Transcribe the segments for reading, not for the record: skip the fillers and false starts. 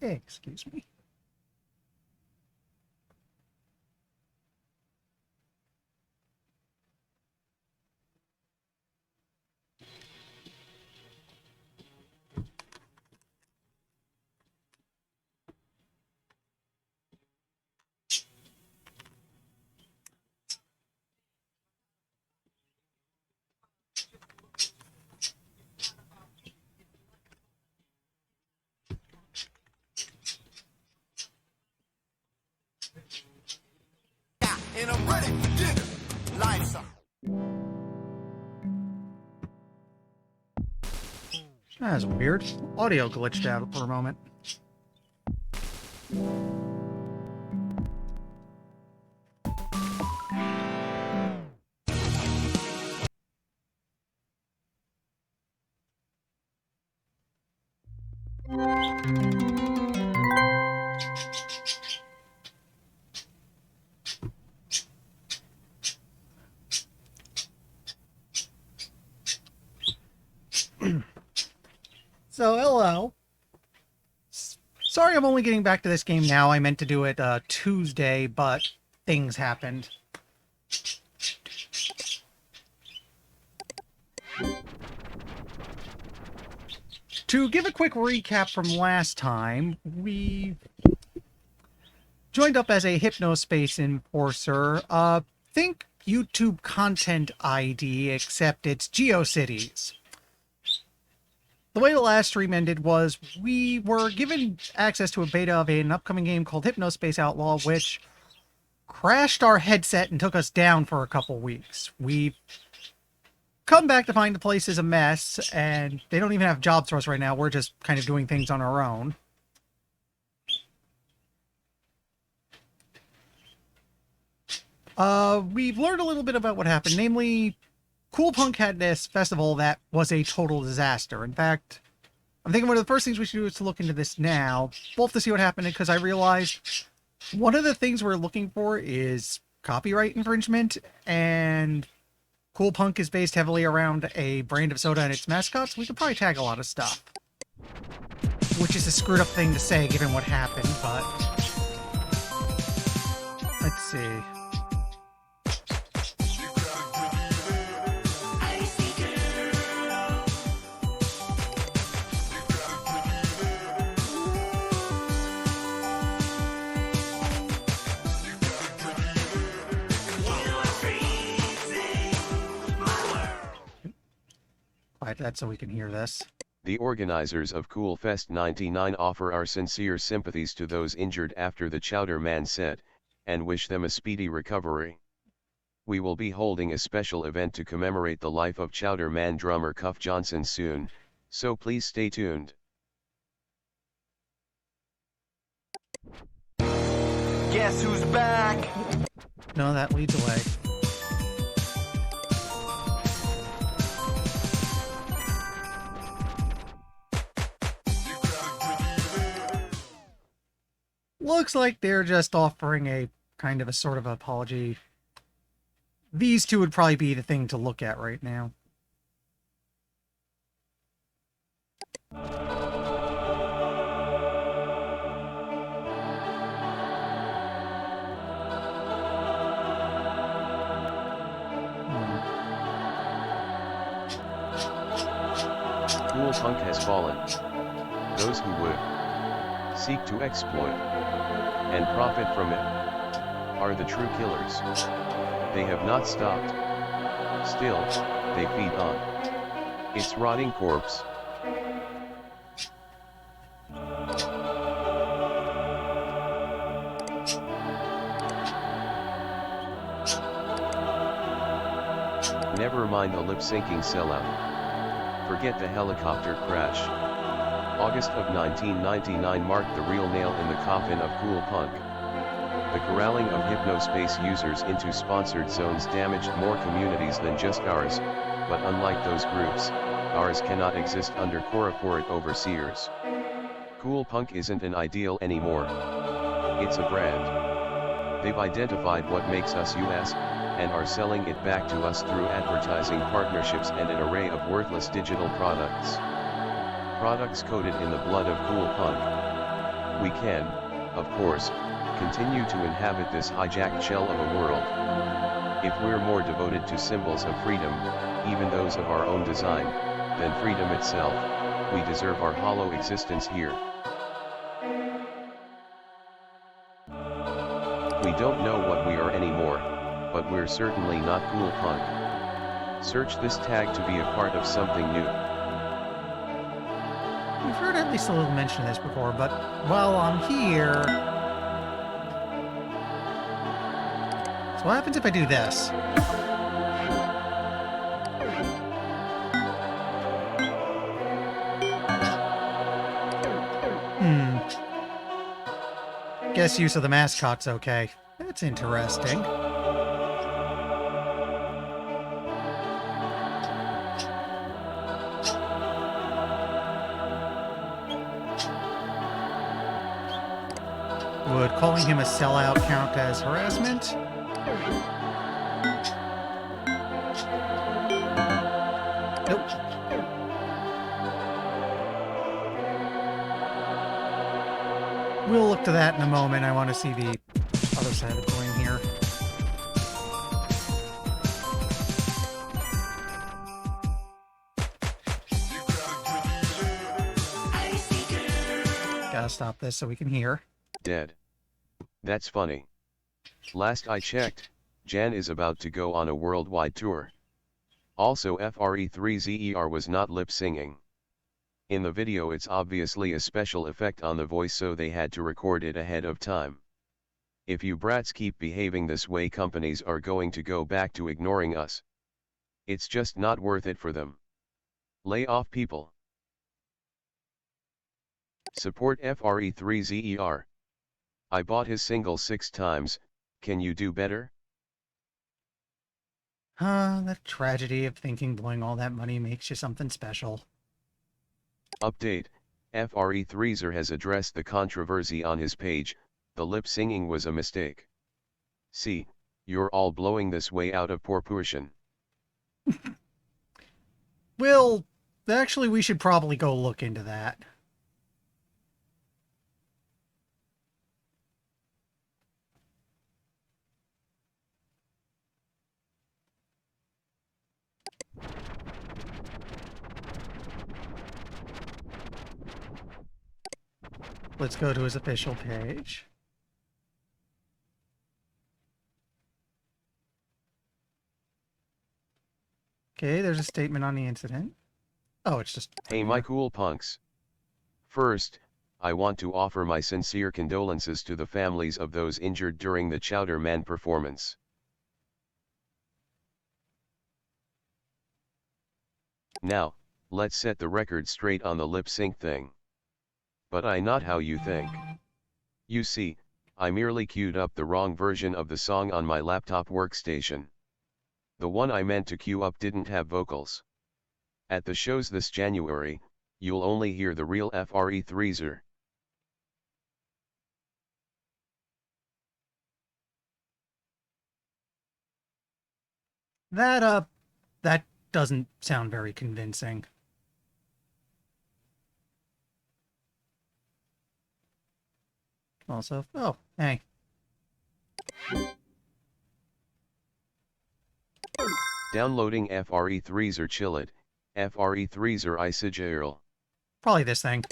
Excuse me. And I'm ready for dinner. Lights up. That was weird. Audio glitched out for a moment. So, hello. Sorry I'm only getting back to this game now. I meant to do it Tuesday, but things happened. To give a quick recap from last time, we joined up as a Hypnospace enforcer. Think YouTube content ID, except it's GeoCities. The way the last stream ended was we were given access to a beta of an upcoming game called Hypnospace Outlaw, which crashed our headset and took us down for a couple weeks. We've come back to find the place is a mess, and they don't even have jobs for us right now. We're just kind of doing things on our own. We've learned a little bit about what happened. Namely, Cool Punk had this festival that was a total disaster. In fact, I'm thinking one of the first things we should do is to look into this now, both to see what happened, because I realized one of the things we're looking for is copyright infringement, and Cool Punk is based heavily around a brand of soda and its mascots. We could probably tag a lot of stuff. Which is a screwed up thing to say given what happened, but let's see. Quiet that so we can hear this. The organizers of Cool Fest 99 offer our sincere sympathies to those injured after the Chowder Man set, and wish them a speedy recovery. We will be holding a special event to commemorate the life of Chowder Man drummer Cuff Johnson soon, so please stay tuned. Guess who's back? No, that leads away. Looks like they're just offering a kind of a sort of apology. These two would probably be the thing to look at right now. Cool Punk has fallen. Those who would seek to exploit and profit from it are the true killers. They have not stopped. Still, they feed on its rotting corpse. Never mind the lip-syncing sellout. Forget the helicopter crash. August of 1999 marked the real nail in the coffin of Cool Punk. The corralling of Hypnospace users into sponsored zones damaged more communities than just ours, but unlike those groups, ours cannot exist under corporate overseers. Cool Punk isn't an ideal anymore. It's a brand. They've identified what makes us US, and are selling it back to us through advertising partnerships and an array of worthless digital products. products coated in the blood of cool punk. We can, of course, continue to inhabit this hijacked shell of a world. If we're more devoted to symbols of freedom, even those of our own design, than freedom itself, we deserve our hollow existence here. We don't know what we are anymore, but we're certainly not cool punk. Search this tag to be a part of something new. We've heard at least a little mention of this before, but while I'm here... So what happens if I do this? Guess use of the mascot's okay. That's interesting. Would calling him a sellout count as harassment? Nope. We'll look to that in a moment. I want to see the other side of the coin here. Gotta stop this so we can hear. Dead. That's funny. Last I checked, Jan is about to go on a worldwide tour. Also FRE3ZER was not lip-singing. In the video it's obviously a special effect on the voice, so they had to record it ahead of time. If you brats keep behaving this way, companies are going to go back to ignoring us. It's just not worth it for them. Lay off people. Support FRE3ZER. I bought his single 6 times, can you do better? The tragedy of thinking blowing all that money makes you something special. Update, FRE3ZER has addressed the controversy on his page. The lip singing was a mistake. See, you're all blowing this way out of proportion. Well, actually we should probably go look into that. Let's go to his official page. Okay, there's a statement on the incident. Oh, it's just... Hey my cool punks. First, I want to offer my sincere condolences to the families of those injured during the Chowder Man performance. Now, let's set the record straight on the lip sync thing. But I not how you think. You see, I merely queued up the wrong version of the song on my laptop workstation. The one I meant to queue up didn't have vocals. At the shows this January, you'll only hear the real FRE3ZER. That doesn't sound very convincing. Also, oh, hey. Downloading FRE3ZER Chillit, FRE3ZER Isigerl. Probably this thing.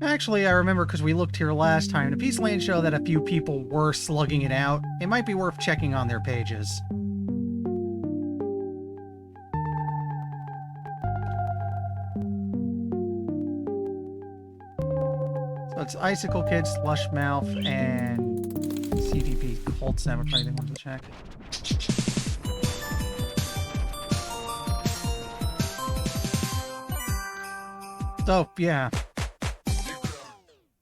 Actually, I remember because we looked here last time, and the Peaceland show that a few people were slugging it out. It might be worth checking on their pages. So it's Icicle Kid, Slush Mouth, and CDP Cold Snap. Probably the ones to check. So, yeah.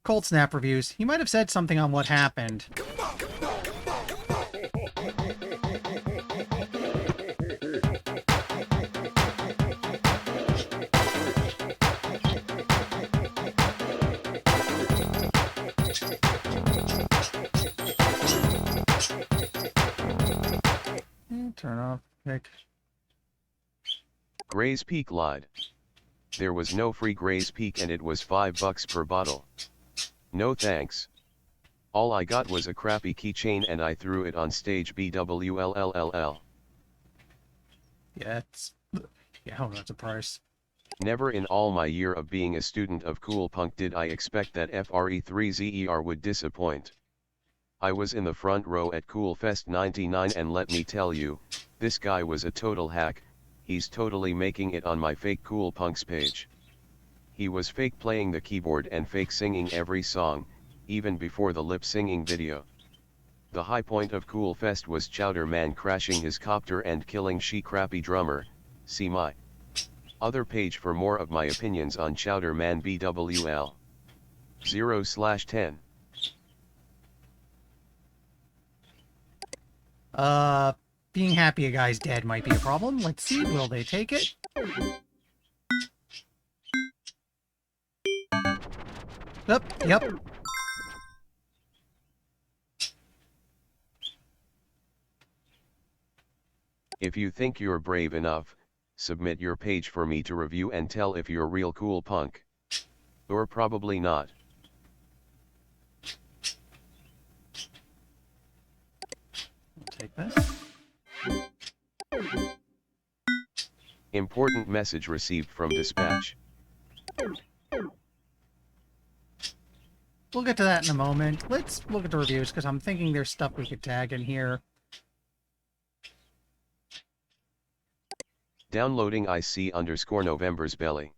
Cold Snap reviews. He might have said something on what happened. Turn off. Pick. Gray's Peak lied. There was no free Gray's Peak and it was $5 per bottle. No thanks. All I got was a crappy keychain and I threw it on stage BWLLLL. Yeah, it's... Yeah, I don't know, it's a price. Never in all my year of being a student of cool punk did I expect that FRE3ZER would disappoint. I was in the front row at Cool Fest 99 and let me tell you, this guy was a total hack. He's totally making it on my fake Cool Punks page. He was fake playing the keyboard and fake singing every song, even before the lip singing video. The high point of Cool Fest was Chowder Man crashing his copter and killing She Crappy Drummer. See my other page for more of my opinions on Chowder Man BWL. 0/10. Being happy a guy's dead might be a problem. Let's see, will they take it? Yep. If you think you're brave enough, submit your page for me to review and tell if you're real cool punk. Or probably not. I'll take this. Important message received from dispatch. We'll get to that in a moment. Let's look at the reviews, because I'm thinking there's stuff we could tag in here. Downloading IC_November's belly.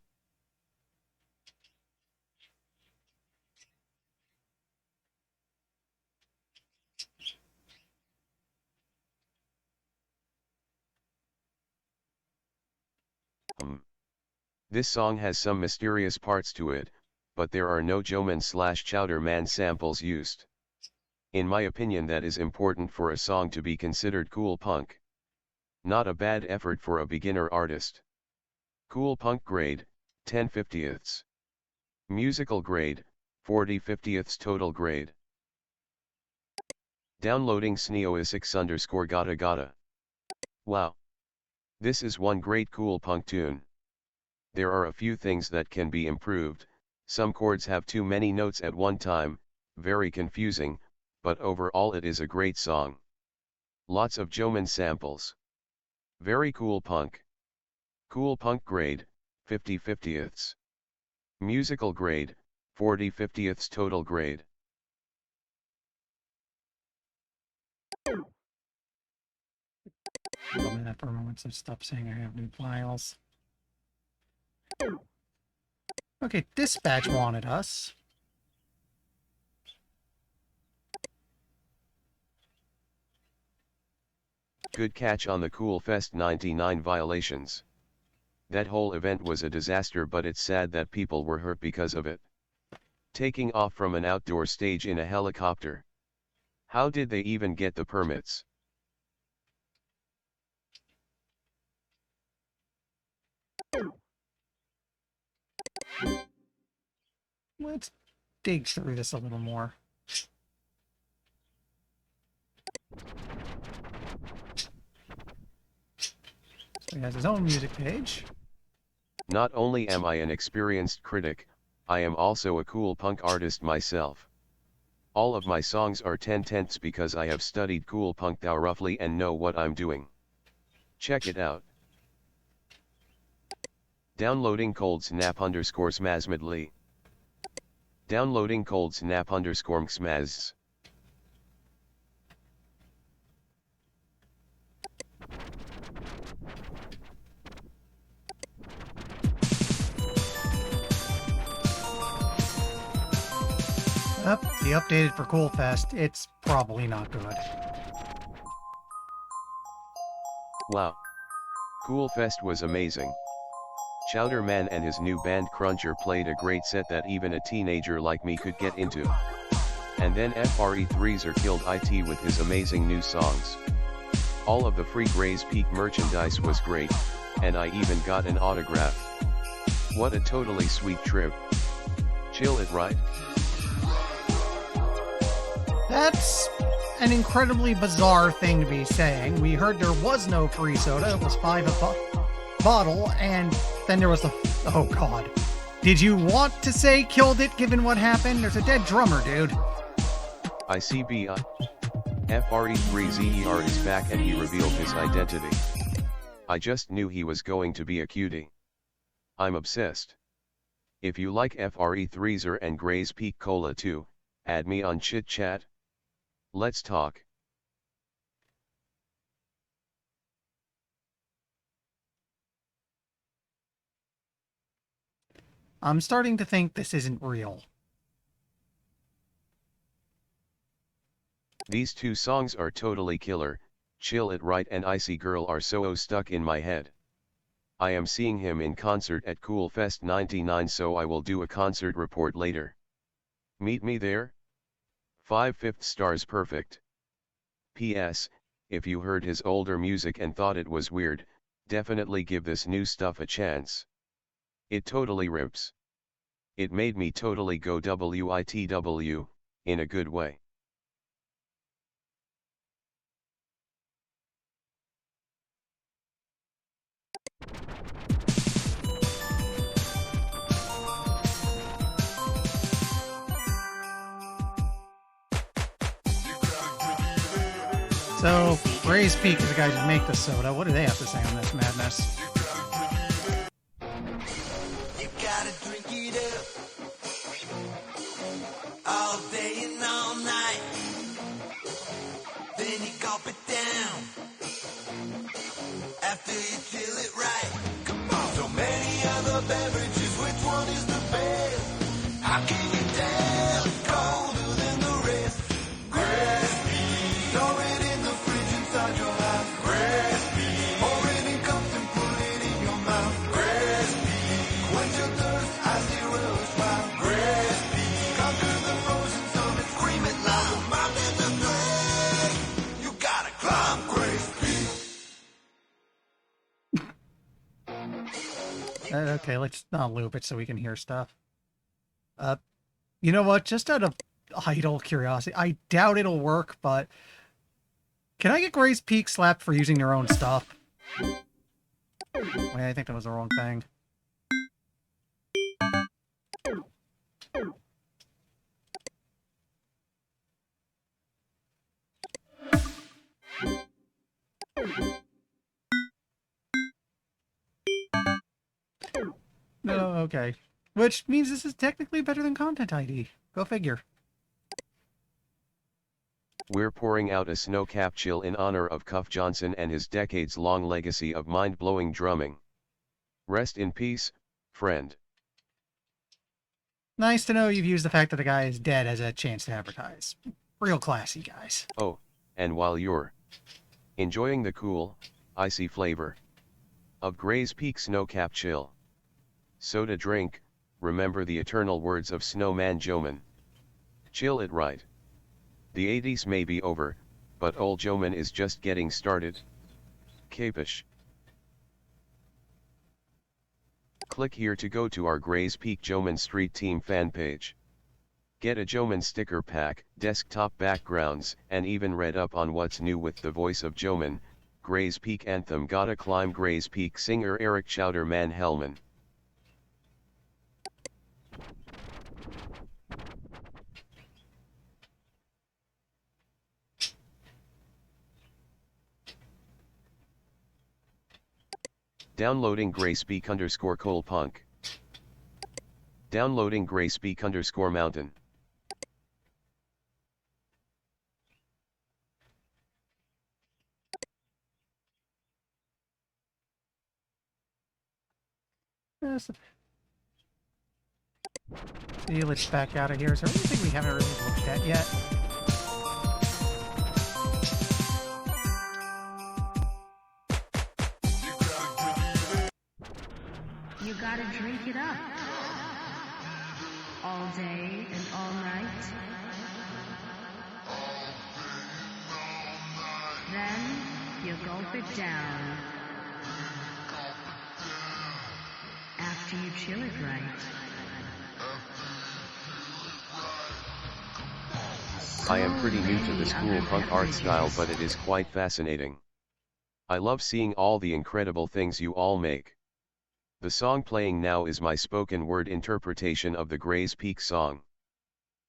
This song has some mysterious parts to it, but there are no Joeman/Chowder Man samples used. In my opinion, that is important for a song to be considered cool punk. Not a bad effort for a beginner artist. Cool punk grade, 10/50ths. Musical grade, 40/50ths total grade. Downloading SNEOIS6_Gata Gata. Wow. This is one great cool punk tune. There are a few things that can be improved. Some chords have too many notes at one time, very confusing, but overall it is a great song. Lots of Joeman samples. Very cool punk. Cool punk grade, 50/50ths. Musical grade, 40/50ths total grade. Tell me that for a moment, so stop saying I have new files. Okay, dispatch wanted us. Good catch on the Cool Fest 99 violations. That whole event was a disaster, but it's sad that people were hurt because of it. Taking off from an outdoor stage in a helicopter. How did they even get the permits? Let's dig through this a little more. So he has his own music page. Not only am I an experienced critic, I am also a cool punk artist myself. All of my songs are 10/10ths because I have studied cool punk thou roughly and know what I'm doing. Check it out. Downloading cold_snap_smazmedly. Downloading cold_snap_smaz. Up, he updated for Cool Fest. It's probably not good. Wow. Cool Fest was amazing. Chowder Man and his new band Cruncher played a great set that even a teenager like me could get into. And then FRE3zer killed IT with his amazing new songs. All of the free Gray's Peak merchandise was great, and I even got an autograph. What a totally sweet trip. Chill it, right? That's an incredibly bizarre thing to be saying. We heard there was no free soda, it was $5 a bottle, and then there was the... Oh god. Did you want to say killed it given what happened? There's a dead drummer, dude. ICBI. FRE3zer is back and he revealed his identity. I just knew he was going to be a cutie. I'm obsessed. If you like FRE3zer and Gray's Peak Cola too, add me on Chit Chat. Let's talk. I'm starting to think this isn't real. These two songs are totally killer, Chill It Right and Icy Girl are so stuck in my head. I am seeing him in concert at Cool Fest 99, so I will do a concert report later. Meet me there? 5/5 stars perfect. P.S. If you heard his older music and thought it was weird, definitely give this new stuff a chance. It totally rips. It made me totally go WITW, in a good way. So, Gray's Peak is the guys who make the soda. What do they have to say on this madness? You gotta drink it up all day and all night. Then you gulp it down after you chill it right. Come on. So many other beverages, which one is the best? How can you tell? It's colder than the rest. Grass peak, store it in the fridge inside your house. Grass peak, pour it in cups and put it in your mouth. Grass peak, quench your thirst, I zero a smile. Grass peak, conquer the frozen sun and scream it loud. The mountains are great, you gotta climb Grass Peak. Okay, let's not loop it so we can hear stuff. You know what? Just out of idle curiosity, I doubt it'll work, but can I get Gray's Peak slapped for using their own stuff? Wait, I think that was the wrong thing. No, okay. Which means this is technically better than Content ID. Go figure. We're pouring out a snow-cap chill in honor of Cuff Johnson and his decades-long legacy of mind-blowing drumming. Rest in peace, friend. Nice to know you've used the fact that the guy is dead as a chance to advertise. Real classy, guys. Oh, and while you're enjoying the cool, icy flavor of Gray's Peak Snow-Cap Chill soda drink, remember the eternal words of Snowman Joman. Chill it right. The 80s may be over, but old Joman is just getting started. Capish. Click here to go to our Gray's Peak Joman Street Team fan page. Get a Joman sticker pack, desktop backgrounds, and even read up on what's new with the voice of Joman, Gray's Peak anthem Gotta Climb Gray's Peak singer Eric Chowder Man Hellman. Downloading GraySpeak_ColePunk. Downloading GraySpeak_Mountain. See, let's back out of here. Is there anything we haven't really looked at yet? you gotta drink it up. All day and all night. Then you gulp it down. After you chill it right. I am pretty new to this cool punk art style, but it is quite fascinating. I love seeing all the incredible things you all make. The song playing now is my spoken word interpretation of the Gray's Peak song.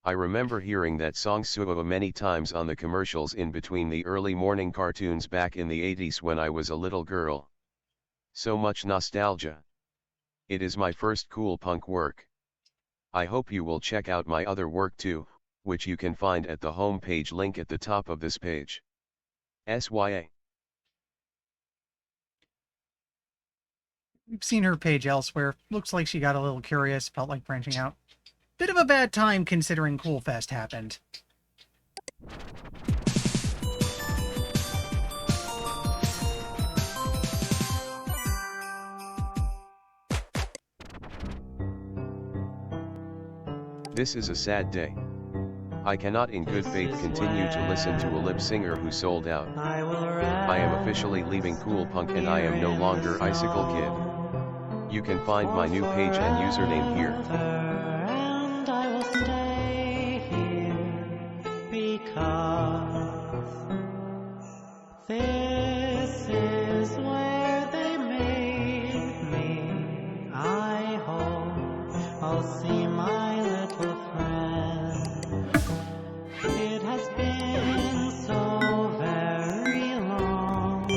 I remember hearing that song so many times on the commercials in between the early morning cartoons back in the 80s when I was a little girl. So much nostalgia. It is my first cool punk work. I hope you will check out my other work too, which you can find at the home page link at the top of this page. SYA. We've seen her page elsewhere. Looks like she got a little curious, felt like branching out. Bit of a bad time considering Cool Fest happened. This is a sad day. I cannot in good faith continue to listen to a lip singer who sold out. I am officially leaving Cool Punk and I am no longer Icicle Kid. You can find my new page and username here. And I will stay here because this is where they made me. I hope I'll see my little friend. It has been so very long,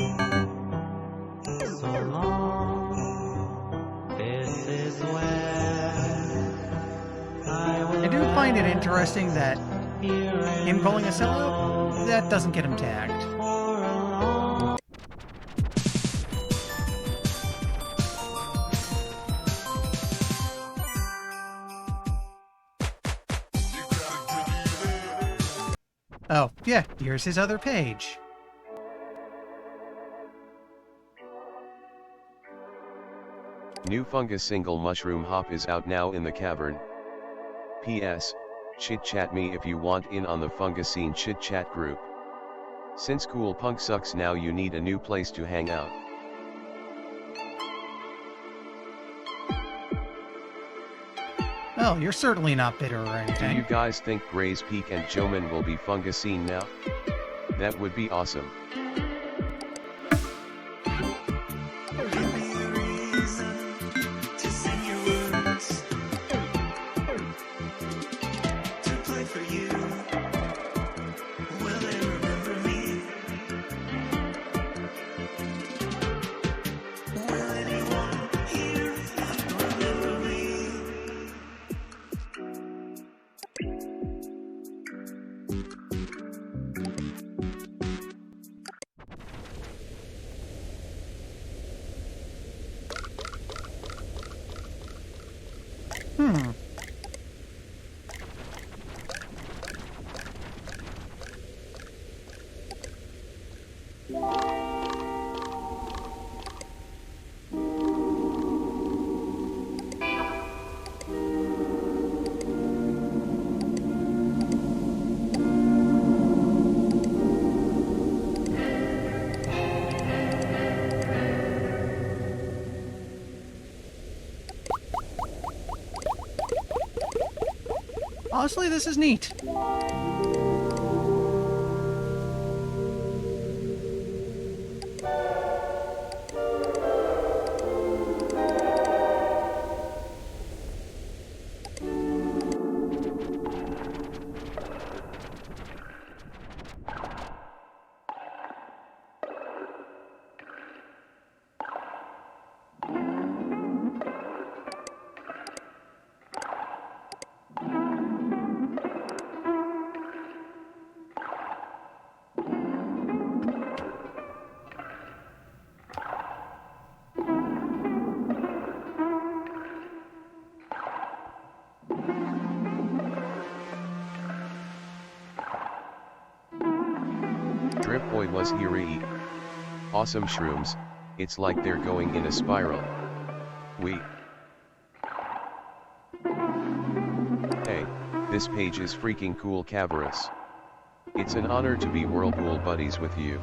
so long. This is where I do find it interesting that him calling a sellout, that doesn't get him tagged. Oh, yeah, here's his other page. New Fungus single Mushroom Hop is out now in the cavern. P.S. Chit chat me if you want in on the Fungus Scene chit chat group. Since Cool Punk sucks now, you need a new place to hang out. Well, you're certainly not bitter or Do anything. you guys think Gray's Peak and Joman will be Fungus Scene now? That would be awesome. Give me a reason to sing your words, to play for you. Will they remember me? Will anyone here remember me? Hmm. Honestly, this is neat. Drip Boy was here. Awesome shrooms, it's like they're going in a spiral. We This page is freaking cool, Cavarus. It's an honor to be Whirlpool buddies with you.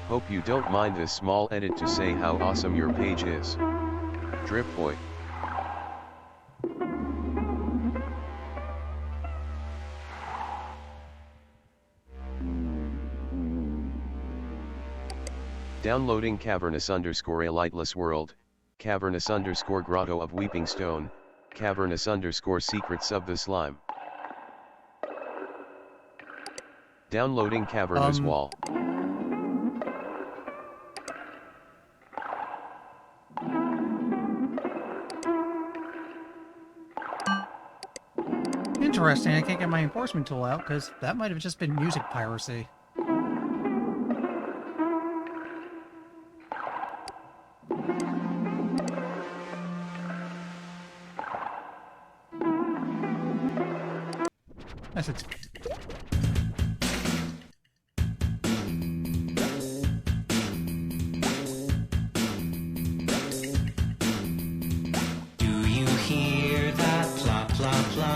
Hope you don't mind this small edit to say how awesome your page is. Drip Boy. Downloading cavernous_a lightless world, cavernous_ grotto of weeping stone, cavernous_ secrets of the slime. Downloading cavernous wall. Interesting, I can't get my enforcement tool out because that might have just been music piracy. That's it.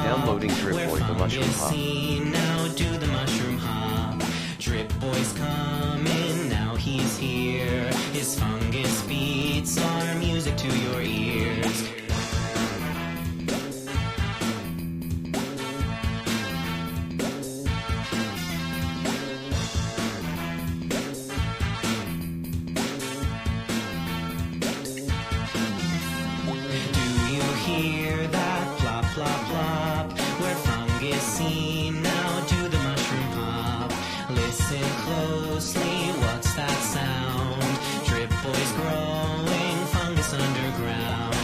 Downloading Drip Boy the Mushroom Hop. Now do the mushroom hop. Drip Boy's coming, now he's here. His fungus beats are music to your ears. Do you hear that plop, plop, plop? Where fungus seen, now do the mushroom hop. Listen closely, what's that sound? Drip Boy's growing, fungus underground.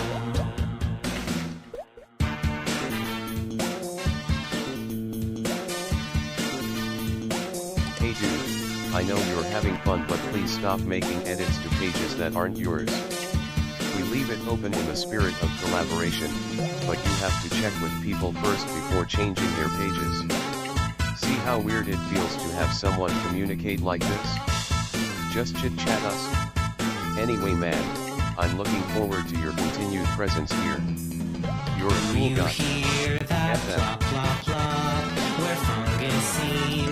Hey dude, I know you're having fun, but please stop making edits to pages that aren't yours. We leave it open in the spirit of collaboration, but you have to check with people first before changing their pages. See how weird it feels to have someone communicate like this? Just chit-chat us. Anyway man, I'm looking forward to your continued presence here. You're a cool You guy. hear that FF. plop, plop, plop? Where fungus seen.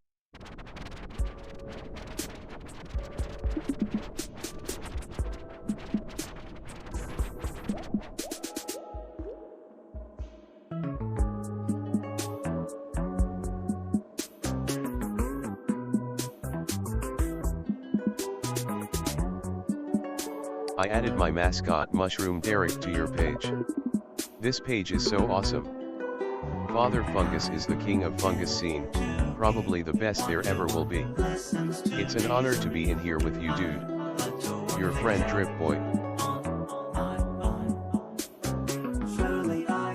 I added my mascot Mushroom Derek to your page. This page is so awesome. Father Fungus is the king of fungus scene, probably the best there ever will be. It's an honor to be in here with you dude. Your friend Drip Boy. Surely I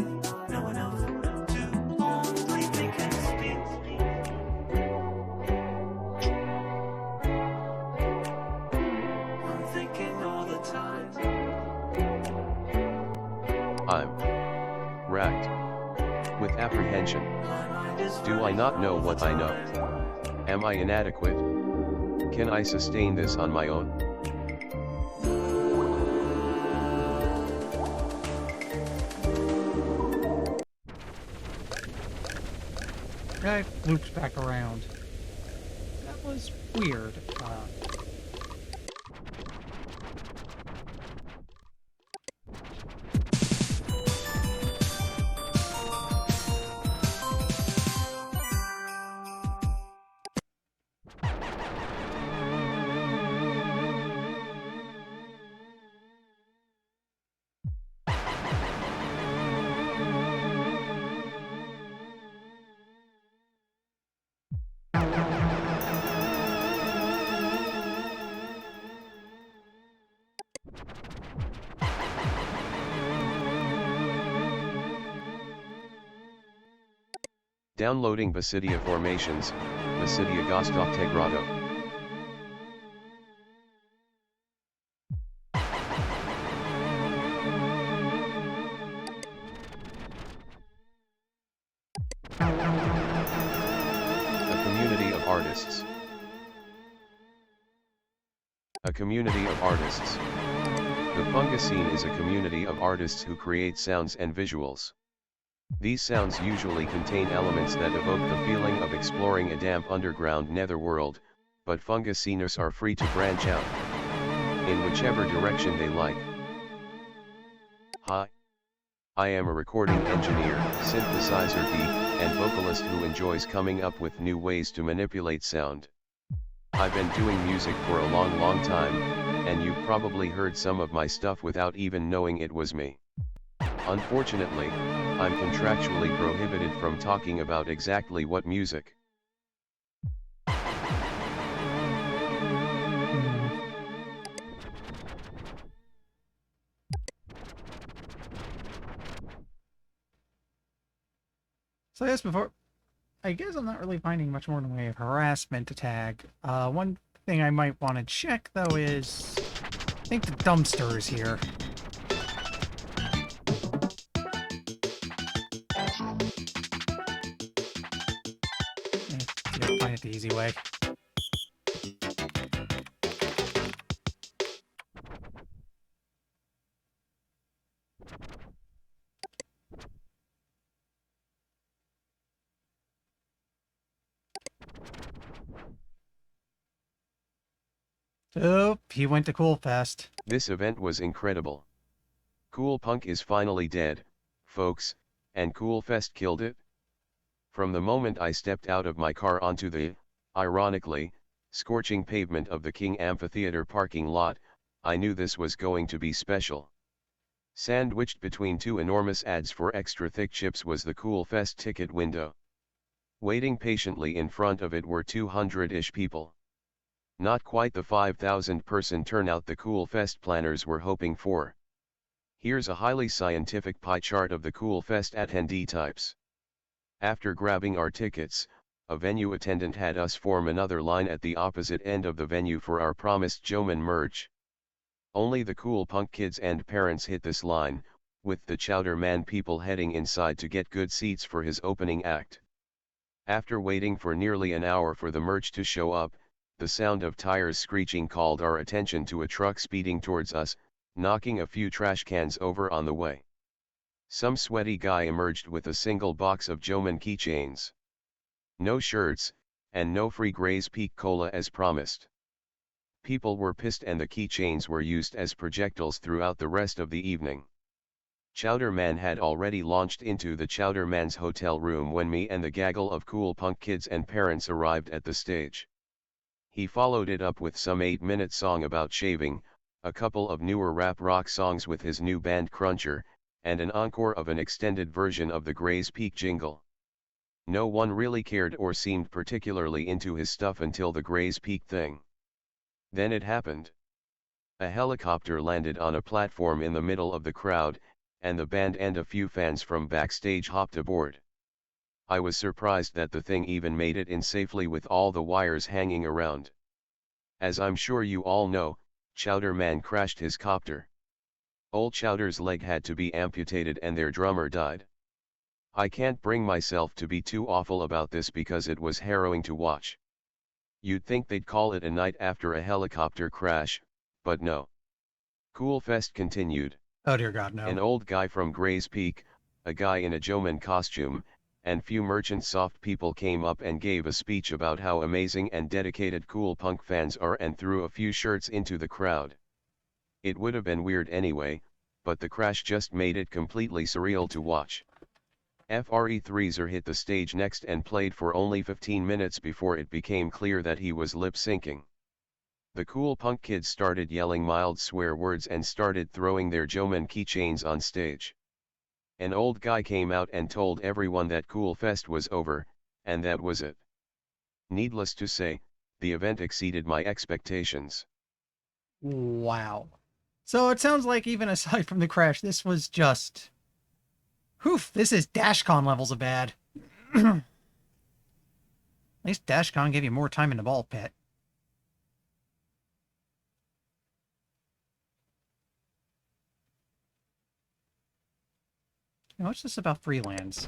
know enough to only think and speak. I'm thinking all the time. I'm racked with apprehension. My mind is Do I not know what I know? Am I inadequate? Can I sustain this on my own? Guy loops back around. That was weird. Downloading Basidia Formations, Basidia Gostocte Grotto. A community of artists. A community of artists. The fungus scene is a community of artists who create sounds and visuals. These sounds usually contain elements that evoke the feeling of exploring a damp underground netherworld, but Fungacinus are free to branch out in whichever direction they like. Hi. I am a recording engineer, synthesizer geek, and vocalist who enjoys coming up with new ways to manipulate sound. I've been doing music for a long time, and you've probably heard some of my stuff without even knowing it was me. Unfortunately, I'm contractually prohibited from talking about exactly what music. So as before, I guess I'm not really finding much more in the way of harassment to tag. One thing I might want to check, though, is... I think the dumpster is here. Yeah, find it the easy way. Oh, he went to Cool Fest. This event was incredible. Cool Punk is finally dead, folks, and Cool Fest killed it. From the moment I stepped out of my car onto the, ironically, scorching pavement of the King Amphitheater parking lot, I knew this was going to be special. Sandwiched between two enormous ads for extra thick chips was the Cool Fest ticket window. Waiting patiently in front of it were 200-ish people. Not quite the 5,000-person turnout the Cool Fest planners were hoping for. Here's a highly scientific pie chart of the Cool Fest attendee types. After grabbing our tickets, a venue attendant had us form another line at the opposite end of the venue for our promised Joman merch. Only the Cool Punk kids and parents hit this line, with the Chowder Man people heading inside to get good seats for his opening act. After waiting for nearly an hour for the merch to show up, the sound of tires screeching called our attention to a truck speeding towards us, knocking a few trash cans over on the way. Some sweaty guy emerged with a single box of Joman keychains. No shirts, and no free Gray's Peak Cola as promised. People were pissed and the keychains were used as projectiles throughout the rest of the evening. Chowder Man had already launched into the Chowder Man's hotel room when me and the gaggle of Cool Punk kids and parents arrived at the stage. He followed it up with some 8-minute song about shaving, a couple of newer rap rock songs with his new band Cruncher, and an encore of an extended version of the Gray's Peak jingle. No one really cared or seemed particularly into his stuff until the Gray's Peak thing. Then it happened. A helicopter landed on a platform in the middle of the crowd, and the band and a few fans from backstage hopped aboard. I was surprised that the thing even made it in safely with all the wires hanging around. As I'm sure you all know, Chowder Man crashed his copter. Old Chowder's leg had to be amputated and their drummer died. I can't bring myself to be too awful about this because it was harrowing to watch. You'd think they'd call it a night after a helicopter crash, but no. Cool Fest continued. Oh dear God, no. An old guy from Gray's Peak, a guy in a Joman costume, and few merchant soft people came up and gave a speech about how amazing and dedicated Cool Punk fans are and threw a few shirts into the crowd. It would have been weird anyway, but the crash just made it completely surreal to watch. FRE3zer hit the stage next and played for only 15 minutes before it became clear that he was lip-syncing. The Cool Punk kids started yelling mild swear words and started throwing their Joman keychains on stage. An old guy came out and told everyone that Cool Fest was over, and that was it. Needless to say, the event exceeded my expectations. Wow. So it sounds like even aside from the crash, this was just... Whew, this is DashCon levels of bad. At least DashCon gave you more time in the ball pit. Now, what's this about Freelands?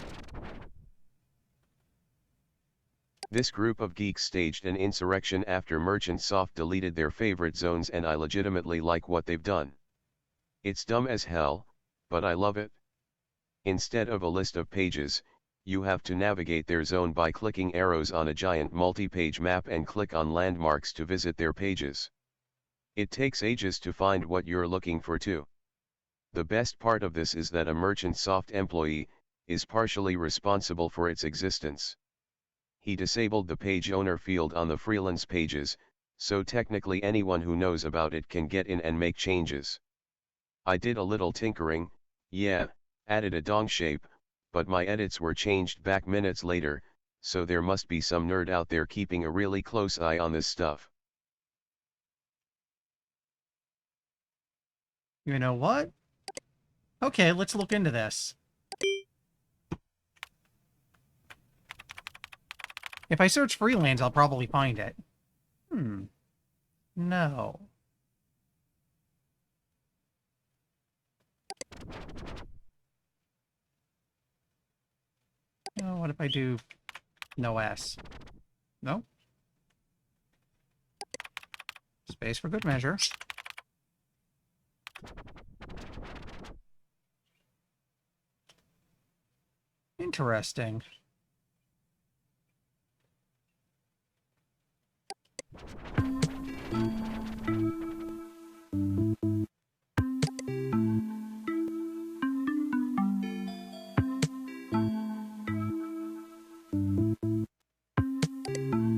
This group of geeks staged an insurrection after Merchant Soft deleted their favorite zones, and I legitimately like what they've done. It's dumb as hell, but I love it. Instead of a list of pages, you have to navigate their zone by clicking arrows on a giant multi-page map and click on landmarks to visit their pages. It takes ages to find what you're looking for too. The best part of this is that a Merchantsoft employee is partially responsible for its existence. He disabled the page owner field on the freelance pages, so technically anyone who knows about it can get in and make changes. I did a little tinkering, yeah, added a dong shape, but my edits were changed back minutes later, so there must be some nerd out there keeping a really close eye on this stuff. You know what? Okay, let's look into this. If I search freelance, I'll probably find it. No. Oh, what if I do no S? No. Space for good measure. Interesting.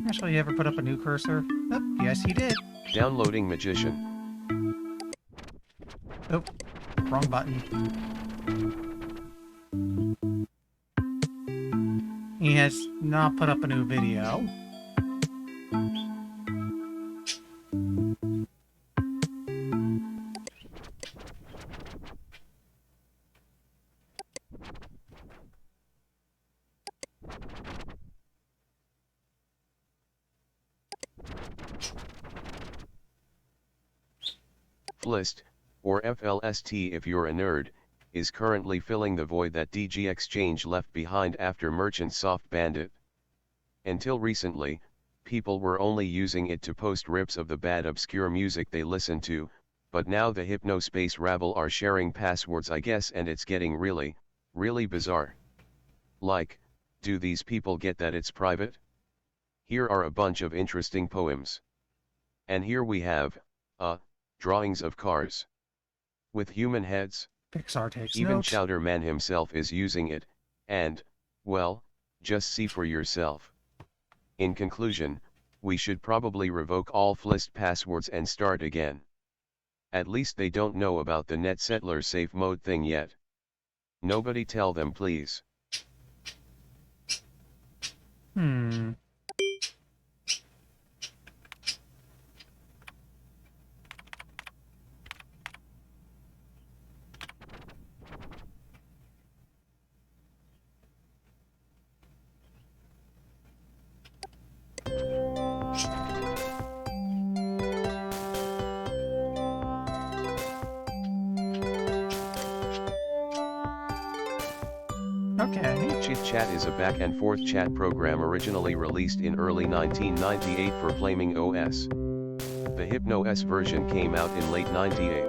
Actually, you ever put up a new cursor? Oh, yes, he did. Downloading Magician. Oh, wrong button. He has not put up a new video. Flist, or FLST if you're a nerd, is currently filling the void that DG Exchange left behind after Merchantsoft banned it. Until recently, people were only using it to post rips of the bad obscure music they listen to, but now the Hypnospace rabble are sharing passwords I guess, and it's getting really, really bizarre. Like, do these people get that it's private? Here are a bunch of interesting poems. And here we have, drawings of cars. With human heads. Pixar takes Even notes. Chowder Man himself is using it, and, well, just see for yourself. In conclusion, we should probably revoke all Flist passwords and start again. At least they don't know about the NetSettler safe mode thing yet. Nobody tell them, please. Okay. Chit Chat is a back and forth chat program originally released in early 1998 for Flaming OS. The HypnoS version came out in late 98.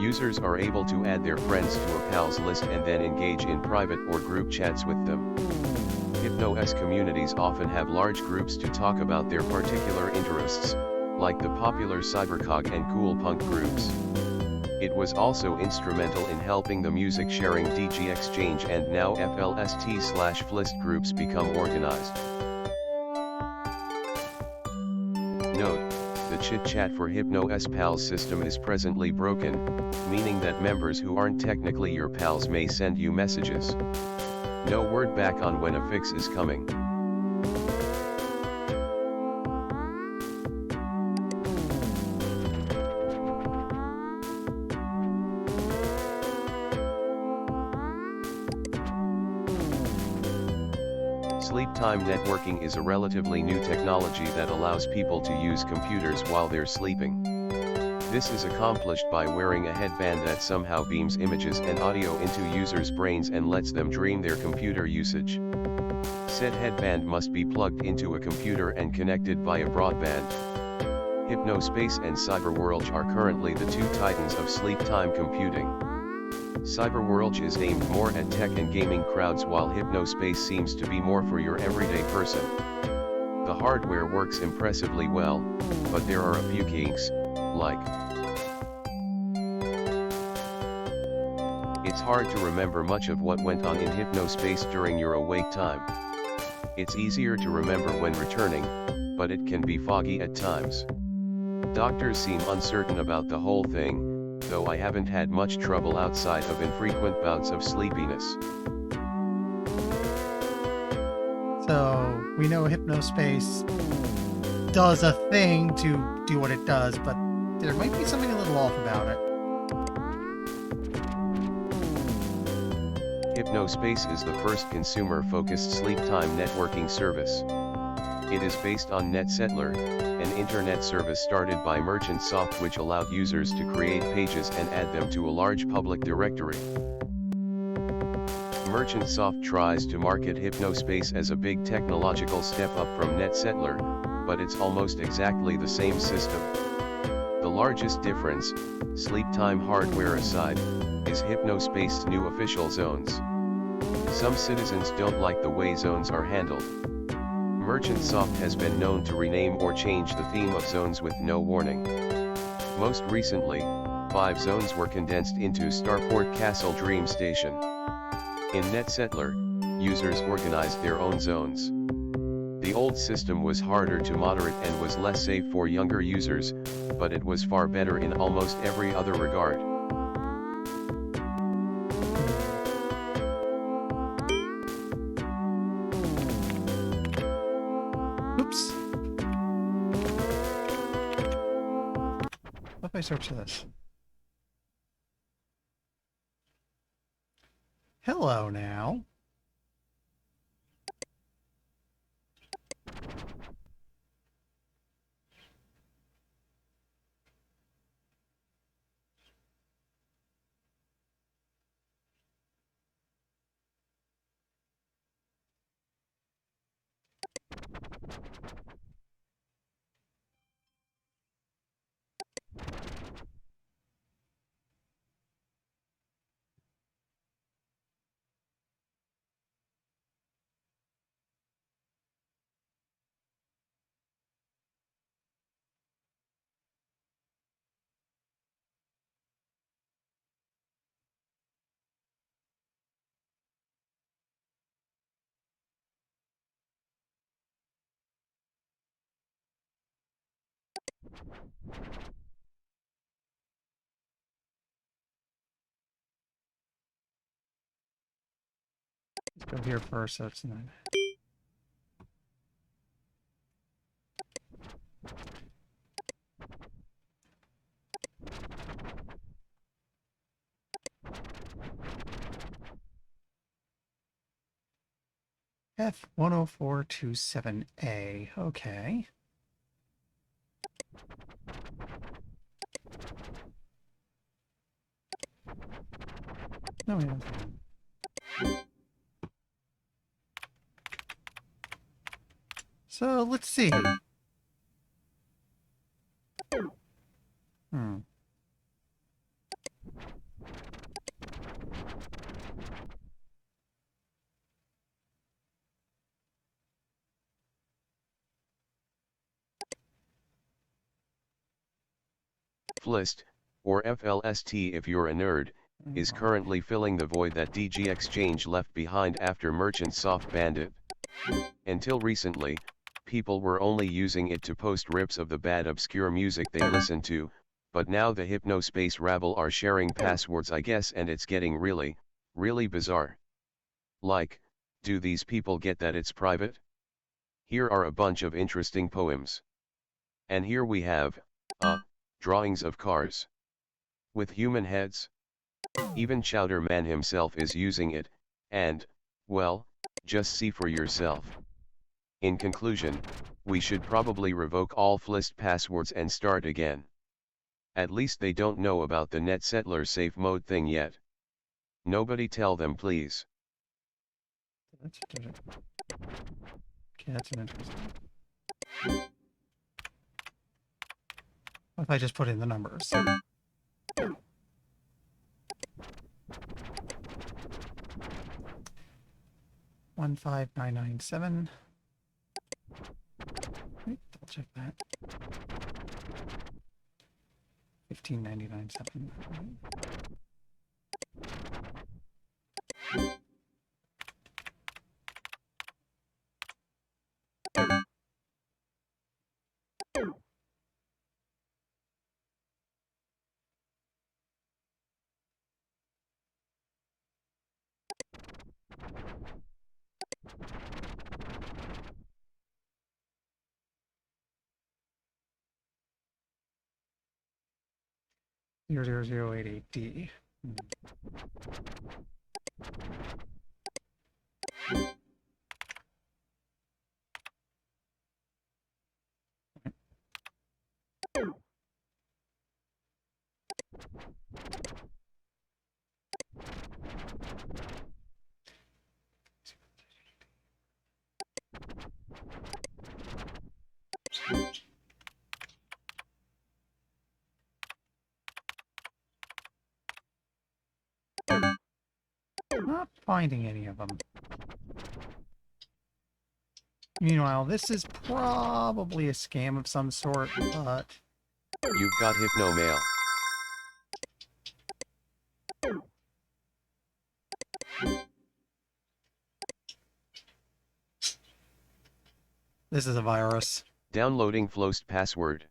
Users are able to add their friends to a pals list and then engage in private or group chats with them. HypnoS communities often have large groups to talk about their particular interests, like the popular cybercog and cool punk groups. It was also instrumental in helping the music sharing DG Exchange and now FLST/Flist groups become organized. Note, the Chit Chat for HypnoS Pals system is presently broken, meaning that members who aren't technically your pals may send you messages. No word back on when a fix is coming. Sleep time networking is a relatively new technology that allows people to use computers while they're sleeping. This is accomplished by wearing a headband that somehow beams images and audio into users' brains and lets them dream their computer usage. Said headband must be plugged into a computer and connected via broadband. Hypnospace and Cyberworld are currently the two titans of sleep time computing. Cyberworld is aimed more at tech and gaming crowds, while Hypnospace seems to be more for your everyday person. The hardware works impressively well, but there are a few kinks, like it's hard to remember much of what went on in Hypnospace during your awake time. It's easier to remember when returning, but it can be foggy at times. Doctors seem uncertain about the whole thing, though I haven't had much trouble outside of infrequent bouts of sleepiness. So, we know Hypnospace does a thing to do what it does, but there might be something a little off about it. Hypnospace is the first consumer-focused sleep-time networking service. It is based on NetSettler, an internet service started by Merchantsoft which allowed users to create pages and add them to a large public directory. Merchantsoft tries to market Hypnospace as a big technological step up from NetSettler, but it's almost exactly the same system. The largest difference, sleep time hardware aside, is Hypnospace's new official zones. Some citizens don't like the way zones are handled. Merchantsoft has been known to rename or change the theme of zones with no warning. Most recently, 5 zones were condensed into Starport Castle Dream Station. In NetSettler, users organized their own zones. The old system was harder to moderate and was less safe for younger users, but it was far better in almost every other regard. Oops. What if I search this? Hello now. Let's go here first, so it's not. F10427A. Okay. No, we don't. So let's see. Hmm. FLIST, or FLST if you're a nerd, is currently filling the void that DG Exchange left behind after Merchantsoft banned it. Until recently, people were only using it to post rips of the bad obscure music they listen to, but now the Hypnospace rabble are sharing passwords I guess, and it's getting really, really bizarre. Like, do these people get that it's private? Here are a bunch of interesting poems. And here we have, drawings of cars. With human heads? Even Chowder Man himself is using it, and, well, just see for yourself. In conclusion, we should probably revoke all FLIST passwords and start again. At least they don't know about the NetSettler safe mode thing yet. Nobody tell them please. Okay, that's an interesting. What if I just put in the numbers? 15997. Wait, double check that. 15997. Zero zero zero eight eight D. Not finding any of them. Meanwhile, this is probably a scam of some sort, but You've got Hypno Mail. this is a virus. Downloading Floast password.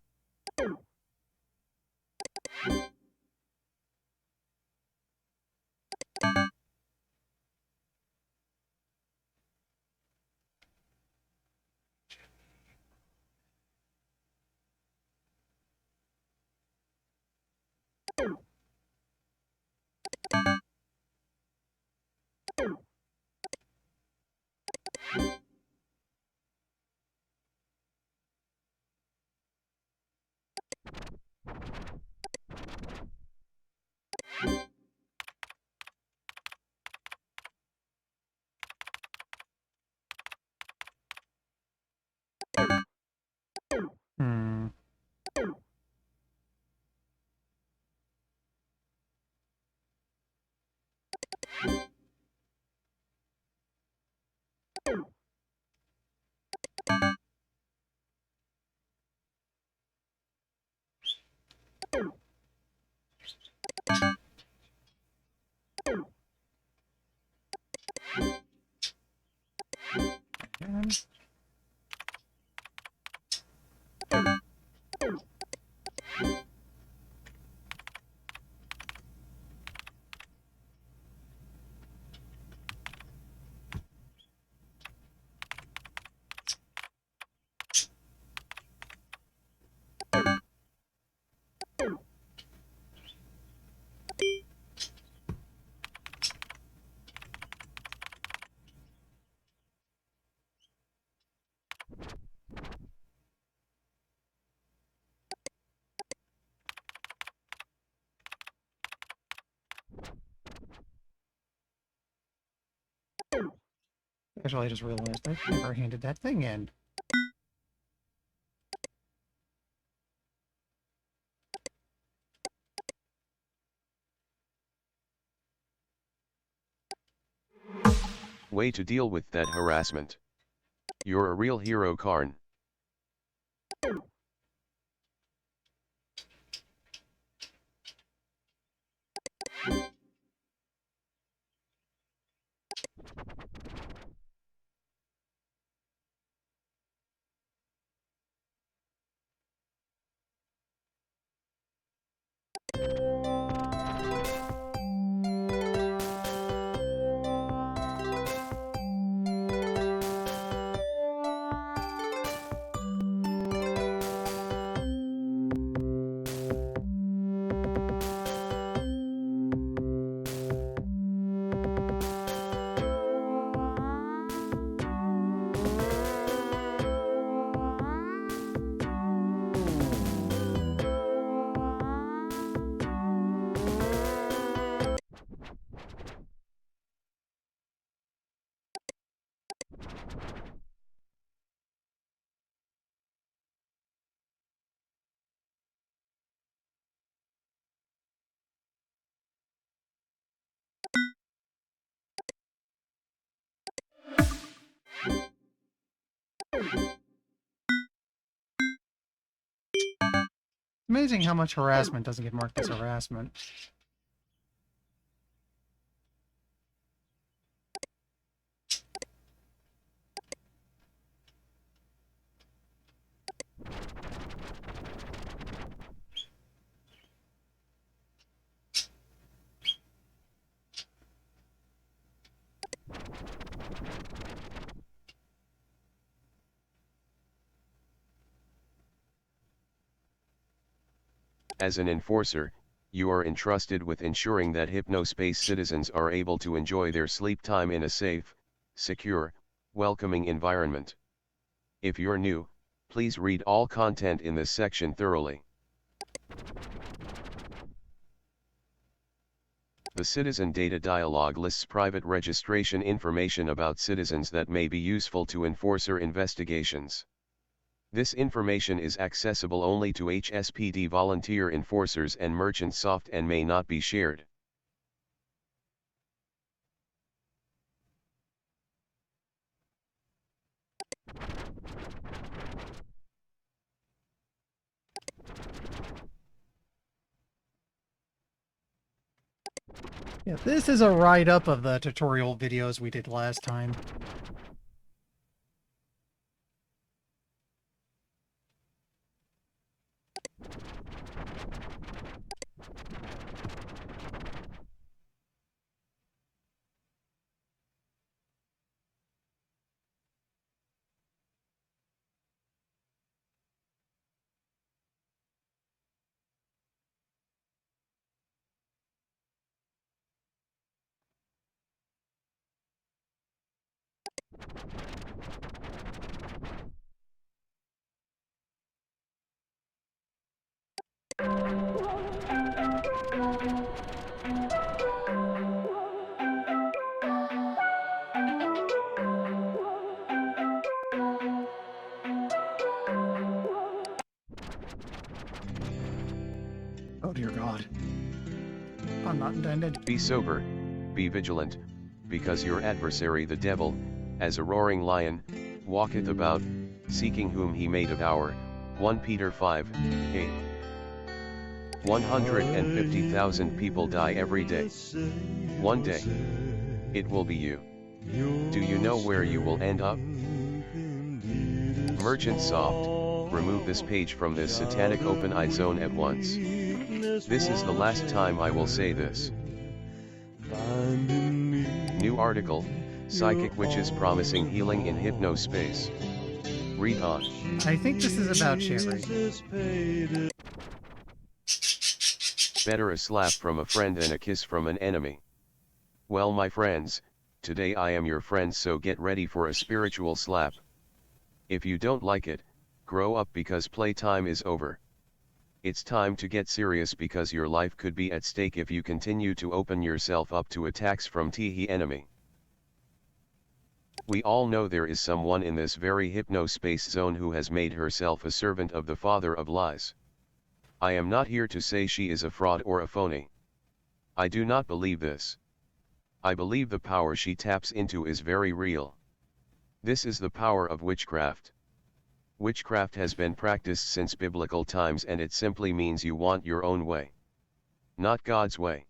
Hmm. Again. Actually, I just realized I never handed that thing in. Way to deal with that harassment. You're a real hero, Karn. Amazing how much harassment doesn't get marked as harassment. As an enforcer, you are entrusted with ensuring that Hypnospace citizens are able to enjoy their sleep time in a safe, secure, welcoming environment. If you're new, please read all content in this section thoroughly. The Citizen Data Dialog lists private registration information about citizens that may be useful to enforcer investigations. This information is accessible only to HSPD volunteer enforcers and merchant soft and may not be shared. Yeah, this is a write-up of the tutorial videos we did last time. Oh dear God. I'm not intended. Be sober, be vigilant, because your adversary the devil, as a roaring lion, walketh about, seeking whom he may devour. 1 Peter 5:8. 150,000 people die every day. One day, it will be you. Do you know where you will end up? Merchant Soft, remove this page from this satanic open-eyed zone at once. This is the last time I will say this. New article, Psychic Witches Promising Healing in Hypnospace. Read on. I think this is about Sherry. Better a slap from a friend than a kiss from an enemy. Well, my friends, today I am your friend, so get ready for a spiritual slap. If you don't like it, grow up because playtime is over. It's time to get serious because your life could be at stake if you continue to open yourself up to attacks from the enemy. We all know there is someone in this very hypnospace zone who has made herself a servant of the father of lies. I am not here to say she is a fraud or a phony. I do not believe this. I believe the power she taps into is very real. This is the power of witchcraft. Witchcraft has been practiced since biblical times, and it simply means you want your own way. Not God's way.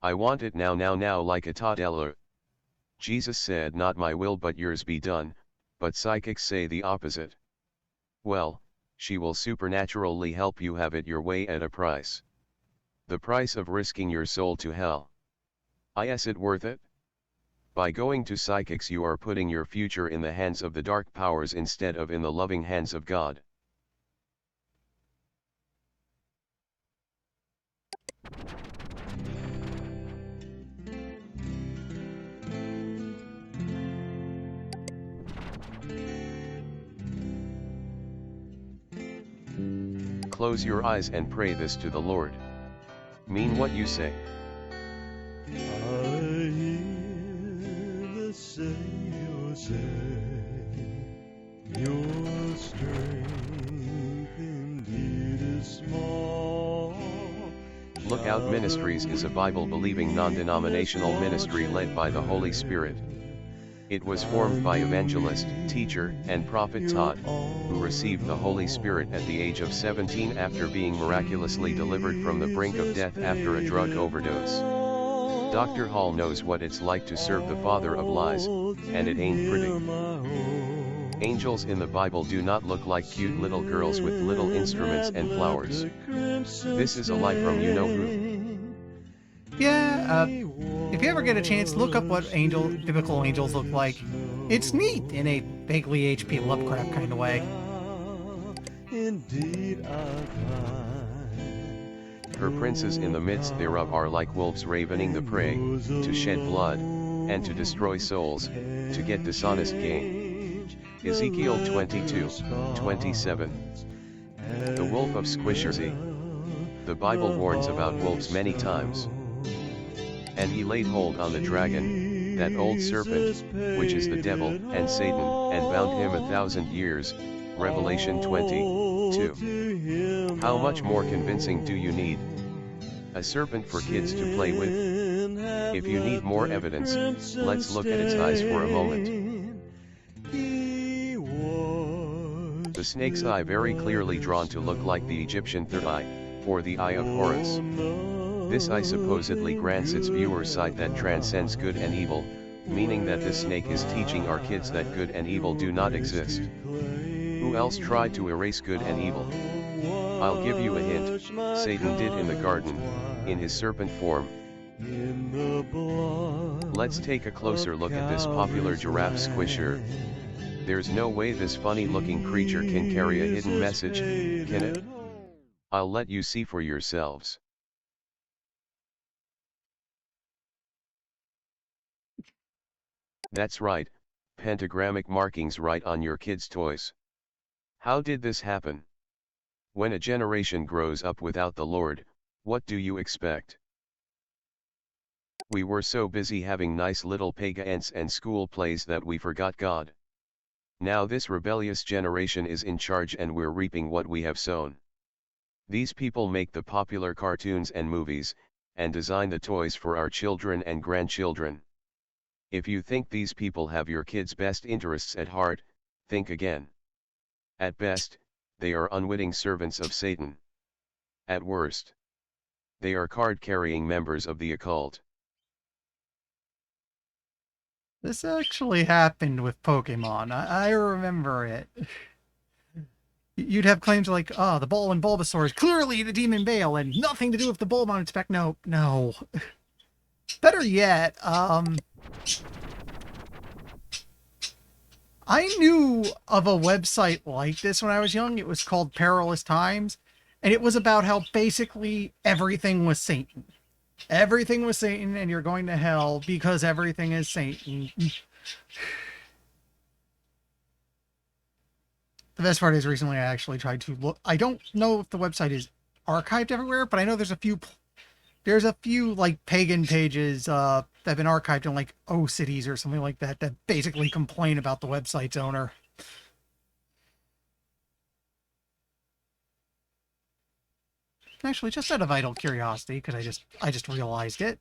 I want it now like a toddler. Jesus said, not my will but yours be done, but psychics say the opposite. Well, she will supernaturally help you have it your way at a price. The price of risking your soul to hell. Is it worth it? By going to psychics you are putting your future in the hands of the dark powers instead of in the loving hands of God. Close your eyes and pray this to the Lord. Mean what you say. Your strength indeed is small. Lookout Ministries is a Bible-believing non-denominational ministry led by the Holy Spirit. It was formed by evangelist, teacher, and prophet Todd, who received the Holy Spirit at the age of 17 after being miraculously delivered from the brink of death after a drug overdose. Dr. Hall knows what it's like to serve the father of lies, and it ain't pretty. Angels in the Bible do not look like cute little girls with little instruments and flowers. This is a lie from you-know-who. Yeah, if you ever get a chance, look up what biblical angels look like. It's neat in a vaguely H.P. Lovecraft kind of way. Indeed I Her princes in the midst thereof are like wolves ravening the prey, to shed blood, and to destroy souls, to get dishonest gain. Ezekiel 22:27. The wolf of Squishersy. The Bible warns about wolves many times. And he laid hold on the dragon, that old serpent, which is the devil and Satan, and bound him 1,000 years. Revelation 20:2. How much more convincing do you need? A serpent for kids to play with? If you need more evidence, let's look at its eyes for a moment. The snake's eye very clearly drawn to look like the Egyptian third eye, or the eye of Horus. This eye supposedly grants its viewer sight that transcends good and evil, meaning that this snake is teaching our kids that good and evil do not exist. Who else tried to erase good and evil? I'll give you a hint, Satan did in the garden, in his serpent form. Let's take a closer look at this popular giraffe squisher. There's no way this funny-looking creature can carry a hidden message, can it? I'll let you see for yourselves. That's right, pentagrammic markings right on your kids' toys. How did this happen? When a generation grows up without the Lord, what do you expect? We were so busy having nice little pagans and school plays that we forgot God. Now this rebellious generation is in charge and we're reaping what we have sown. These people make the popular cartoons and movies, and design the toys for our children and grandchildren. If you think these people have your kids' best interests at heart, think again. At best, they are unwitting servants of Satan. At worst, they are card-carrying members of the occult. This actually happened with Pokemon. I remember it. You'd have claims like, oh, the ball in Bulbasaur is clearly the Demon Bale and nothing to do with the bulb on its back. No. Better yet, I knew of a website like this when I was young. It was called Perilous Times, and it was about how basically everything was Satan. Everything was Satan, and you're going to hell because everything is Satan. The best part is recently I actually tried to look. I don't know if the website is archived everywhere, but I know there's a few like pagan pages that have been archived in like cities or something like that that basically complain about the website's owner. Actually, just out of idle curiosity, because I just realized it.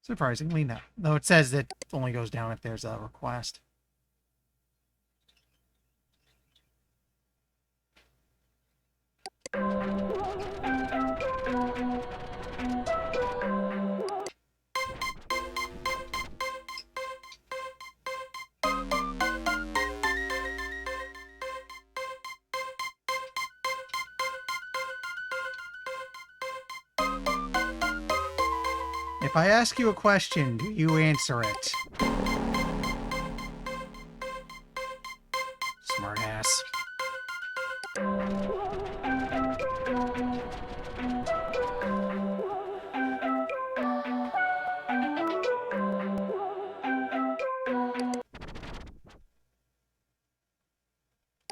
Surprisingly, no. Though it says that it only goes down if there's a request. If I ask you a question, do you answer it? Smartass.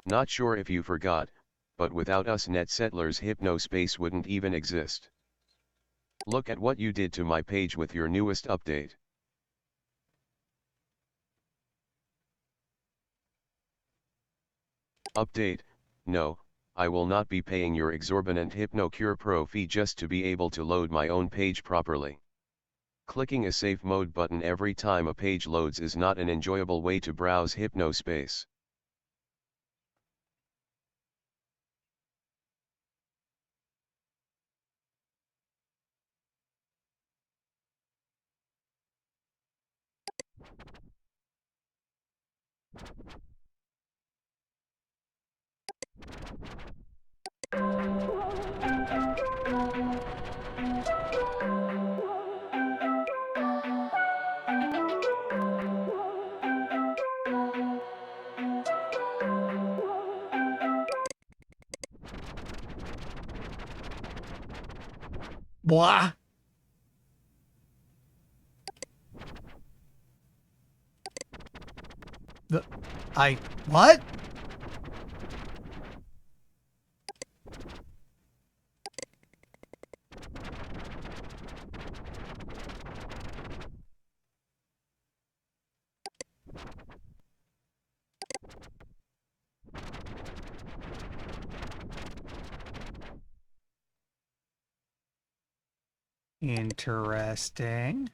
Not sure if you forgot, but without us net settlers Hypnospace wouldn't even exist. Look at what you did to my page with your newest update. Update, no, I will not be paying your exorbitant HypnoCure Pro fee just to be able to load my own page properly. Clicking a safe mode button every time a page loads is not an enjoyable way to browse Hypnospace. Blah. What? Interesting.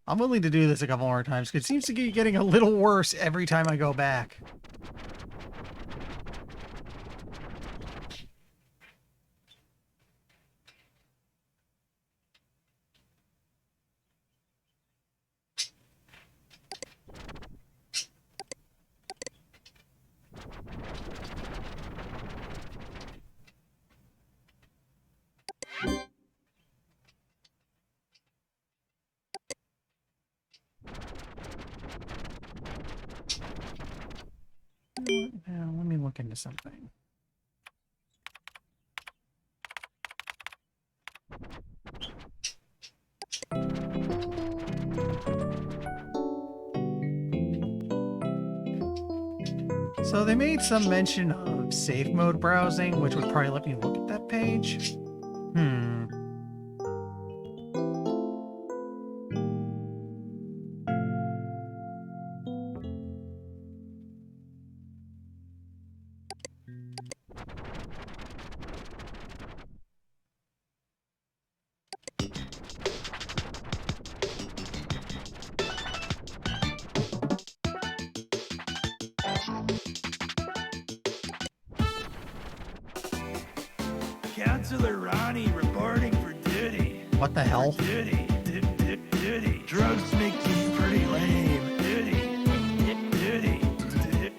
I'm willing to do this a couple more times because it seems to be getting a little worse every time I go back. Now, let me look into something. So they made some mention of safe mode browsing, which would probably let me look at that page. Counselor Ronnie reporting for duty. What the hell? Duty. Duty. Drugs make you pretty lame. Duty.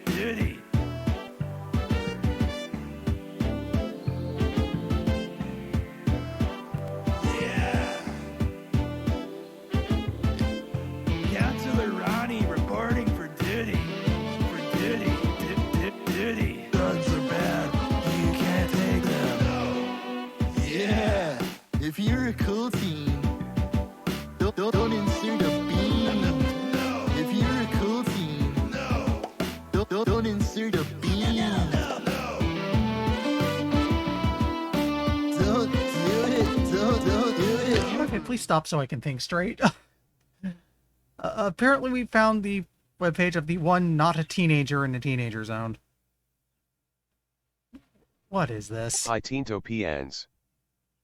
Duty. Yeah. Counselor Ronnie reporting for duty. For duty. Duty. Drugs are bad. You can't take them. Yeah. If you're a cool teen, don't insert a bean. No. If you're a cool teen, no. Don't insert a bean. No. Don't do it. Don't do it. Okay, please stop so I can think straight. Apparently we found the webpage of the one not a teenager in the teenager zone. What is this? Hi Tinto Pians.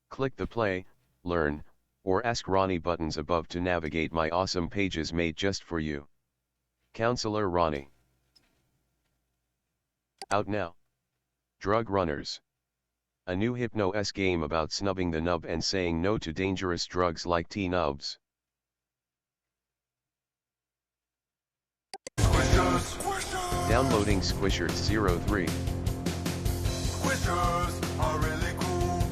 Click the play, learn, or ask Ronnie buttons above to navigate my awesome pages made just for you. Counselor Ronnie. Out now. Drug Runners. A new Hypno-S game about snubbing the nub and saying no to dangerous drugs like T-nubs. Downloading Squishers 03. Squishers are really cool.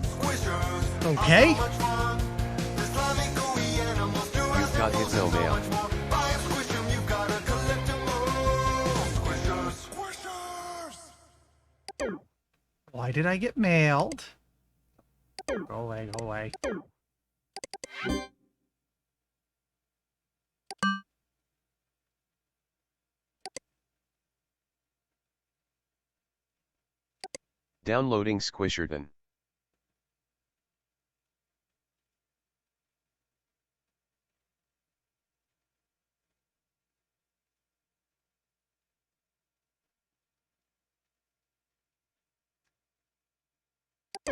Squishers Okay. are so much fun. The slimy gooey animals do You've got Hypno Mail. Buy and squish 'em, you've gotta collect 'em all. Squishers. Why did I get mailed? Go away, go away. Downloading Squisherton.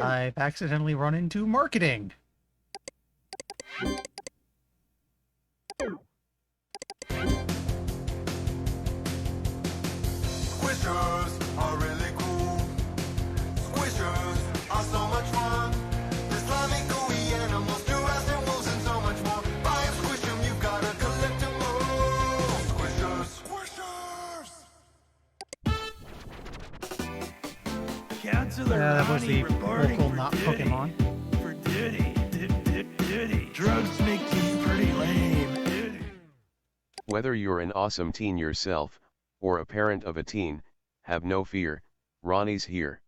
I've accidentally run into marketing. Squishers are really cool. Squishers are so much fun. There's slimy, gooey animals, giraffes and wolves, and so much more. Buy and squish 'em, you've gotta collect 'em all. Squishers, squishers. Counselor That was Ronnie the reporting local for not duty. Pokemon. For duty. Duty. Drugs make you pretty lame. Duty. Whether you're an awesome teen yourself, or a parent of a teen, have no fear, Ronnie's here.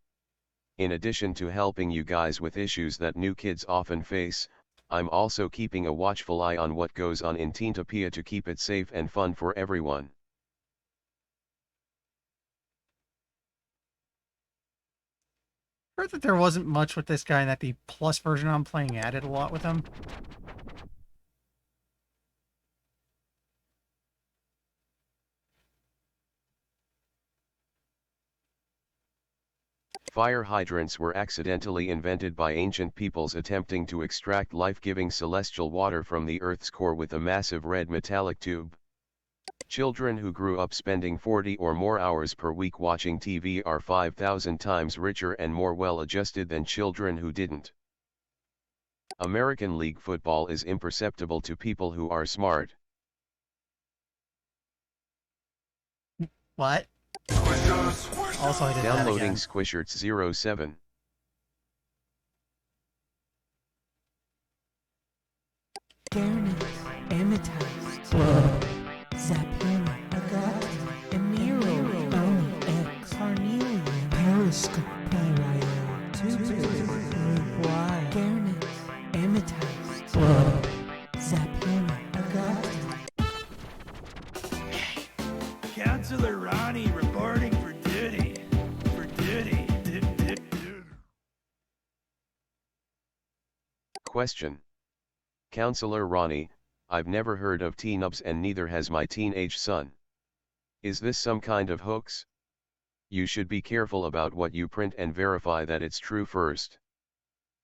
In addition to helping you guys with issues that new kids often face, I'm also keeping a watchful eye on what goes on in Teentopia to keep it safe and fun for everyone. Heard that there wasn't much with this guy, and that the Plus version I'm playing added a lot with him. Fire hydrants were accidentally invented by ancient peoples attempting to extract life-giving celestial water from the Earth's core with a massive red metallic tube. Children who grew up spending 40 or more hours per week watching TV are 5,000 times richer and more well-adjusted than children who didn't. American League football is imperceptible to people who are smart. What? Also, I did Downloading that Squishers 07. Garnet, Amethyst, Zapina, Agate, Emiro, Bony, X, Carnelian, Periscope, Pyrite, Tupid, Wire, Garnet, Amethyst, Zapina, Agate. Counselor Ronnie reporting for duty. For duty. Question. Counselor Ronnie, I've never heard of teen-ups and neither has my teenage son. Is this some kind of hoax? You should be careful about what you print and verify that it's true first.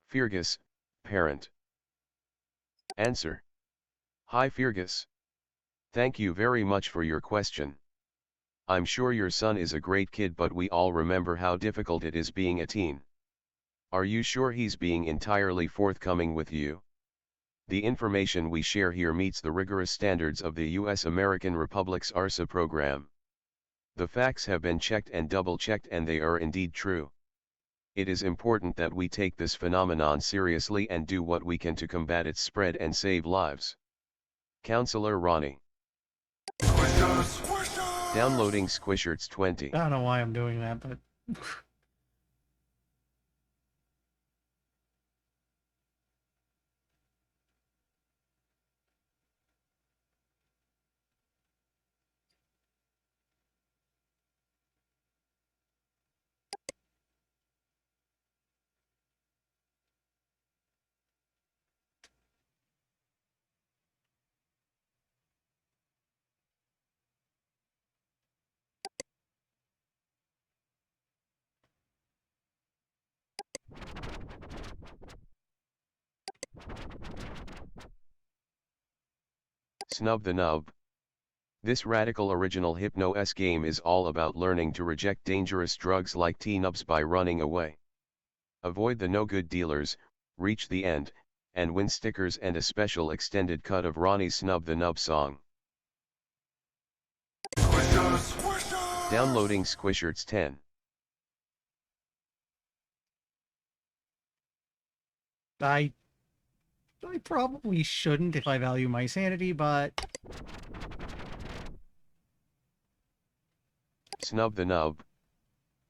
Fergus, parent. Answer. Hi Fergus. Thank you very much for your question. I'm sure your son is a great kid, but we all remember how difficult it is being a teen. Are you sure he's being entirely forthcoming with you? The information we share here meets the rigorous standards of the U.S. American Republic's ARSA program. The facts have been checked and double-checked and they are indeed true. It is important that we take this phenomenon seriously and do what we can to combat its spread and save lives. Counselor Ronnie. Downloading Squishers 20. I don't know why I'm doing that, but... Snub the Nub. This radical original Hypno-S game is all about learning to reject dangerous drugs like teen-ups by running away. Avoid the no-good dealers, reach the end, and win stickers and a special extended cut of Ronnie's Snub the Nub song. Downloading Squishers 10. I probably shouldn't if I value my sanity, but... Snub the Nub.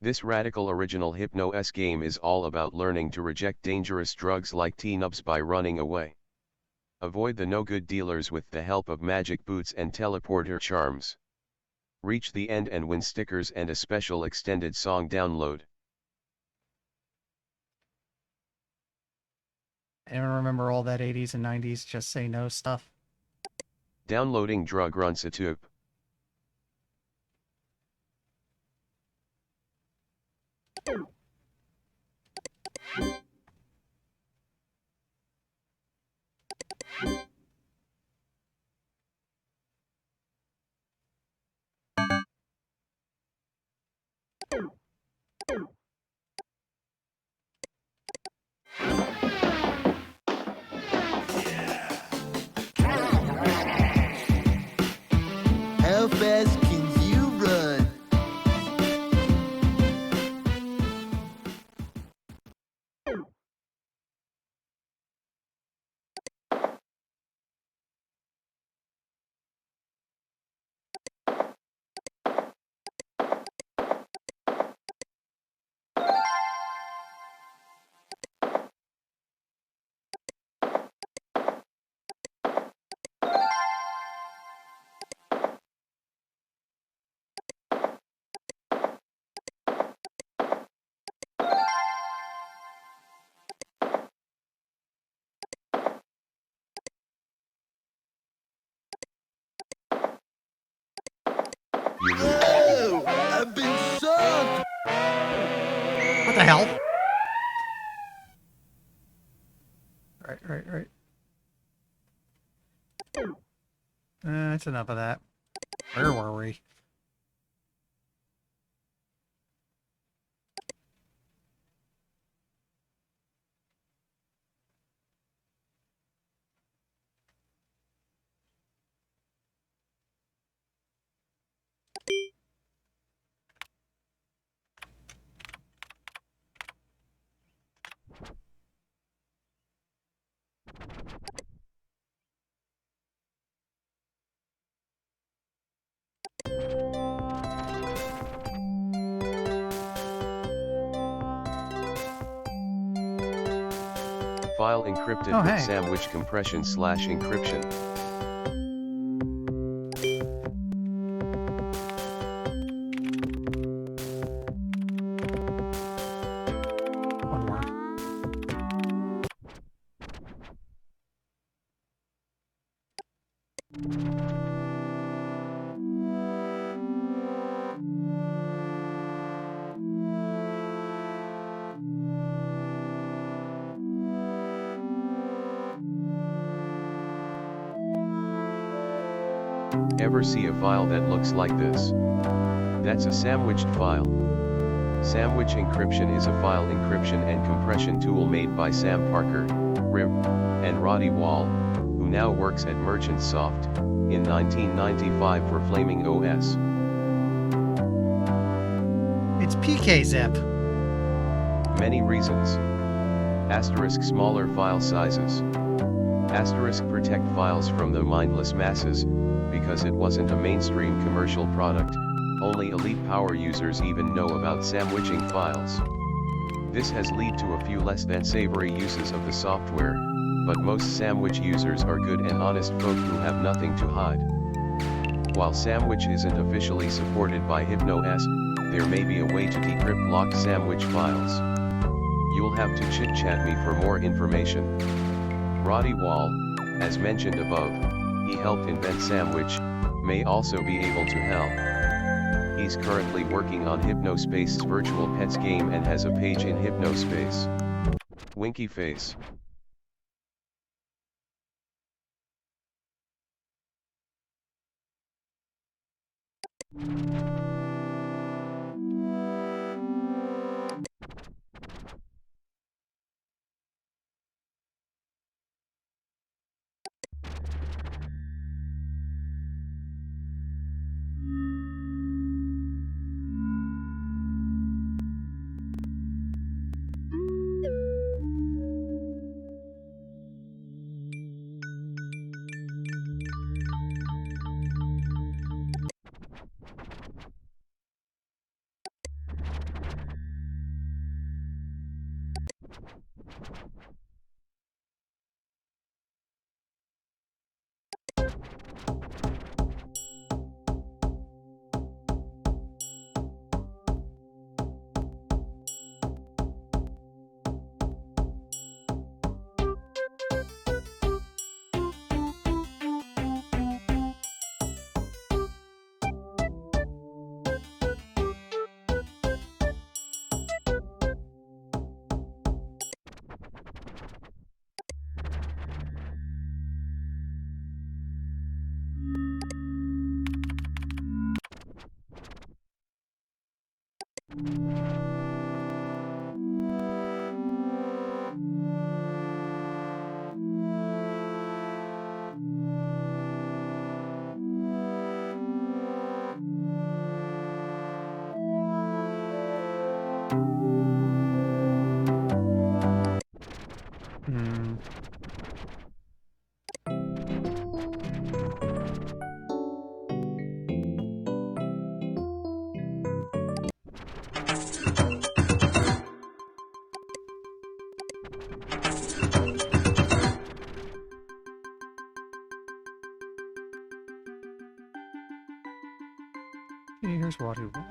This radical original Hypno-S game is all about learning to reject dangerous drugs like teen-ups by running away. Avoid the no-good dealers with the help of magic boots and teleporter charms. Reach the end and win stickers and a special extended song download. Anyone remember all that 80s and 90s just say no stuff? Downloading Drug Run Satup. You lose. Oh, I've been sucked. What the hell? Right. That's enough of that. Where were we? File encrypted Oh, with hey. sandwich compression/encryption. One more. Ever see a file that looks like this? That's a sandwiched file. Sandwich encryption is a file encryption and compression tool made by Sam Parker, RIP, and Roddy Wall, who now works at Merchant Soft, in 1995 for Flaming OS. It's PKZip. Many reasons. Asterisk smaller file sizes. Asterisk protect files from the mindless masses, because it wasn't a mainstream commercial product, only elite power users even know about sandwiching files. This has led to a few less than savory uses of the software, but most sandwich users are good and honest folk who have nothing to hide. While sandwich isn't officially supported by HypnoS, there may be a way to decrypt locked sandwich files. You'll have to chit-chat me for more information. Roddy Wall, as mentioned above, he helped invent Sandwich, may also be able to help. He's currently working on Hypnospace's virtual pets game and has a page in Hypnospace. Winky face. Hmm. Okay, here's Roddy Wall.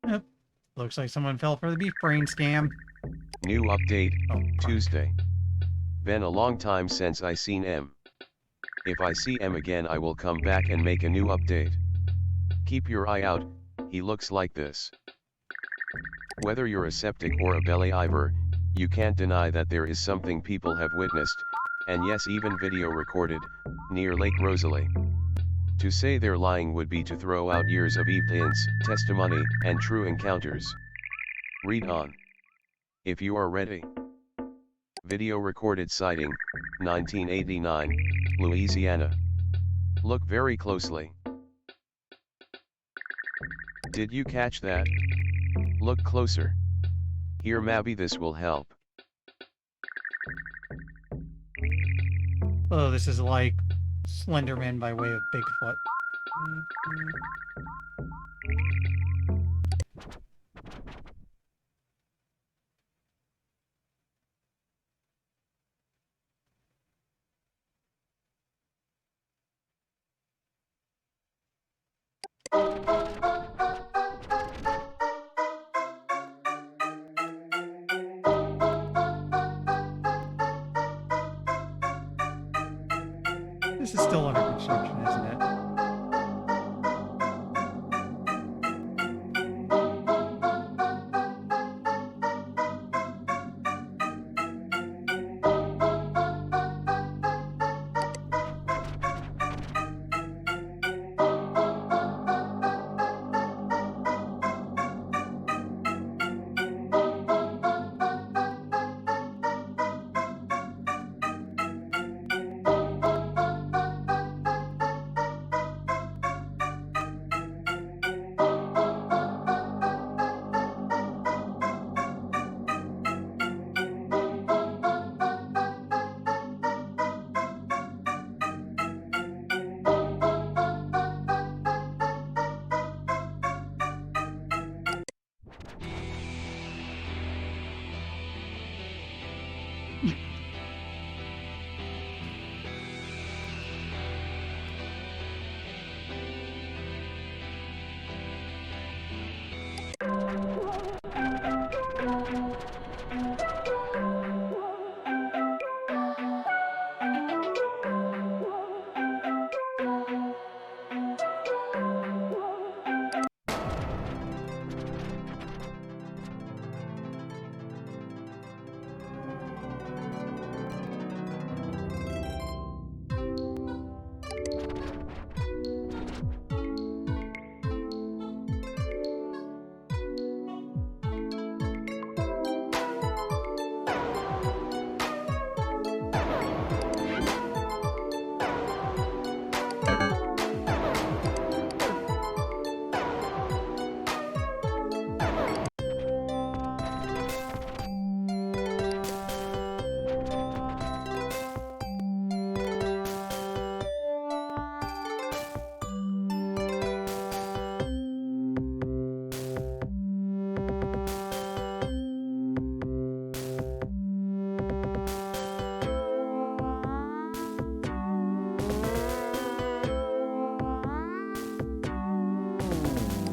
Yep. Looks like someone fell for the beef brain scam. New update, Oh, fuck. Tuesday. Been a long time since I seen M. If I see M again I will come back and make a new update. Keep your eye out, he looks like this. Whether you're a septic or a belly Ivor, you can't deny that there is something people have witnessed, and yes even video recorded, near Lake Rosalie. To say they're lying would be to throw out years of evidence, testimony, and true encounters. Read on. If you are ready. Video recorded sighting, 1989, Louisiana. Look very closely. Did you catch that? Look closer. Here maybe this will help. Oh, this is like Slenderman by way of Bigfoot. This is still under construction, isn't it?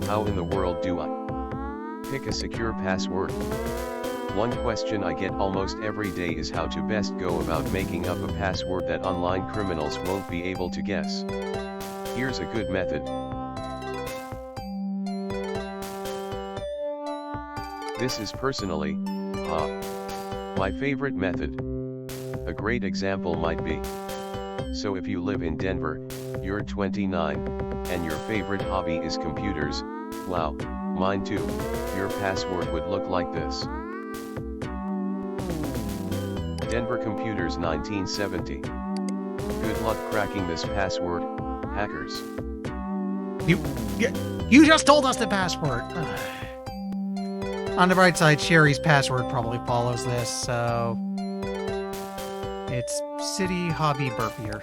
How in the world do I pick a secure password? One question I get almost every day is how to best go about making up a password that online criminals won't be able to guess. Here's a good method. This is personally, my favorite method. A great example might be. So if you live in Denver, you're 29, and your favorite hobby is computers, wow, mine too, your password would look like this. Denver Computers 1970. Good luck cracking this password, hackers. You just told us the password. On the bright side, Sherry's password probably follows this, so it's City Hobby Burpier.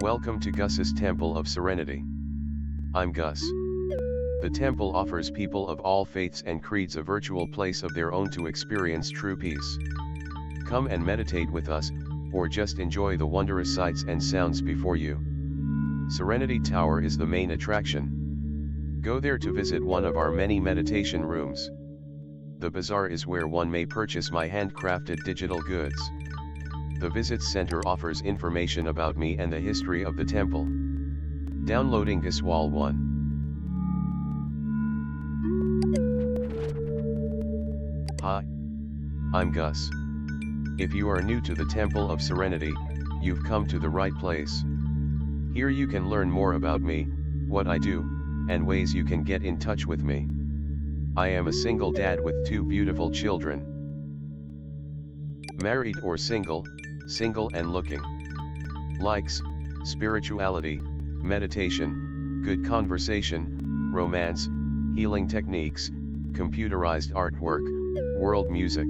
Welcome to Gus's Temple of Serenity. I'm Gus. The temple offers people of all faiths and creeds a virtual place of their own to experience true peace. Come and meditate with us, or just enjoy the wondrous sights and sounds before you. Serenity Tower is the main attraction. Go there to visit one of our many meditation rooms. The bazaar is where one may purchase my handcrafted digital goods. The Visits Center offers information about me and the history of the temple. Downloading Gus Wall 1. Hi. I'm Gus. If you are new to the Temple of Serenity, you've come to the right place. Here you can learn more about me, what I do, and ways you can get in touch with me. I am a single dad with 2 beautiful children. Married or single, single and looking. Likes, spirituality, meditation, good conversation, romance, healing techniques, computerized artwork, world music.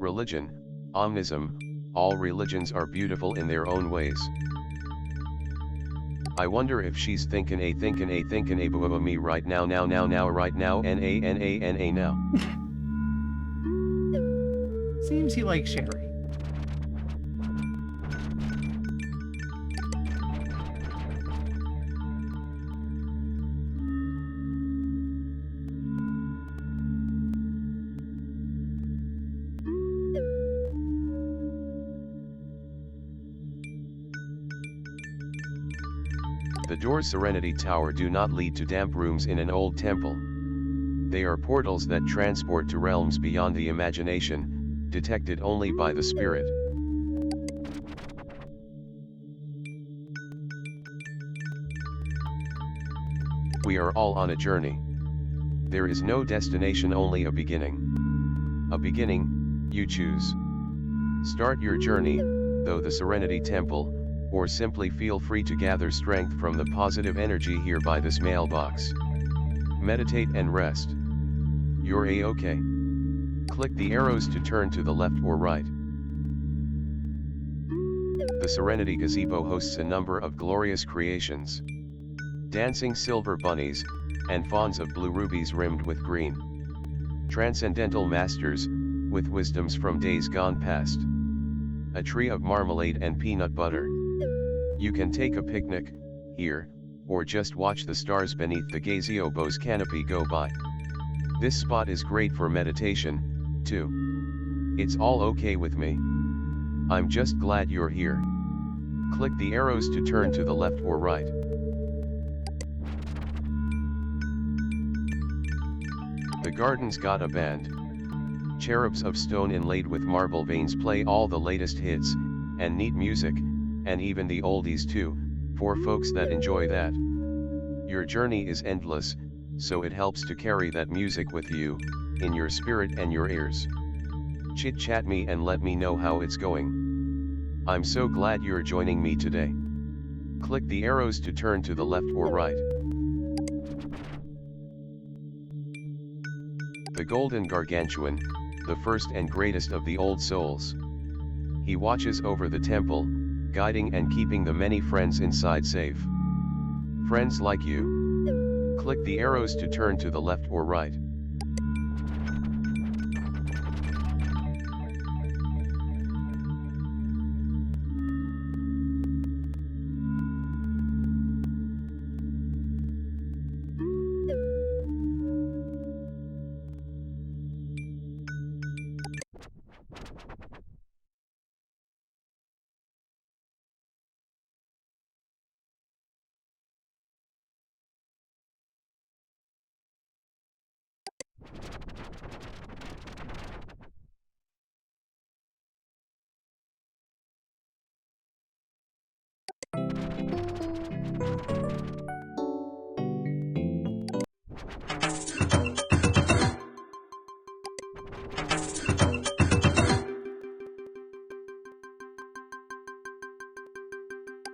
Religion, omnism, all religions are beautiful in their own ways. I wonder if she's thinking a boo me right now right now now. Seems he likes Sherry. The doors Serenity Tower do not lead to damp rooms in an old temple. They are portals that transport to realms beyond the imagination, detected only by the spirit. We are all on a journey. There is no destination, only a beginning. A beginning, you choose. Start your journey, though the Serenity Temple, or simply feel free to gather strength from the positive energy here by this mailbox. Meditate and rest. You're A-okay. Click the arrows to turn to the left or right. The Serenity Gazebo hosts a number of glorious creations. Dancing silver bunnies, and fawns of blue rubies rimmed with green. Transcendental masters, with wisdoms from days gone past. A tree of marmalade and peanut butter. You can take a picnic, here, or just watch the stars beneath the gazebo's canopy go by. This spot is great for meditation, too. It's all okay with me. I'm just glad you're here. Click the arrows to turn to the left or right. The garden's got a band. Cherubs of stone inlaid with marble veins play all the latest hits, and neat music, and even the oldies too, for folks that enjoy that. Your journey is endless, so it helps to carry that music with you, in your spirit and your ears. Chit chat me and let me know how it's going. I'm so glad you're joining me today. Click the arrows to turn to the left or right. The Golden Gargantuan, the first and greatest of the old souls. He watches over the temple, guiding and keeping the many friends inside safe. Friends like you. Click the arrows to turn to the left or right.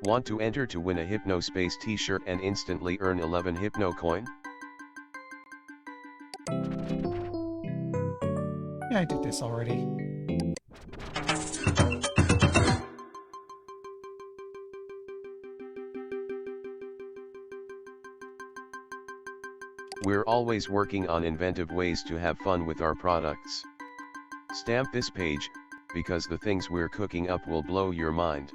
Want to enter to win a Hypnospace t-shirt and instantly earn 11 Hypno coin? Yeah, I did this already. We're always working on inventive ways to have fun with our products. Stamp this page, because the things we're cooking up will blow your mind.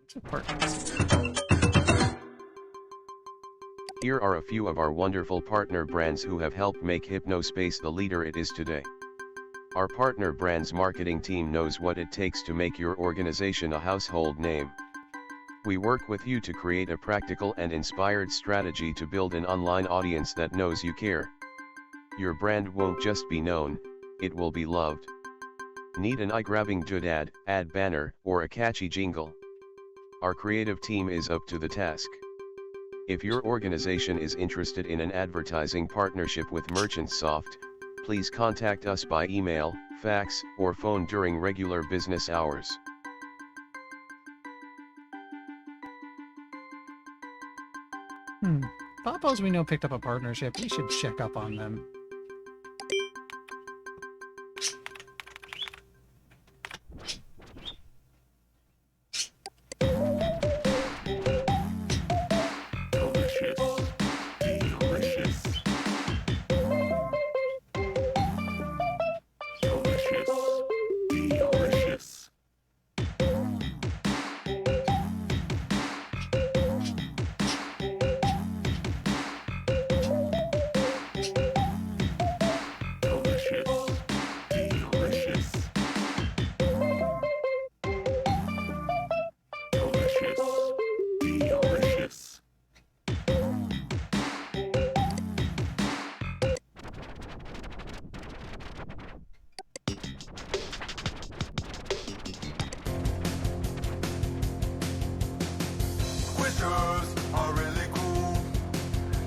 Two partners. Here are a few of our wonderful partner brands who have helped make Hypnospace the leader it is today. Our partner brands marketing team knows what it takes to make your organization a household name. We work with you to create a practical and inspired strategy to build an online audience that knows you care. Your brand won't just be known, it will be loved. Need an eye-grabbing doodad, ad banner, or a catchy jingle? Our creative team is up to the task. If your organization is interested in an advertising partnership with MerchantSoft, please contact us by email, fax, or phone during regular business hours. Papa's we know picked up a partnership. We should check up on them. Delicious. Delicious. Delicious. Delicious. Delicious. Delicious. Delicious. Delicious. Squishers are really cool.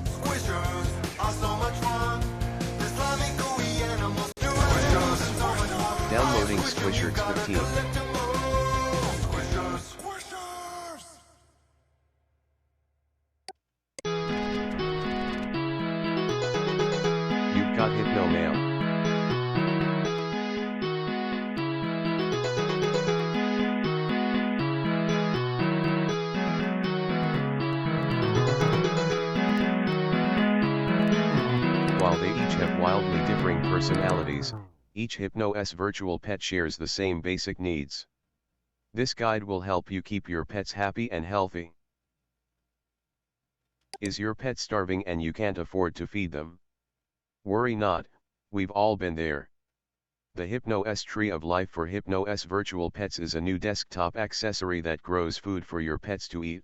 Squishers are so much fun. The slimy gooey animals do squishers and so much fun. Downloading Squishers 15. Squishers. Squishers. You've got Hypno Mail. While they each have wildly differing personalities, each Hypno-S virtual pet shares the same basic needs. This guide will help you keep your pets happy and healthy. Is your pet starving and you can't afford to feed them? Worry not, we've all been there. The Hypnos Tree of Life for Hypnos Virtual Pets is a new desktop accessory that grows food for your pets to eat.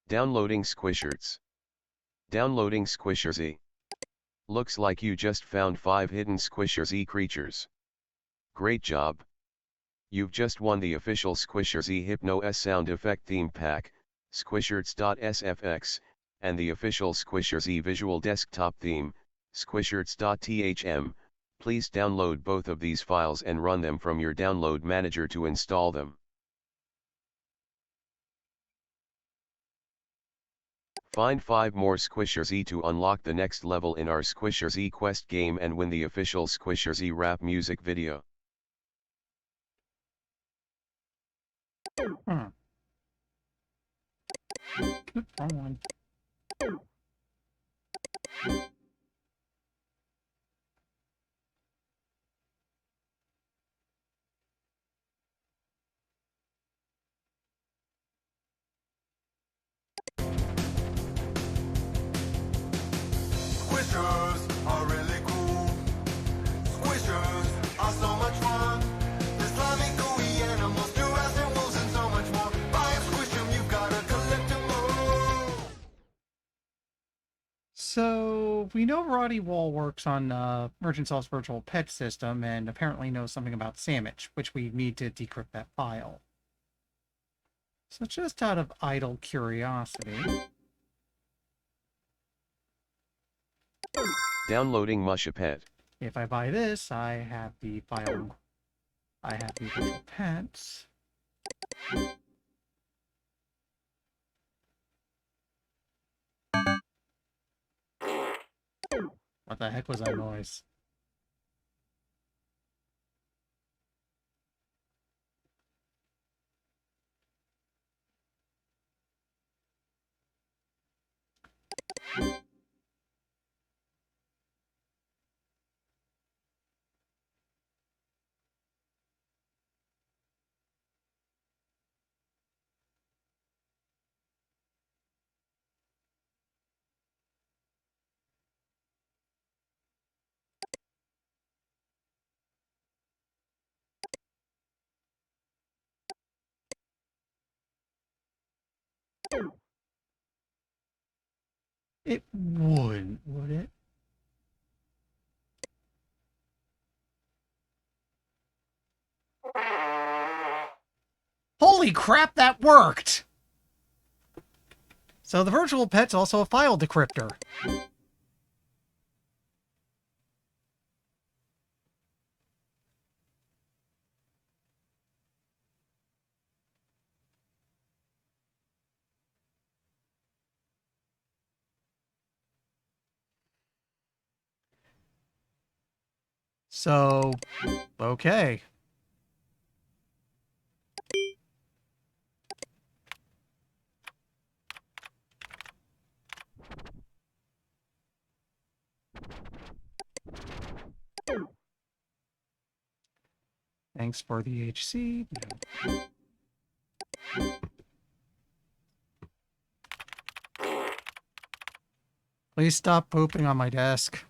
Downloading Squishers. Downloading Squishers. Looks like you just found 5 hidden Squishers creatures. Great job. You've just won the official Squishers Hypnos sound effect theme pack, squishers.sfx, and the official Squishers visual desktop theme, squishers.thm. Please download both of these files and run them from your download manager to install them. Find 5 more Squishers to unlock the next level in our Squishers quest game and win the official Squishers rap music video. Wrong one. Squishers are really cool. Squishers are so much fun. The slimy, gooey animals, do rats and wolves, and so much more. Buy and squish them, you've gotta collect them all. So, we know Roddy Wall works on Merchant Soft's virtual pet system and apparently knows something about Sandwich, which we need to decrypt that file. So, just out of idle curiosity... Downloading Mushapet. If I buy this, I have the file. I have the virtual pets. What the heck was that noise? It wouldn't, would it? Holy crap, that worked! So the virtual pet's also a file decryptor. So, okay. Thanks for the HC. Please stop pooping on my desk.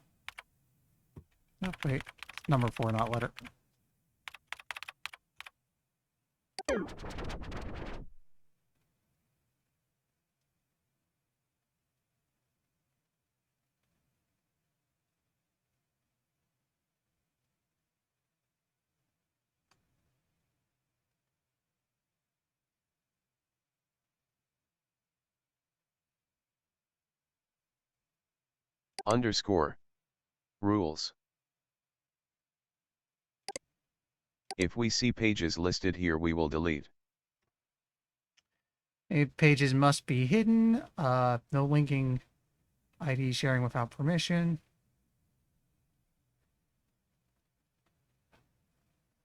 Oh, wait. Number 4, not letter. Underscore. Rules. If we see pages listed here, we will delete. Pages must be hidden. No linking, ID sharing without permission.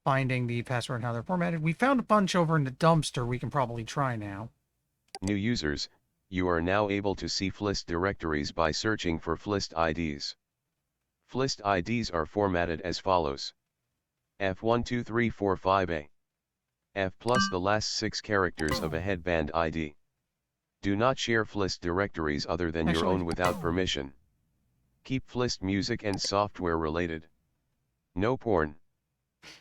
Finding the password and how they're formatted. We found a bunch over in the dumpster we can probably try now. New users, You are now able to see FLIST directories by searching for FLIST IDs. FLIST IDs are formatted as follows. F12345A. F plus the last 6 characters of a headband ID. Do not share FLIST directories other than your own without permission. Keep FLIST music and software related. No porn.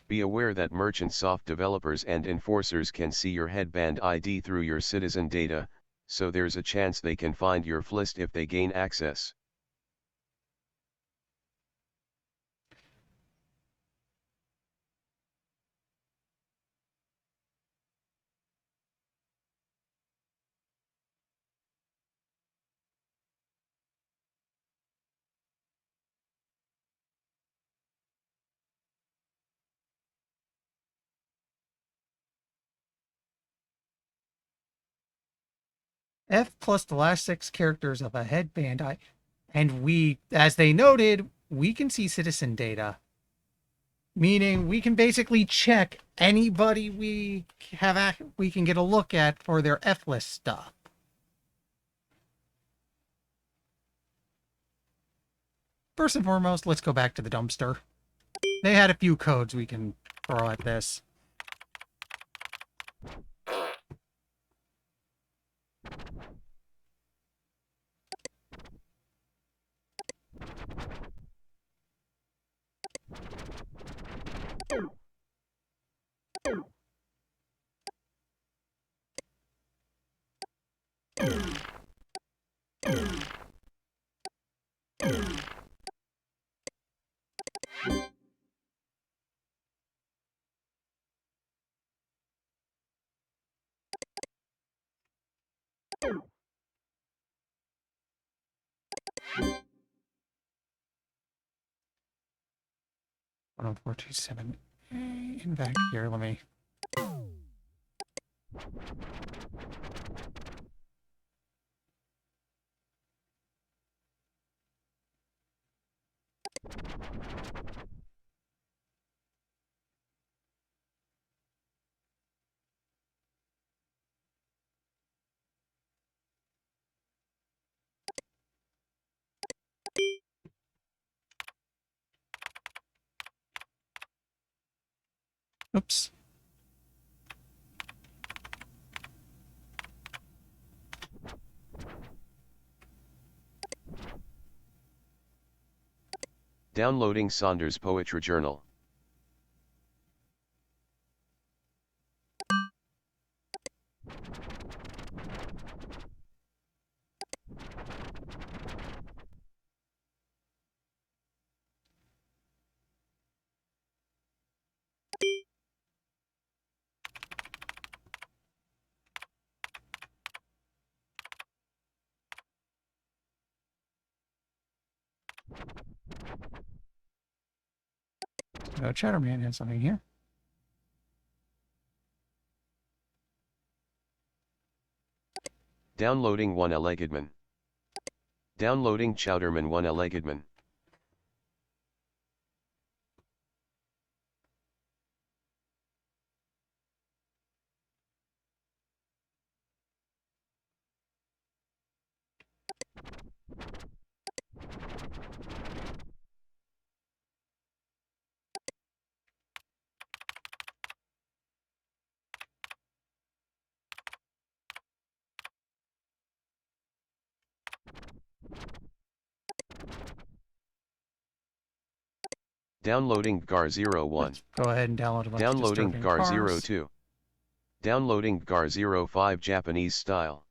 Be aware that merchant soft developers and enforcers can see your headband ID through your citizen data, so there's a chance they can find your FLIST if they gain access. F plus the last 6 characters of a headband. And we, as they noted, we can see citizen data. Meaning we can basically check anybody we can get a look at for their F list stuff. First and foremost, let's go back to the dumpster. They had a few codes we can throw at this. One oh four two seven. And back here, let me. Oops. Downloading Saunders Poetry Journal. Chatterman has something here. Downloading 1 Elegedman. Downloading Chowderman 1 Elegedman. Downloading GAR01. Let's go ahead and download a bunch Downloading of disturbing cars. GAR02. Downloading GAR05 Japanese style.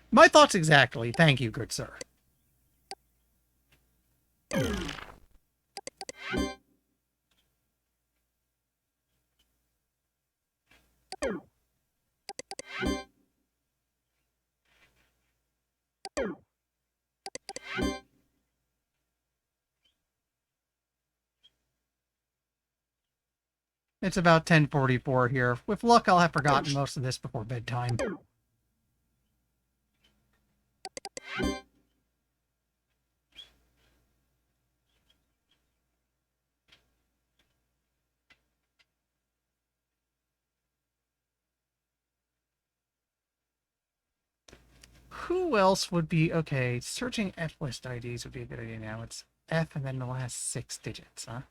My thoughts exactly. Thank you, good sir. It's about 10:44 here. With luck, I'll have forgotten most of this before bedtime. Who else would be... Okay, searching F-list IDs would be a good idea now. It's F and then the last 6 digits, huh?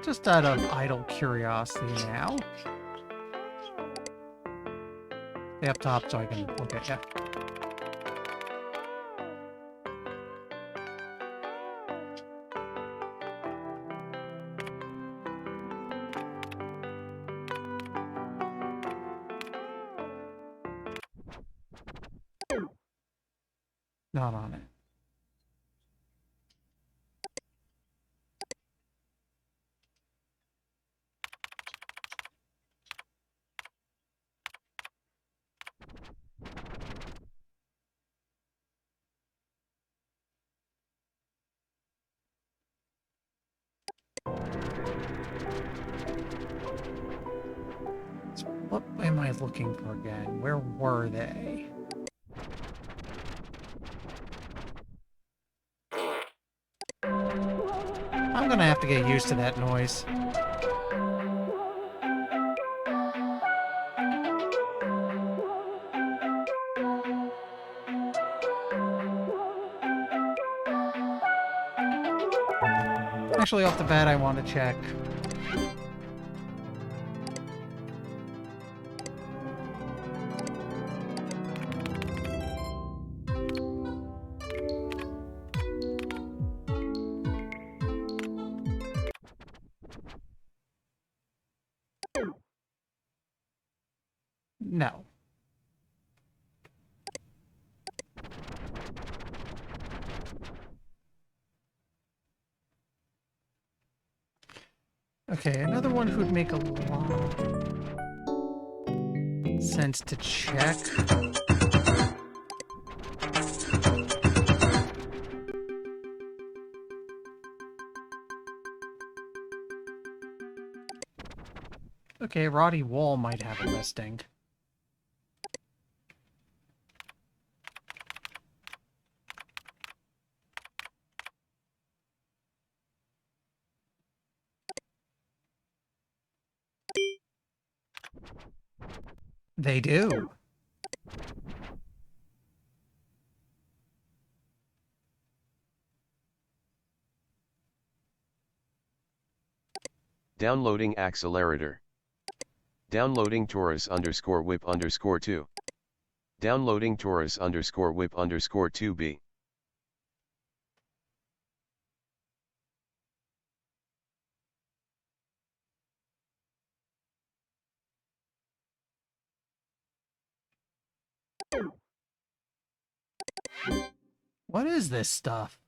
Just out of idle curiosity now. Stay up top so I can look at you. Not on it. What am I looking for again? Where were they? I'm gonna have to get used to that noise. Actually, off the bat, I want to check. No. Okay, another one who'd make a lot of sense to check. Okay, Roddy Wall might have a listing. They do. Downloading accelerator. Downloading Taurus _whip _2. Downloading Taurus _whip _2B. What is this stuff?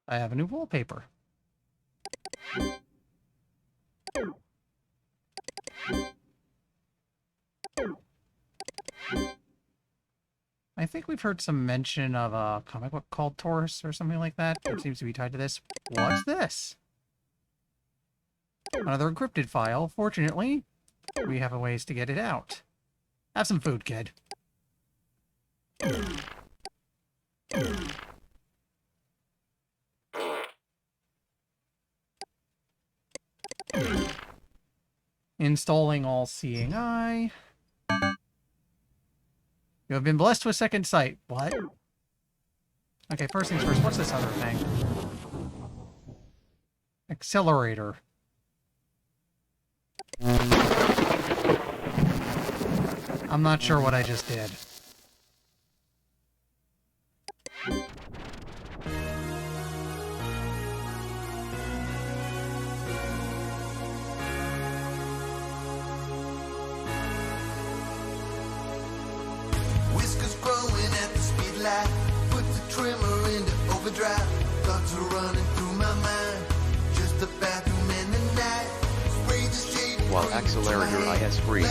I have a new wallpaper. I think we've heard some mention of a comic book called Taurus or something like that. It seems to be tied to this. What's this? Another encrypted file. Fortunately, we have a ways to get it out. Have some food, kid. Installing All-Seeing Eye. You have been blessed with second sight. What? Okay, first things first. What's this other thing? Accelerator. I'm not sure what I just did. Whiskers growing at the speed light. Put the trimmer into overdrive. Thoughts are running through my mind. Just a bathroom in the night. Spray the shade. While Accelerator is free, a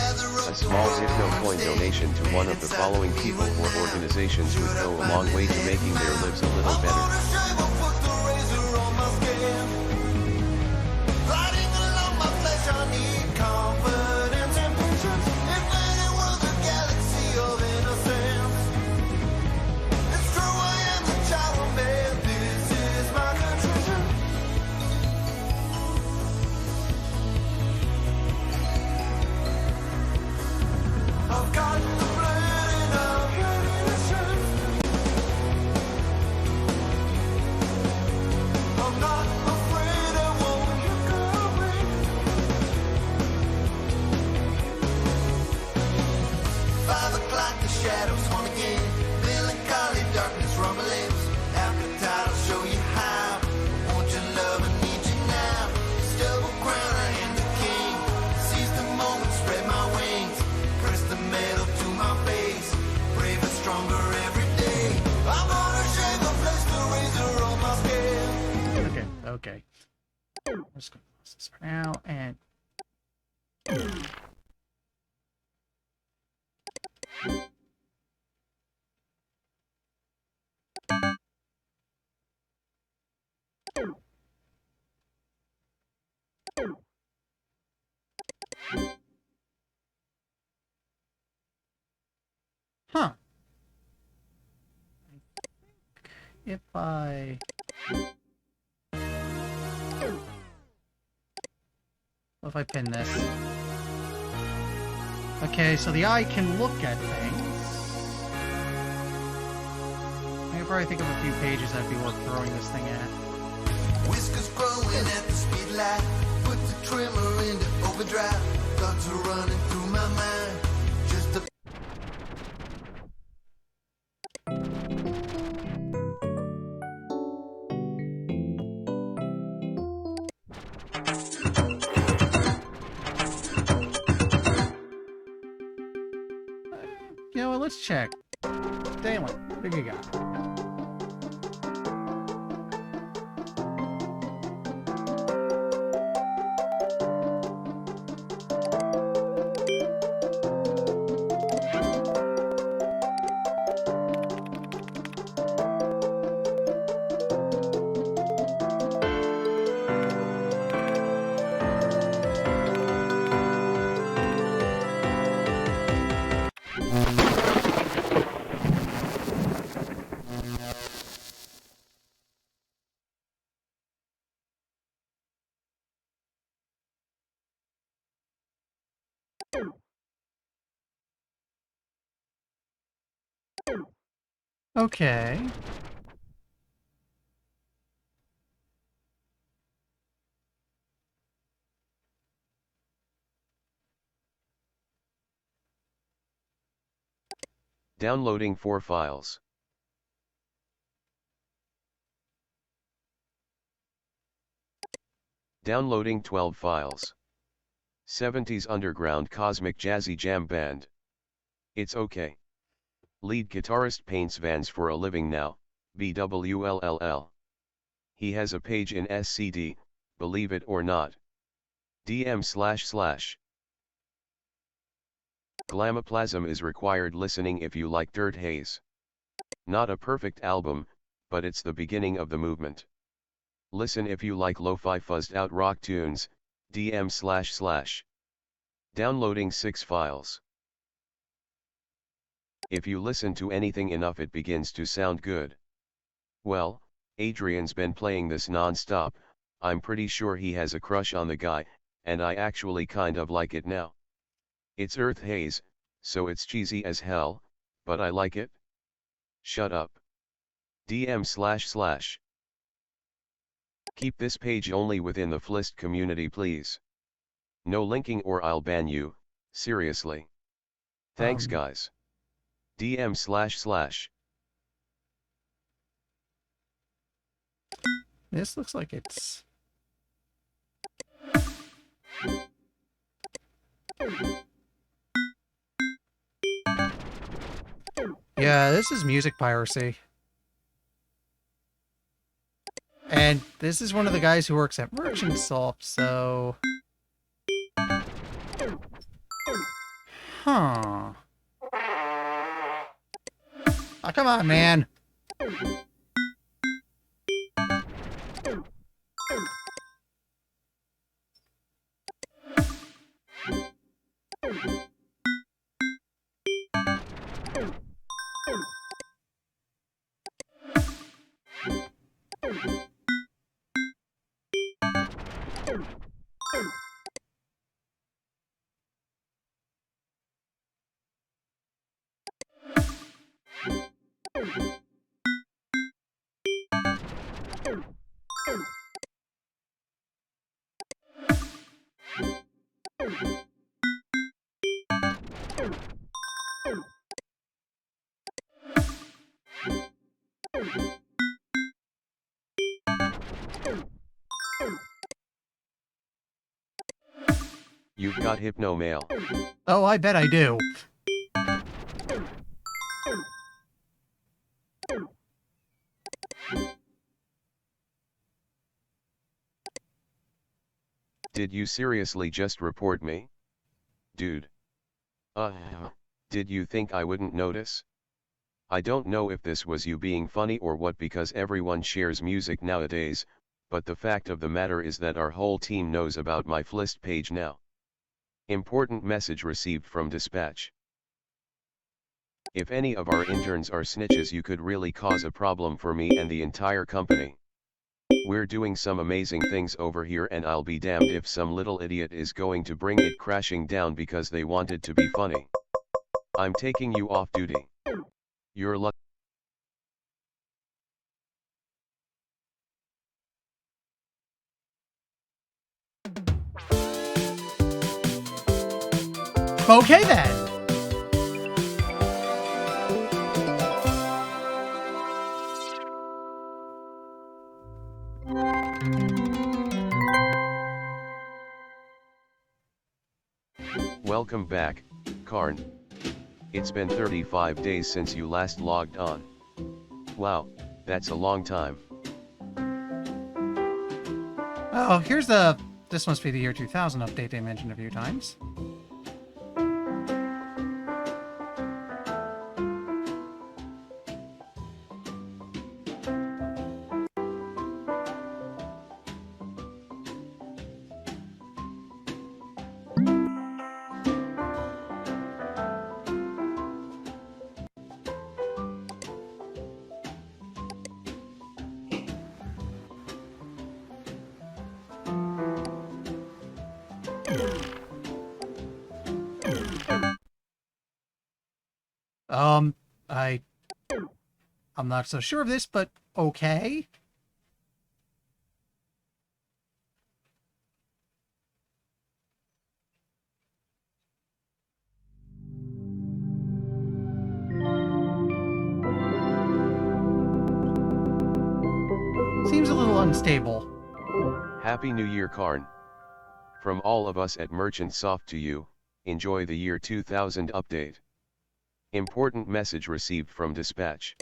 small Hypno-coin donation to one of the following people or organizations would go a long way to making their lives a little better. I've got the blood and I'm ready to shoot. I'm not afraid I won't look away. 5 o'clock, the shadows haunt again. Melancholy darkness rumblings. Appetite will show you how. Want your love and need you now. Stubble crown, I am the king. Seize the moment, spread my wings. Press the metal to my face. Brave and stronger every day. I'm gonna shake a place the razor on my scale. Okay. We're just gonna pause this for now and huh. If I what if I pin this? Okay, so the eye can look at things. I could probably think of a few pages that'd be worth throwing this thing at. Whiskers growing at the speed light. Put the trimmer into overdrive. Thoughts are running through my mind. Just a You know what, let's check. Dalen, what do you got? Okay. Downloading 4 files. Downloading 12 files. 70s underground cosmic jazzy jam band. It's okay. Lead guitarist paints vans for a living now, BWLLL. He has a page in SCD, believe it or not. DM// Glamoplasm is required listening if you like Dirt Haze. Not a perfect album, but it's the beginning of the movement. Listen if you like lo-fi fuzzed out rock tunes, DM// Downloading 6 files. If you listen to anything enough it begins to sound good. Well, Adrian's been playing this non-stop, I'm pretty sure he has a crush on the guy, and I actually kind of like it now. It's Earth Haze, so it's cheesy as hell, but I like it. Shut up. DM// Keep this page only within the Flist community please. No linking or I'll ban you, seriously. Thanks guys. DM// This looks like it's... Yeah, this is music piracy. And this is one of the guys who works at Merchant Soft, so... Huh. Oh, come on, man. You've got hypno mail. Oh, I bet I do. Did you seriously just report me? Dude. Did you think I wouldn't notice? I don't know if this was you being funny or what because everyone shares music nowadays, but the fact of the matter is that our whole team knows about my Flist page now. Important message received from dispatch. If any of our interns are snitches you could really cause a problem for me and the entire company. We're doing some amazing things over here and I'll be damned if some little idiot is going to bring it crashing down because they wanted to be funny. I'm taking you off duty. You're lucky. Okay, then. Welcome back, Karn. It's been 35 days since you last logged on. Wow, that's a long time. Oh, here's the... This must be the year 2000 update they mentioned a few times. I'm not so sure of this, but okay. Seems a little unstable. Happy New Year, Karn. From all of us at Merchant Soft to you, enjoy the year 2000 update. Important message received from dispatch.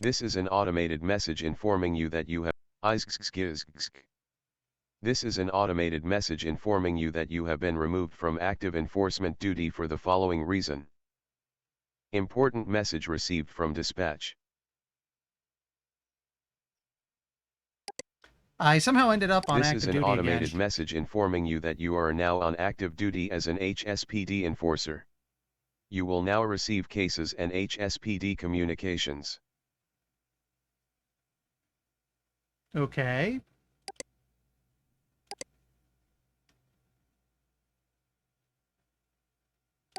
This is an automated message informing you that you have This is an automated message informing you that you have been removed from active enforcement duty for the following reason. Important message received from dispatch. I somehow ended up on This active is an duty automated again. message informing you that you are now on active duty as an HSPD enforcer. You will now receive cases and HSPD communications. Okay.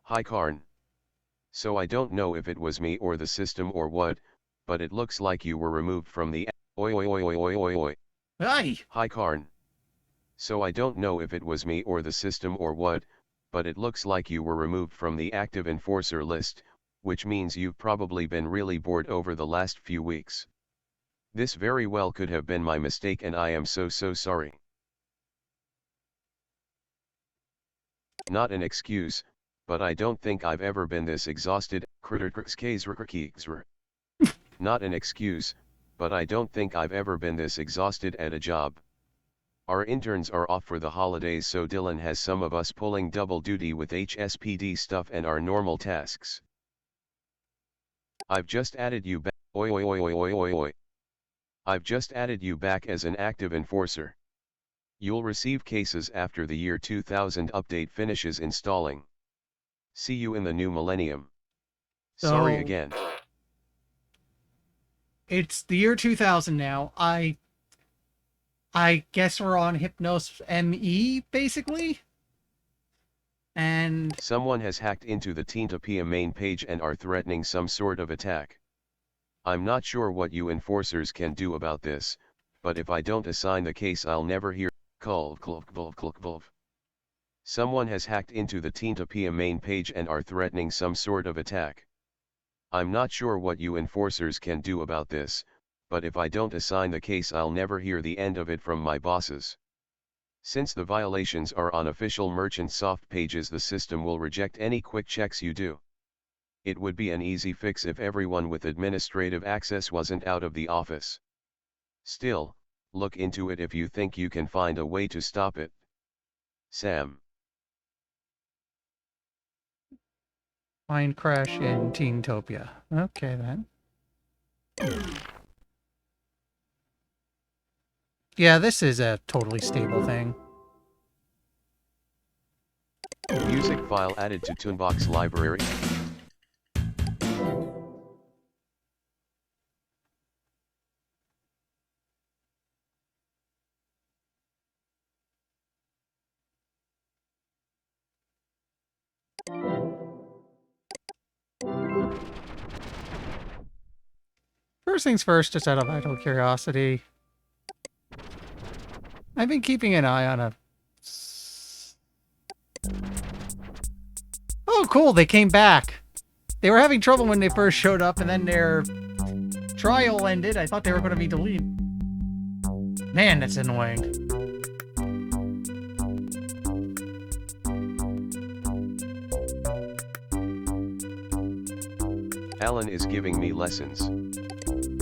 Hi Karn. So I don't know if it was me or the system or what, but it looks like you were removed from the oi oi oi oi oi oi oi. Aye. Hi Karn. So I don't know if it was me or the system or what, but it looks like you were removed from the active enforcer list, which means you've probably been really bored over the last few weeks. This very well could have been my mistake and I am so sorry. Not an excuse, but I don't think I've ever been this exhausted. Not an excuse, but I don't think I've ever been this exhausted at a job. Our interns are off for the holidays, so Dylan has some of us pulling double duty with HSPD stuff and our normal tasks. I've just added you back. Oi oi oi oi oi oi oi. I've just added you back as an active enforcer. You'll receive cases after the year 2000 update finishes installing. See you in the new millennium. Sorry So- again. It's the year 2000 now. I guess we're on Hypnos ME, basically? And Someone has hacked into the Teentopia main page and are threatening some sort of attack. I'm not sure what you enforcers can do about this, but if I don't assign the case I'll never hear. Someone has hacked into the Teentopia main page and are threatening some sort of attack. I'm not sure what you enforcers can do about this, but if I don't assign the case I'll never hear the end of it from my bosses. Since the violations are on official merchant soft pages, the system will reject any quick checks you do. It would be an easy fix if everyone with administrative access wasn't out of the office. Still, look into it if you think you can find a way to stop it. Sam. Mind crash in Teentopia. Okay, then. Yeah, this is a totally stable thing. Music file added to Toonbox library. First things first, just out of idle curiosity. I've been keeping an eye on a... Oh, cool, they came back. They were having trouble when they first showed up, and then their trial ended. I thought they were going to be deleted. Man, that's annoying. Alan is giving me lessons.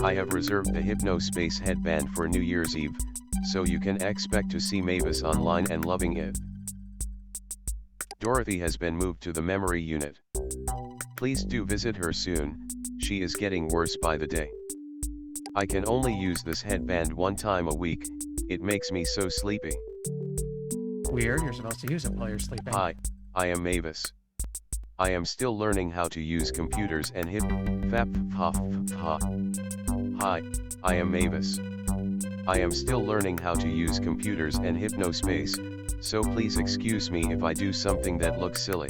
I have reserved the Hypnospace headband for New Year's Eve, so you can expect to see Mavis online and loving it. Dorothy has been moved to the memory unit. Please do visit her soon, she is getting worse by the day. I can only use this headband one time a week, it makes me so sleepy. Weird, you're supposed to use it while you're sleeping. Hi, I am Mavis. I am still learning how to use computers and Hi, I am Mavis. I am still learning how to use computers and Hypnospace, so please excuse me if I do something that looks silly.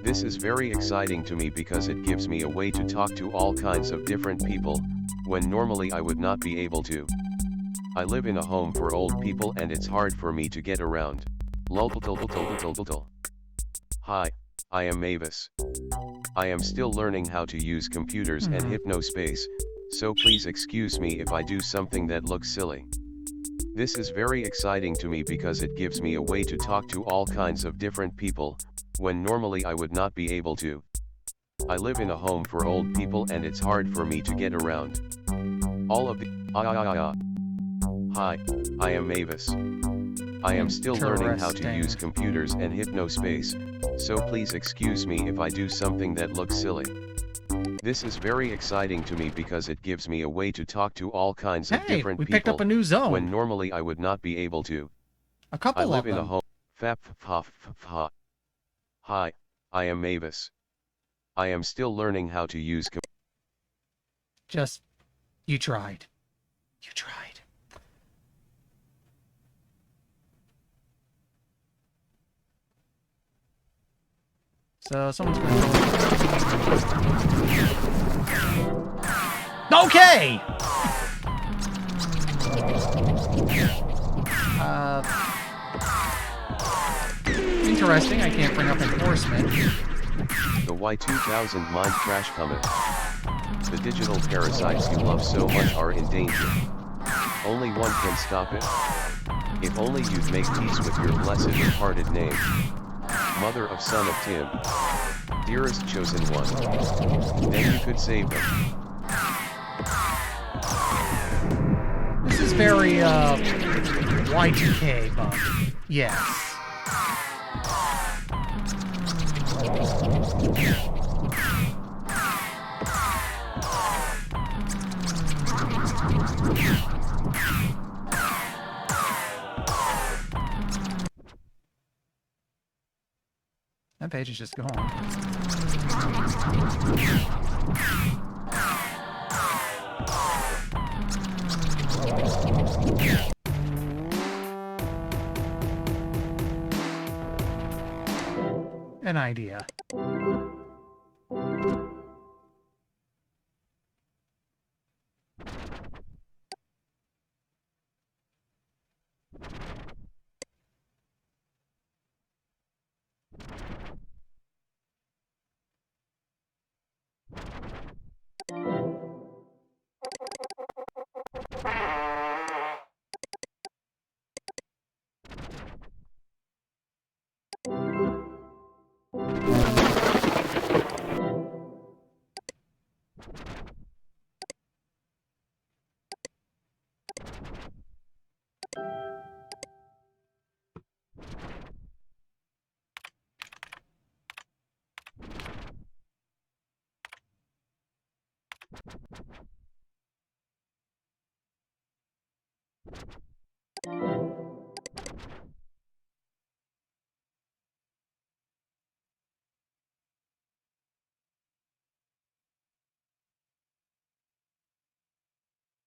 This is very exciting to me because it gives me a way to talk to all kinds of different people, when normally I would not be able to. I live in a home for old people and it's hard for me to get around. Hi, I am Mavis. I am still learning how to use computers and Hypnospace, so please excuse me if I do something that looks silly. This is very exciting to me because it gives me a way to talk to all kinds of different people, when normally I would not be able to. I live in a home for old people and it's hard for me to get around. All of the Hi, I am Mavis. I am still learning how to use computers and Hypnospace, so please excuse me if I do something that looks silly. This is very exciting to me because it gives me a way to talk to all kinds of different we people, picked up a new zone. when normally I would not be able to. A couple I live of in them. a home. Hi, I am Mavis. I am still learning how to use Just, you tried. You tried. So someone's going to... Okay! Interesting. I can't bring up enforcement. The Y2000 mind crash coming. The digital parasites you love so much are in danger. Only one can stop it. If only you'd make peace with your blessed departed name. Mother of son of Tim. Dearest chosen one. Then you could save them. This is very, Y2K, but yes. That page is just gone. An idea.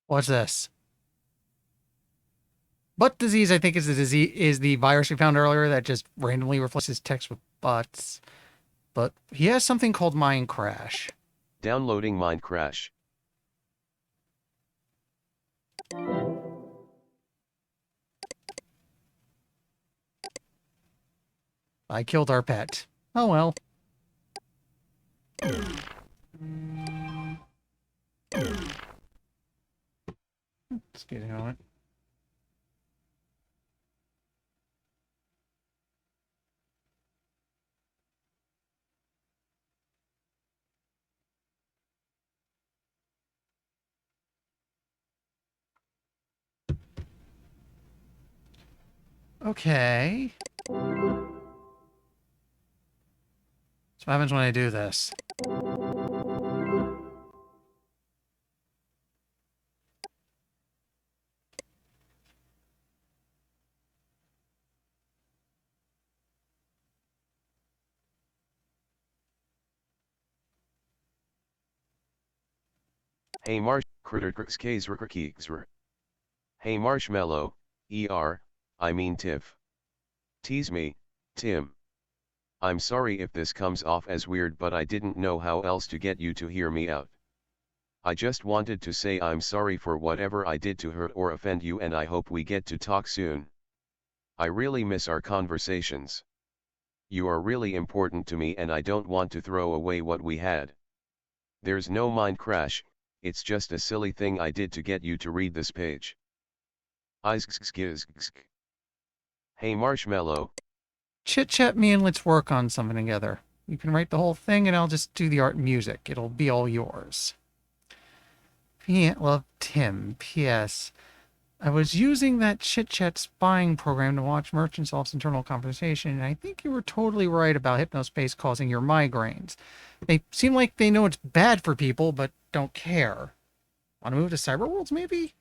What's this? Butt disease, I think, is the virus we found earlier that just randomly replaces text with butts. But he has something called mind crash. Downloading mind crash. I killed our pet. Oh well. Excuse me a moment. Okay. So what happens when I do this? Hey Marsh, Hey Marshmallow, I mean Tiff. Tease me, Tim. I'm sorry if this comes off as weird, but I didn't know how else to get you to hear me out. I just wanted to say I'm sorry for whatever I did to hurt or offend you, and I hope we get to talk soon. I really miss our conversations. You are really important to me, and I don't want to throw away what we had. There's no mind crash, it's just a silly thing I did to get you to read this page. Hey Marshmallow. Chit-chat me and let's work on something together. You can write the whole thing and I'll just do the art and music. It'll be all yours. Love Tim. P.S. I was using that chit-chat spying program to watch Merchant Soft's internal conversation, and I think you were totally right about Hypnospace causing your migraines. They seem like they know it's bad for people, but don't care. Want to move to Cyberworlds, maybe?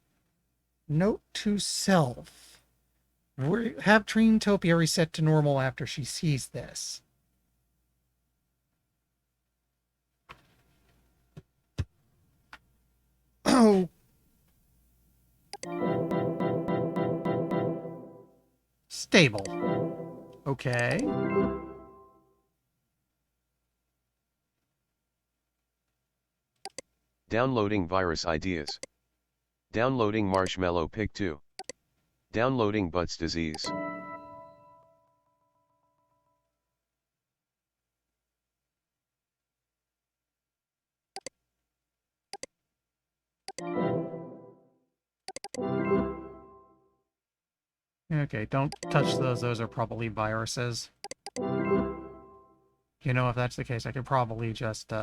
Note to self. Have Dreamtopia reset to normal after she sees this. Oh. Stable. Okay. Downloading virus ideas. Downloading marshmallow pic 2. Downloading butts disease. Okay, don't touch those. Those are probably viruses. You know, if that's the case, I could probably just,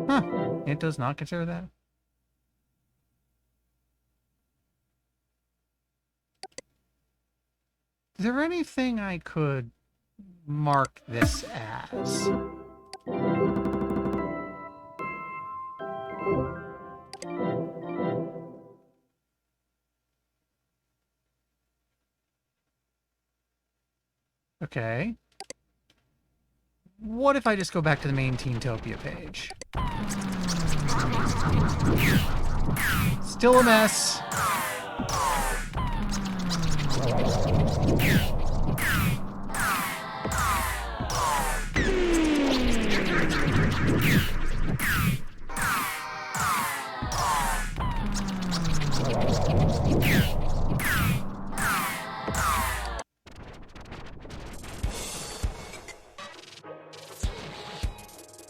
Huh. It does not consider that? Is there anything I could mark this as? Okay. What if I just go back to the main Teentopia page? Still a mess.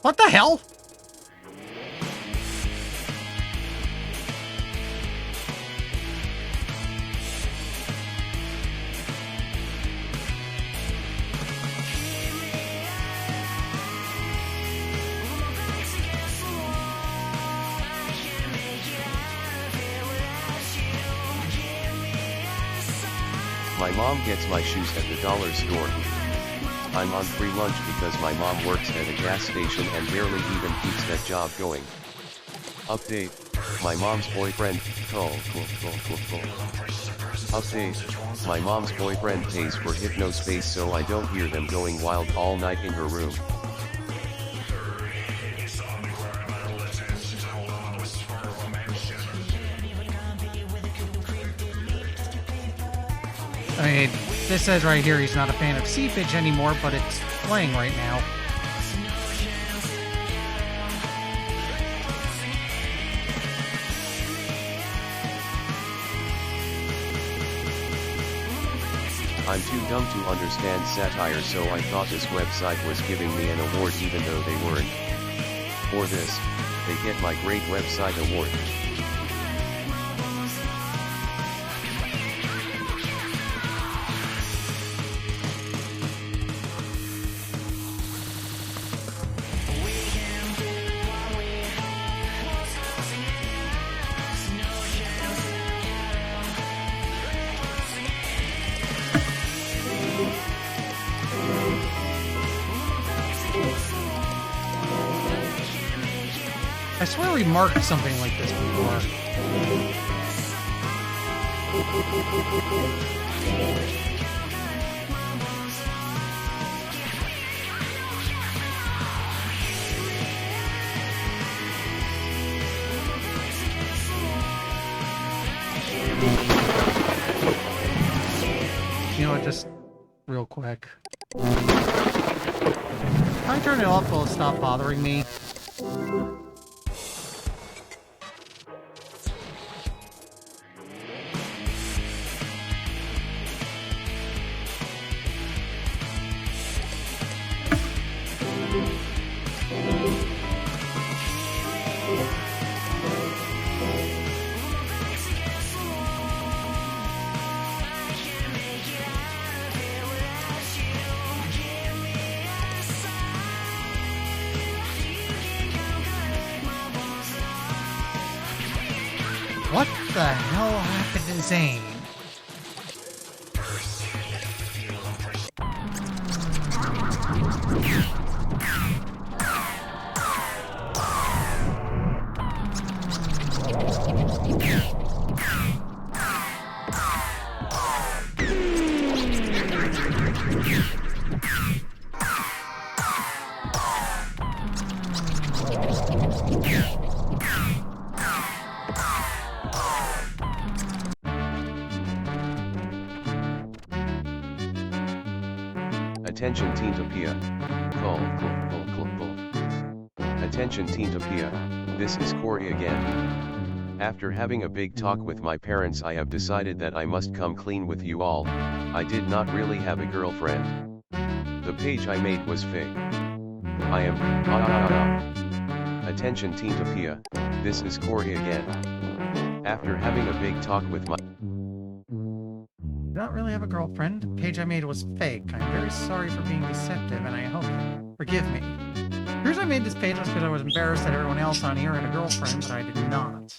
What the hell? My mom gets my shoes at the dollar store. I'm on free lunch because my mom works at a gas station and barely even keeps that job going. Update, my mom's boyfriend, cool. Update, my mom's boyfriend pays for Hypnospace so I don't hear them going wild all night in her room. I mean, this says right here he's not a fan of seepage anymore, but it's playing right now. I'm too dumb to understand satire, so I thought this website was giving me an award even though they weren't. For this, they get my Great Website Award. I swear we marked something like this before. You know what, just real quick. If I turn it off, will it stop bothering me? What the hell happened to Zane? Attention Teentopia. Call. Attention Teentopia, this is Corey again. After having a big talk with my parents, I have decided that I must come clean with you all. I did not really have a girlfriend. The page I made was fake. I am Attention Teentopia, this is Corey again. After having a big talk with my Do not really have a girlfriend. The page I made was fake. I'm very sorry for being deceptive, and I hope you forgive me. The reason I made this page was because I was embarrassed that everyone else on here had a girlfriend, but I did not.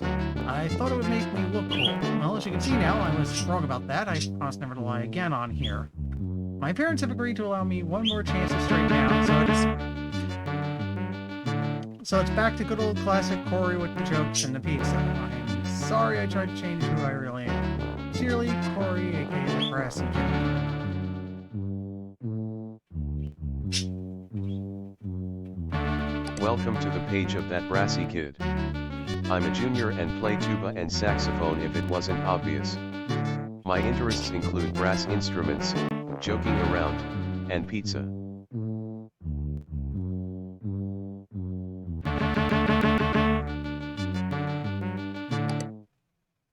I thought it would make me look cool. Well, as you can see now, I was wrong about that. I promised never to lie again on here. My parents have agreed to allow me one more chance to straighten out, so it's back to good old classic Corey with the jokes and the pizza. I'm sorry I tried to change who I really am. Sincerely, Corey, aka the Brassy Kid. Welcome to the page of that brassy kid. I'm a junior and play tuba and saxophone if it wasn't obvious. My interests include brass instruments, joking around, and pizza.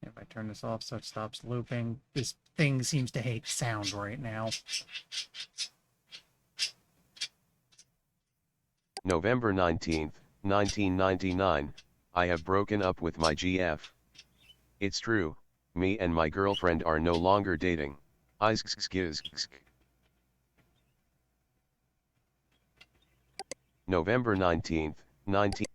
If I turn this off so it stops looping, this thing seems to hate sound right now. November 19th, 1999, I have broken up with my GF. It's true, me and my girlfriend are no longer dating. November 19th, 19.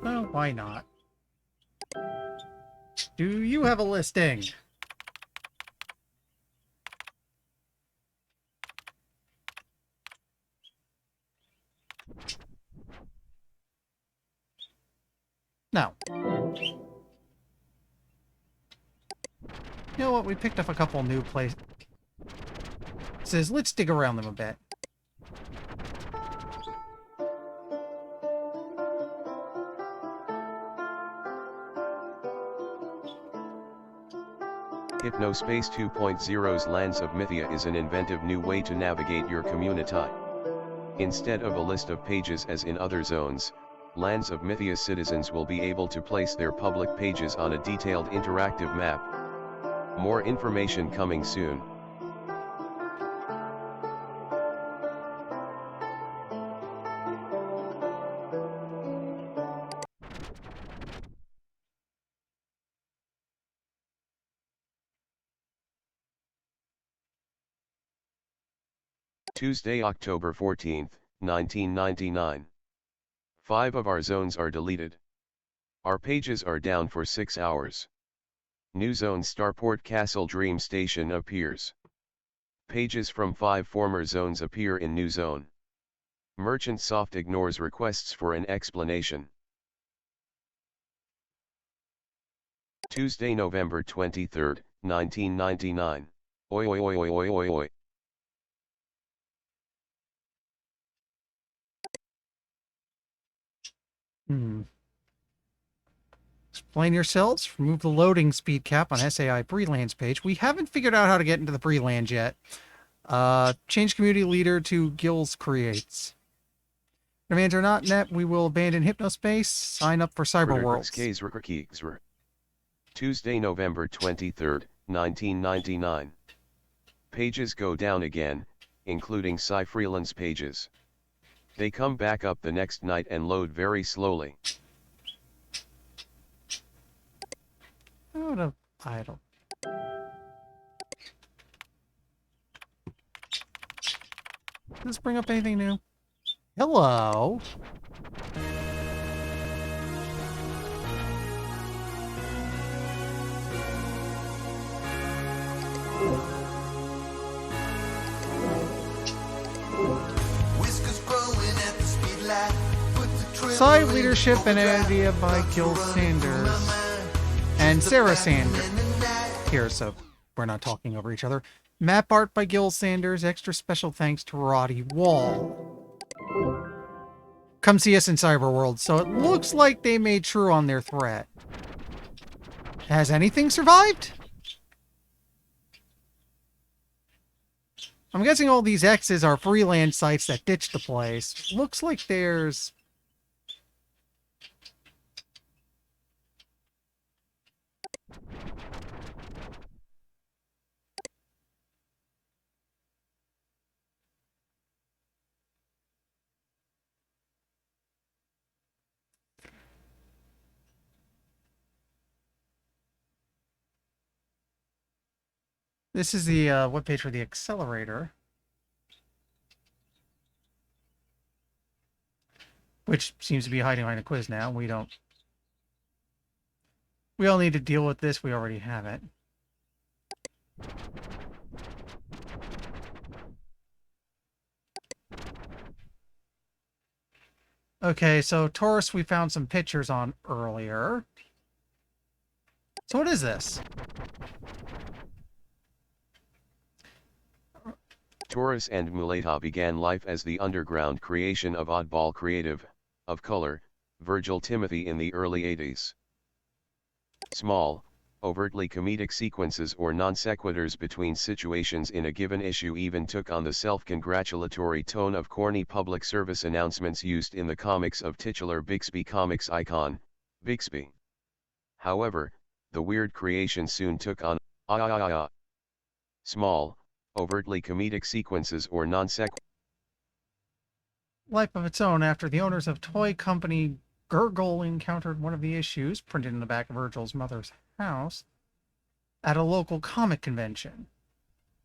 Well, why not? Do you have a listing? No. You know what? We picked up a couple new places. Let's dig around them a bit. Hypnospace 2.0's Lands of Mythia is an inventive new way to navigate your community. Instead of a list of pages as in other zones, Lands of Mythia citizens will be able to place their public pages on a detailed interactive map. More information coming soon. Tuesday, October 14th, 1999. 5 of our zones are deleted. Our pages are down for 6 hours. New zone Starport Castle Dream Station appears. Pages from 5 former zones appear in new zone. Merchant Soft ignores requests for an explanation. Tuesday, November 23rd, 1999. Oi oi oi oi oi oi oi. Explain yourselves. Remove the loading speed cap on SAI Brelands page. We haven't figured out how to get into the Breland yet. Change community leader to Gills Creates. Demands are not met. We will abandon Hypnospace. Sign up for Cyberworlds. Tuesday, November 23rd, 1999. Pages go down again, including Cy Freeland's pages. They come back up the next night and load very slowly. Out of idle. Does this bring up anything new? Hello. Whiskers growing at the speed light. Put the trim Side in leadership and idea by Gil Sanders and Sarah Sanders. Here, so we're not talking over each other. Map art by Gil Sanders. Extra special thanks to Roddy Wall. Come see us in Cyberworld. So it looks like they made true on their threat. Has anything survived? I'm guessing all these X's are freelance sites that ditched the place. Looks like there's... This is the webpage for the accelerator. Which seems to be hiding behind a quiz now. We don't... We all need to deal with this. We already have it. Okay, so Taurus we found some pictures on earlier. So what is this? Taurus and Muleta began life as the underground creation of Oddball Creative, of color, Virgil Timothy in the early 80s. Small, overtly comedic sequences or non sequiturs between situations in a given issue even took on the self-congratulatory tone of corny public service announcements used in the comics of titular Bixby Comics icon, Bixby. However, the weird creation soon took on small, overtly comedic sequences or non-sequiturs. Life of its own after the owners of toy company Gurgle encountered one of the issues, printed in the back of Virgil's mother's house, at a local comic convention.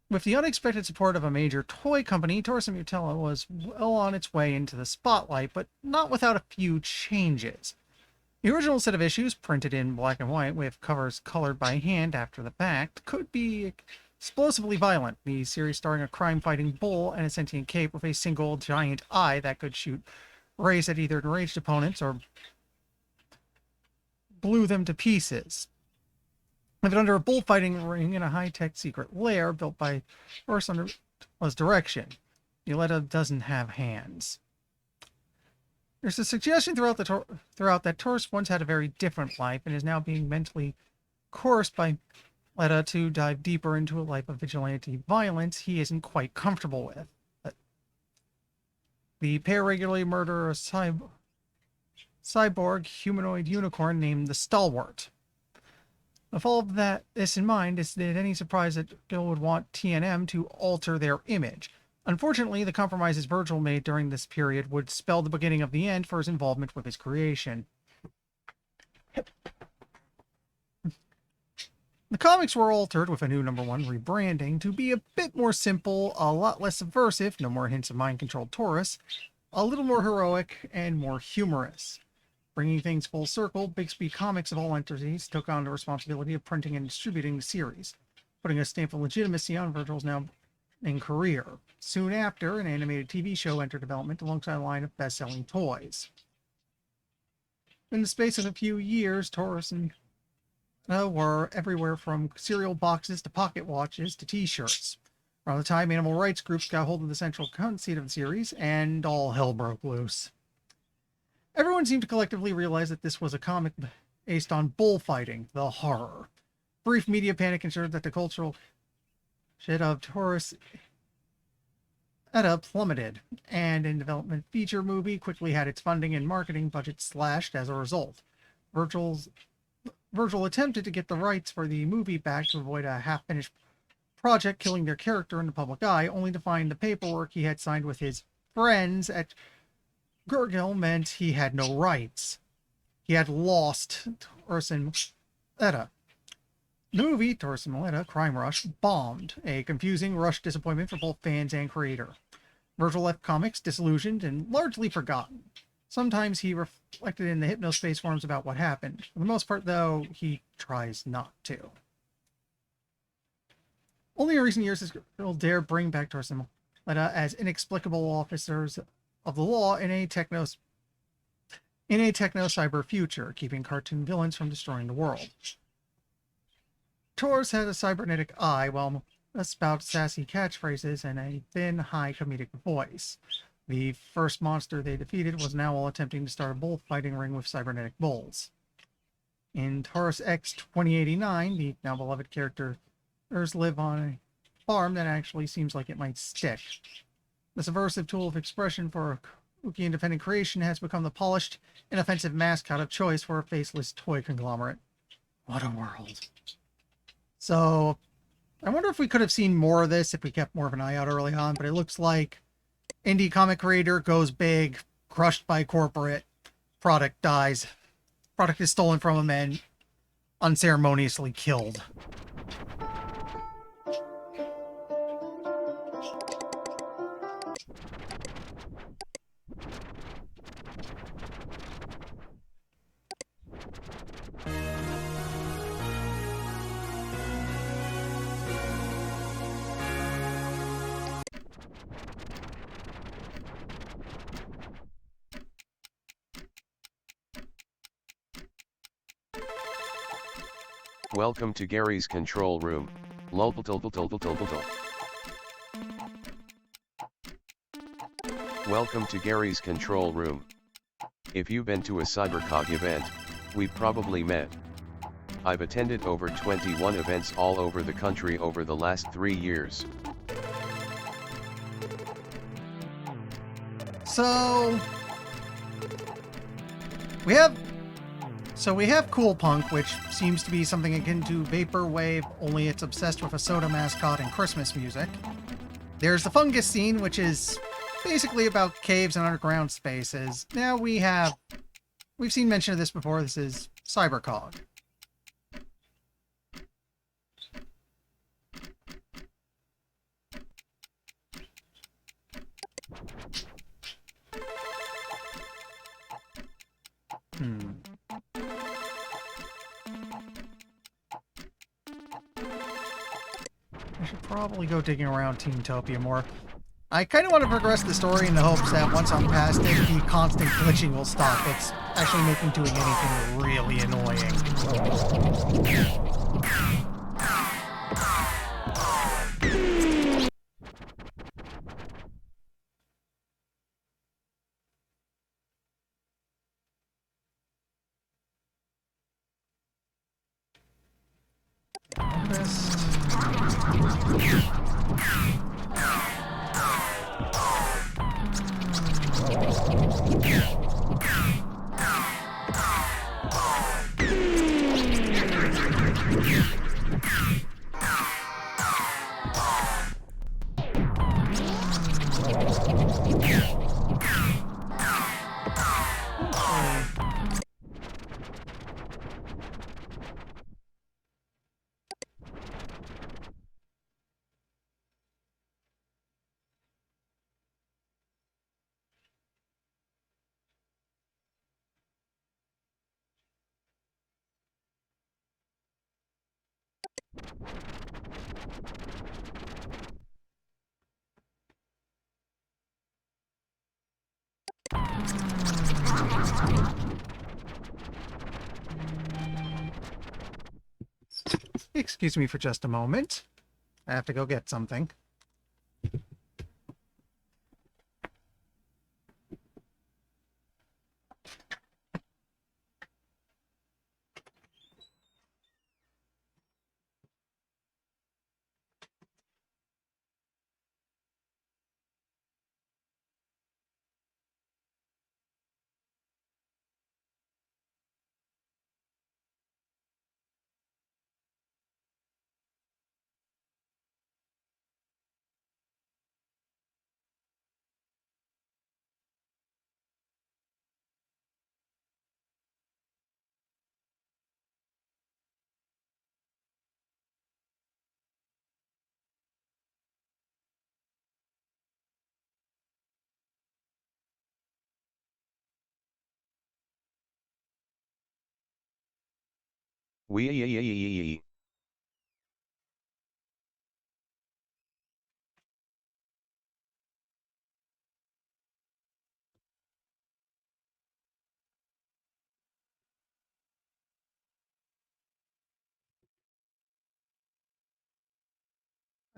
With the unexpected support of a major toy company, Taurus and Mutella was well on its way into the spotlight, but not without a few changes. The original set of issues, printed in black and white with covers colored by hand after the fact, could be explosively violent. The series starring a crime-fighting bull and a sentient cape with a single giant eye that could shoot rays at either enraged opponents or blew them to pieces. Lived under a bullfighting ring in a high-tech secret lair built by Taurus under was direction. Violetta doesn't have hands. There's a suggestion throughout that Taurus once had a very different life and is now being mentally coerced by Letta to dive deeper into a life of vigilante violence he isn't quite comfortable with. The pair regularly murder a cyborg humanoid unicorn named the Stalwart. With all of this in mind, is it any surprise that Gil would want TNM to alter their image? Unfortunately, the compromises Virgil made during this period would spell the beginning of the end for his involvement with his creation. The comics were altered with a new #1 rebranding to be a bit more simple, a lot less subversive, no more hints of mind-controlled Taurus, a little more heroic, and more humorous. Bringing things full circle, Bixby Comics of all entities took on the responsibility of printing and distributing the series, putting a stamp of legitimacy on Virgil's now in career. Soon after, an animated TV show entered development alongside a line of best-selling toys. In the space of a few years, Taurus and were everywhere from cereal boxes to pocket watches to t-shirts. Around the time, animal rights groups got hold of the central conceit of the series, and all hell broke loose. Everyone seemed to collectively realize that this was a comic based on bullfighting, the horror. Brief media panic ensured that the cultural shit of Taurus plummeted, and in development feature movie quickly had its funding and marketing budget slashed as a result. Virgil attempted to get the rights for the movie back to avoid a half-finished project killing their character in the public eye, only to find the paperwork he had signed with his friends at Gurgil meant he had no rights. He had lost Taurus and Muleta. The movie, Taurus and Muleta, Crime Rush, bombed, a confusing, rushed disappointment for both fans and creator. Virgil left comics disillusioned and largely forgotten. Sometimes he reflected in the Hypnospace forums about what happened. For the most part, though, he tries not to. Only in recent years has Gurgil dare bring back Taurus and Muleta as inexplicable officers of the law in a techno-cyber future, keeping cartoon villains from destroying the world. Taurus had a cybernetic eye, while spout sassy catchphrases and a thin, high comedic voice. The first monster they defeated was an owl attempting to start a bullfighting ring with cybernetic bulls. In Taurus X 2089, the now beloved characters live on a farm that actually seems like it might stick. The subversive tool of expression for a kooky independent creation has become the polished, inoffensive mascot of choice for a faceless toy conglomerate. What a world. So, I wonder if we could have seen more of this if we kept more of an eye out early on, but it looks like indie comic creator goes big, crushed by corporate, product dies, product is stolen from him and unceremoniously killed. Welcome to Gary's control room. Welcome to Gary's control room. If you've been to a CyberCog event, we've probably met. I've attended over 21 events all over the country over the last 3 years. So we have Cool Punk, which seems to be something akin to Vaporwave, only it's obsessed with a soda mascot and Christmas music. There's the Fungus scene, which is basically about caves and underground spaces. Now we've seen mention of this before. This is CyberCog. I should probably go digging around Teamtopia more. I kind of want to progress the story in the hopes that once I'm past it, the constant glitching will stop. It's actually making doing anything really annoying. Excuse me for just a moment. I have to go get something. Wee.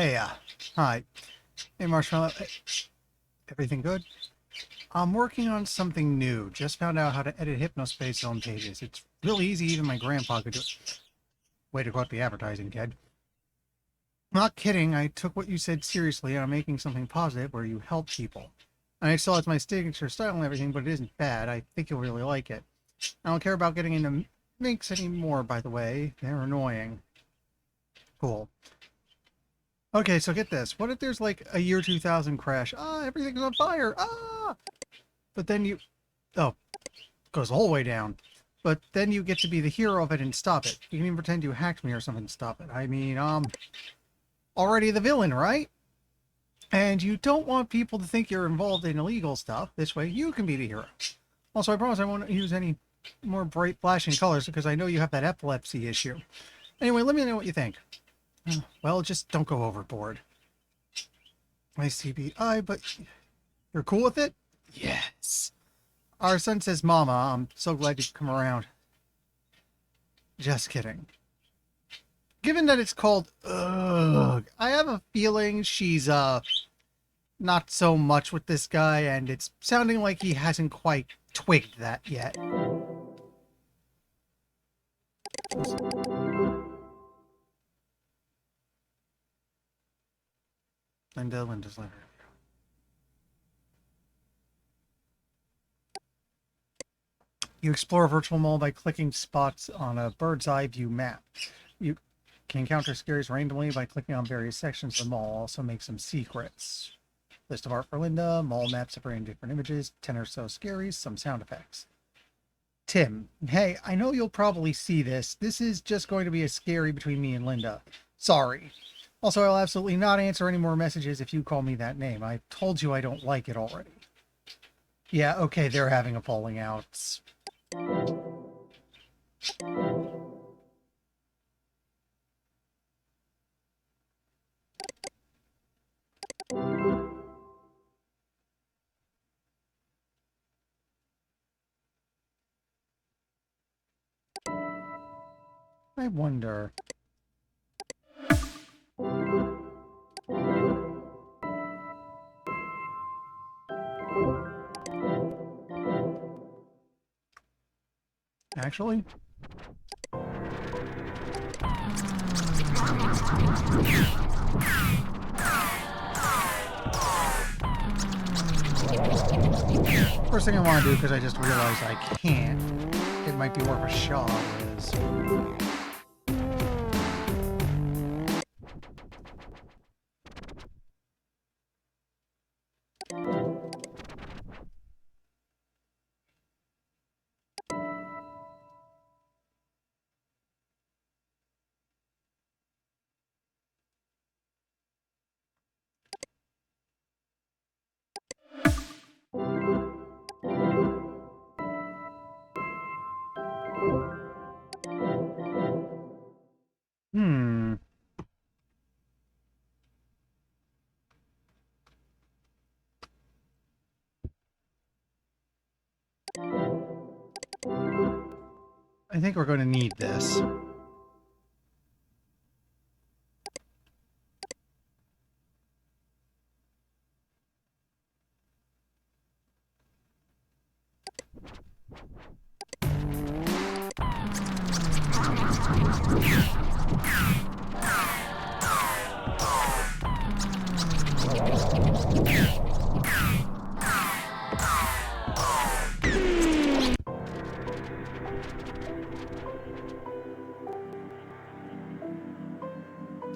Hey, hi. Hey, Marshmallow. Everything good? I'm working on something new. Just found out how to edit Hypnospace on pages. It's really easy, even my grandpa could do it. Way to quote the advertising, kid. Not kidding, I took what you said seriously and I'm making something positive where you help people. And I still have my signature style and everything, but it isn't bad. I think you'll really like it. I don't care about getting into minks anymore, by the way. They're annoying. Cool. Okay, so get this. What if there's like a year 2000 crash? Ah, everything's on fire. Ah! But then you... Oh, goes the whole way down. But then you get to be the hero of it and stop it. You can even pretend you hacked me or something to stop it. I mean, already the villain, right? And you don't want people to think you're involved in illegal stuff. This way, you can be the hero. Also, I promise I won't use any more bright flashing colors because I know you have that epilepsy issue. Anyway, let me know what you think. Well, just don't go overboard. My CBI, but you're cool with it? Yes. Our son says, Mama, I'm so glad you come around. Just kidding. Given that it's called Ugh, I have a feeling she's, not so much with this guy, and it's sounding like he hasn't quite twigged that yet. Linda's letter. You explore a virtual mall by clicking spots on a bird's eye view map. You can encounter scaries randomly by clicking on various sections of the mall. Also make some secrets. List of art for Linda, mall maps separating different images, 10 or so scaries, some sound effects. Tim, hey, I know you'll probably see this. This is just going to be a scary between me and Linda. Sorry. Also, I'll absolutely not answer any more messages if you call me that name. I told you I don't like it already. Yeah, okay, they're having a falling out. I wonder. Actually? First thing I want to do, because I just realized I can't, it might be worth a shot, is... Hmm. I think we're going to need this.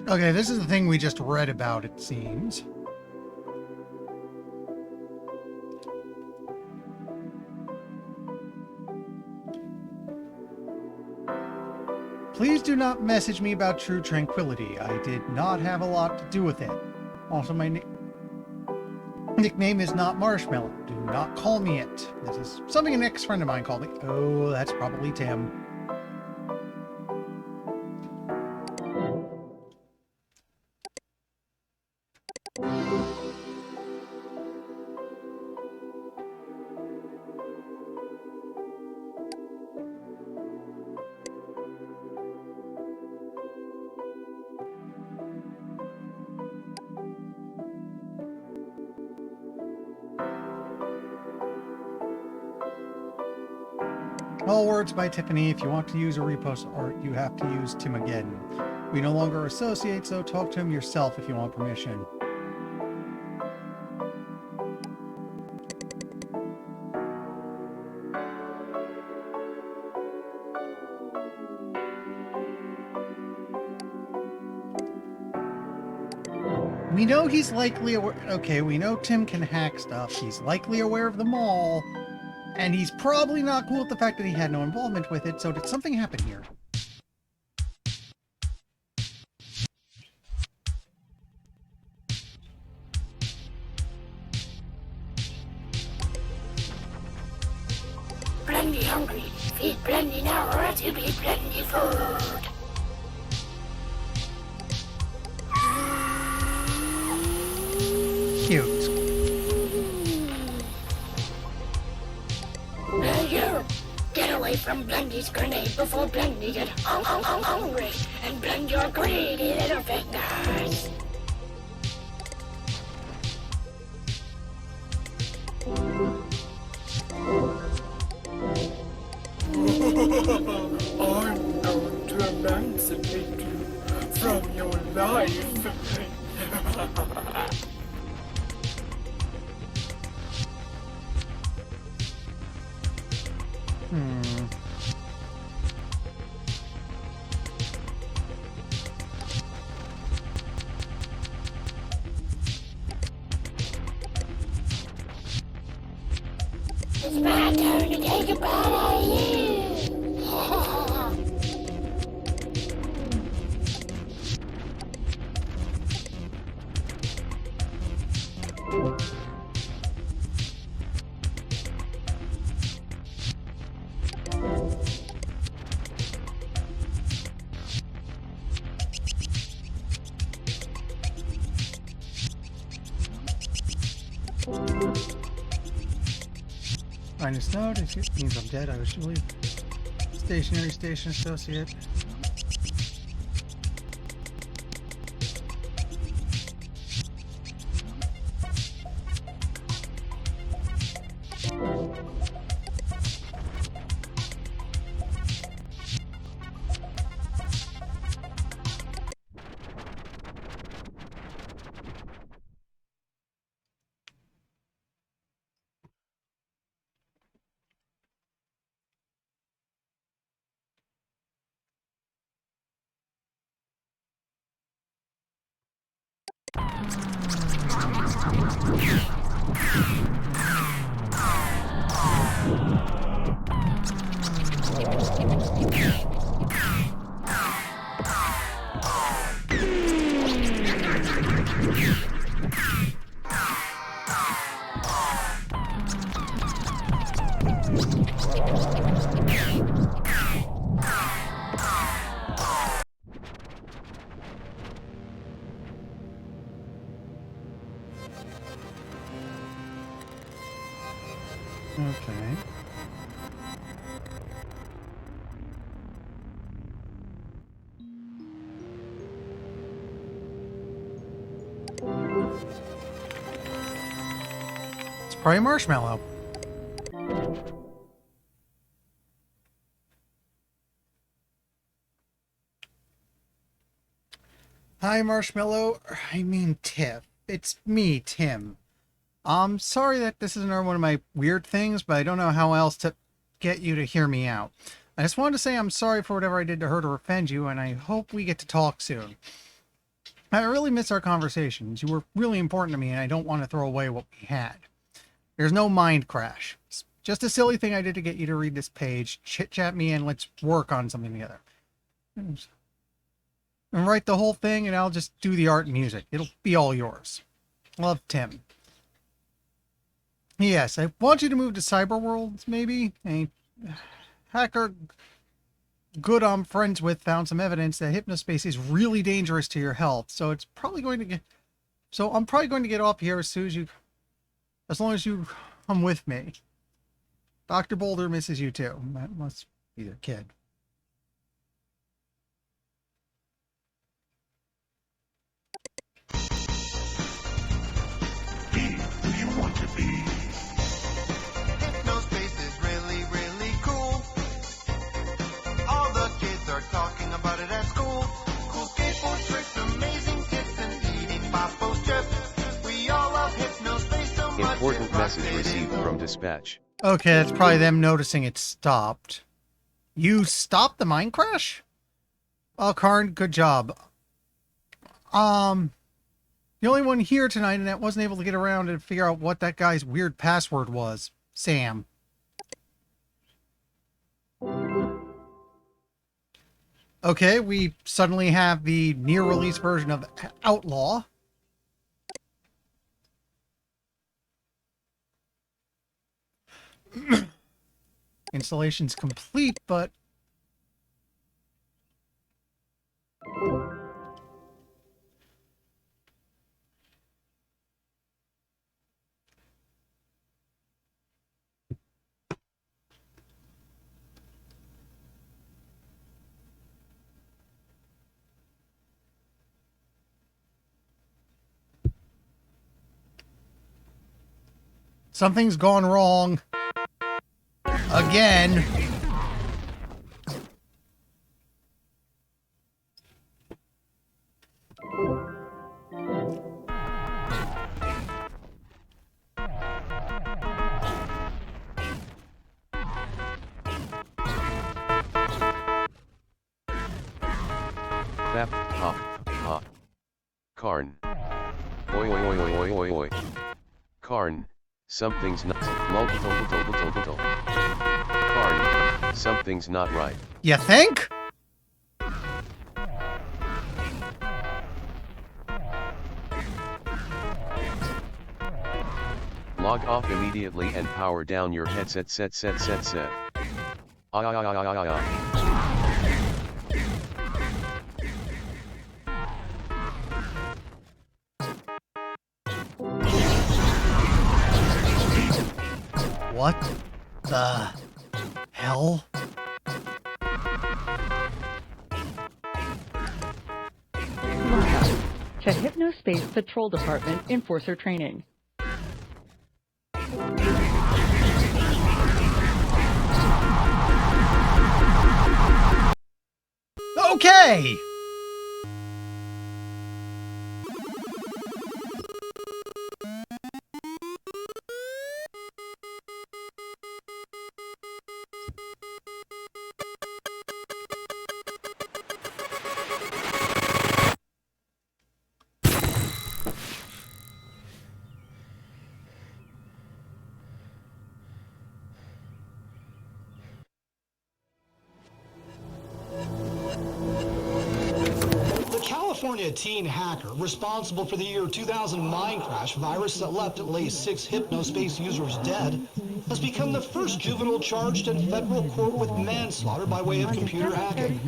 Okay, this is the thing we just read about, it seems. Please do not message me about True Tranquility. I did not have a lot to do with it. Also, my nickname is not Marshmallow. Do not call me it. This is something an ex-friend of mine called me. Oh, that's probably Tim. All words by Tiffany. If you want to use a repost art, you have to use Tim again. We no longer associate, so talk to him yourself if you want permission. We know he's likely aware. Okay, we know Tim can hack stuff. He's likely aware of them all. And he's probably not cool with the fact that he had no involvement with it, so did something happen here? Plenty hungry, feed plenty now, or else you'll be plenty food. Cute. Now you, get away from Blendy's grenade before Blendy get hungry and blend your greedy little fingers. I'm going to emancipate you from your life. It's my turn to take a bite out of you. Finest note, it means I'm dead. I was Julie. Stationary station associate. Okay. It's probably a marshmallow. Hi, Marshmallow. I mean, Tiff. It's me, Tim. I'm sorry that this is another one of my weird things, but I don't know how else to get you to hear me out. I just wanted to say I'm sorry for whatever I did to hurt or offend you, and I hope we get to talk soon. I really miss our conversations. You were really important to me, and I don't want to throw away what we had. There's no mind crash. It's just a silly thing I did to get you to read this page, chit-chat me, and let's work on something together. And write the whole thing, and I'll just do the art and music. It'll be all yours. Love, Tim. Yes, I want you to move to Cyberworld, maybe. A hacker good I'm friends with found some evidence that Hypnospace is really dangerous to your health. So I'm probably going to get off here as long as you come with me. Dr. Boulder misses you too. That must be the kid. Who you want to be? Hypnospace is really, really cool. Important message received from dispatch. Okay, that's probably them noticing it stopped. You stopped the mine crash? Oh, Karn, good job. The only one here tonight and that wasn't able to get around and figure out what that guy's weird password was. Sam. Okay, we suddenly have the near-release version of Outlaw. Installation's complete, but... something's gone wrong. Again. Bap, hop, hop. Karn. Oi oi oi oi oi oi oi. Karn, something's not. Karn, something's not right. You think? Log off immediately and power down your headset. What the hell? To Hypnospace Patrol Department Enforcer Training. Okay! The California teen hacker responsible for the year 2000 mine crash virus that left at least 6 Hypnospace users dead has become the first juvenile charged in federal court with manslaughter by way of computer hacking.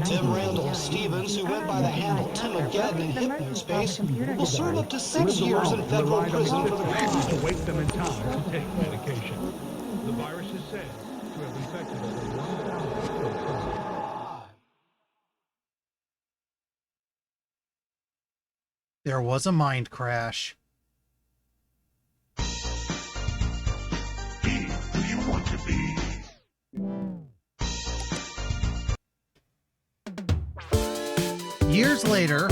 Tim Randall Stevens, who went by the handle Timogeddon in Hypnospace, will serve up to 6 years in federal prison for the crime. To wake them in time to take medication. The virus is said to have infected over 1,000 children. There was a mind crash. Be who you want to be. Years later...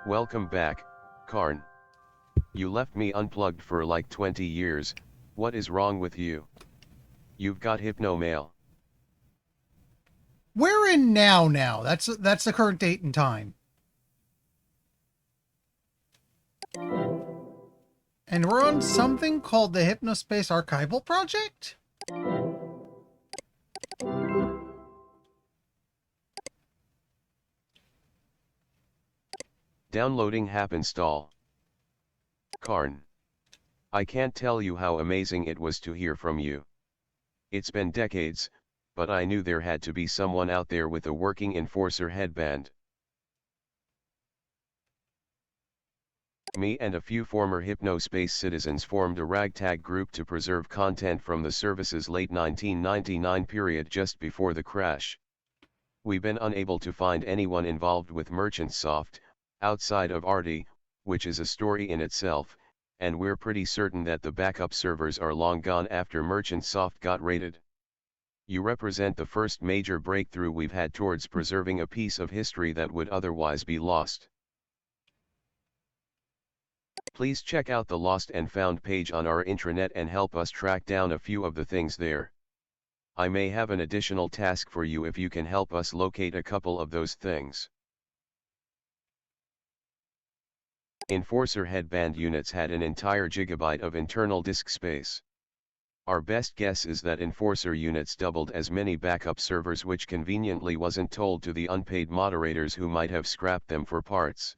Welcome back, Karn. You left me unplugged for like 20 years, what is wrong with you? You've got hypno mail. We're in now. That's the current date and time. And we're on something called the Hypnospace Archival Project? Downloading Happenstall. Karn. I can't tell you how amazing it was to hear from you. It's been decades, but I knew there had to be someone out there with a working enforcer headband. Me and a few former Hypnospace citizens formed a ragtag group to preserve content from the service's late 1999 period just before the crash. We've been unable to find anyone involved with Merchant Soft, outside of Artie, which is a story in itself, and we're pretty certain that the backup servers are long gone after Merchant Soft got raided. You represent the first major breakthrough we've had towards preserving a piece of history that would otherwise be lost. Please check out the Lost and Found page on our intranet and help us track down a few of the things there. I may have an additional task for you if you can help us locate a couple of those things. Enforcer headband units had an entire gigabyte of internal disk space. Our best guess is that Enforcer units doubled as many backup servers, which conveniently wasn't told to the unpaid moderators who might have scrapped them for parts.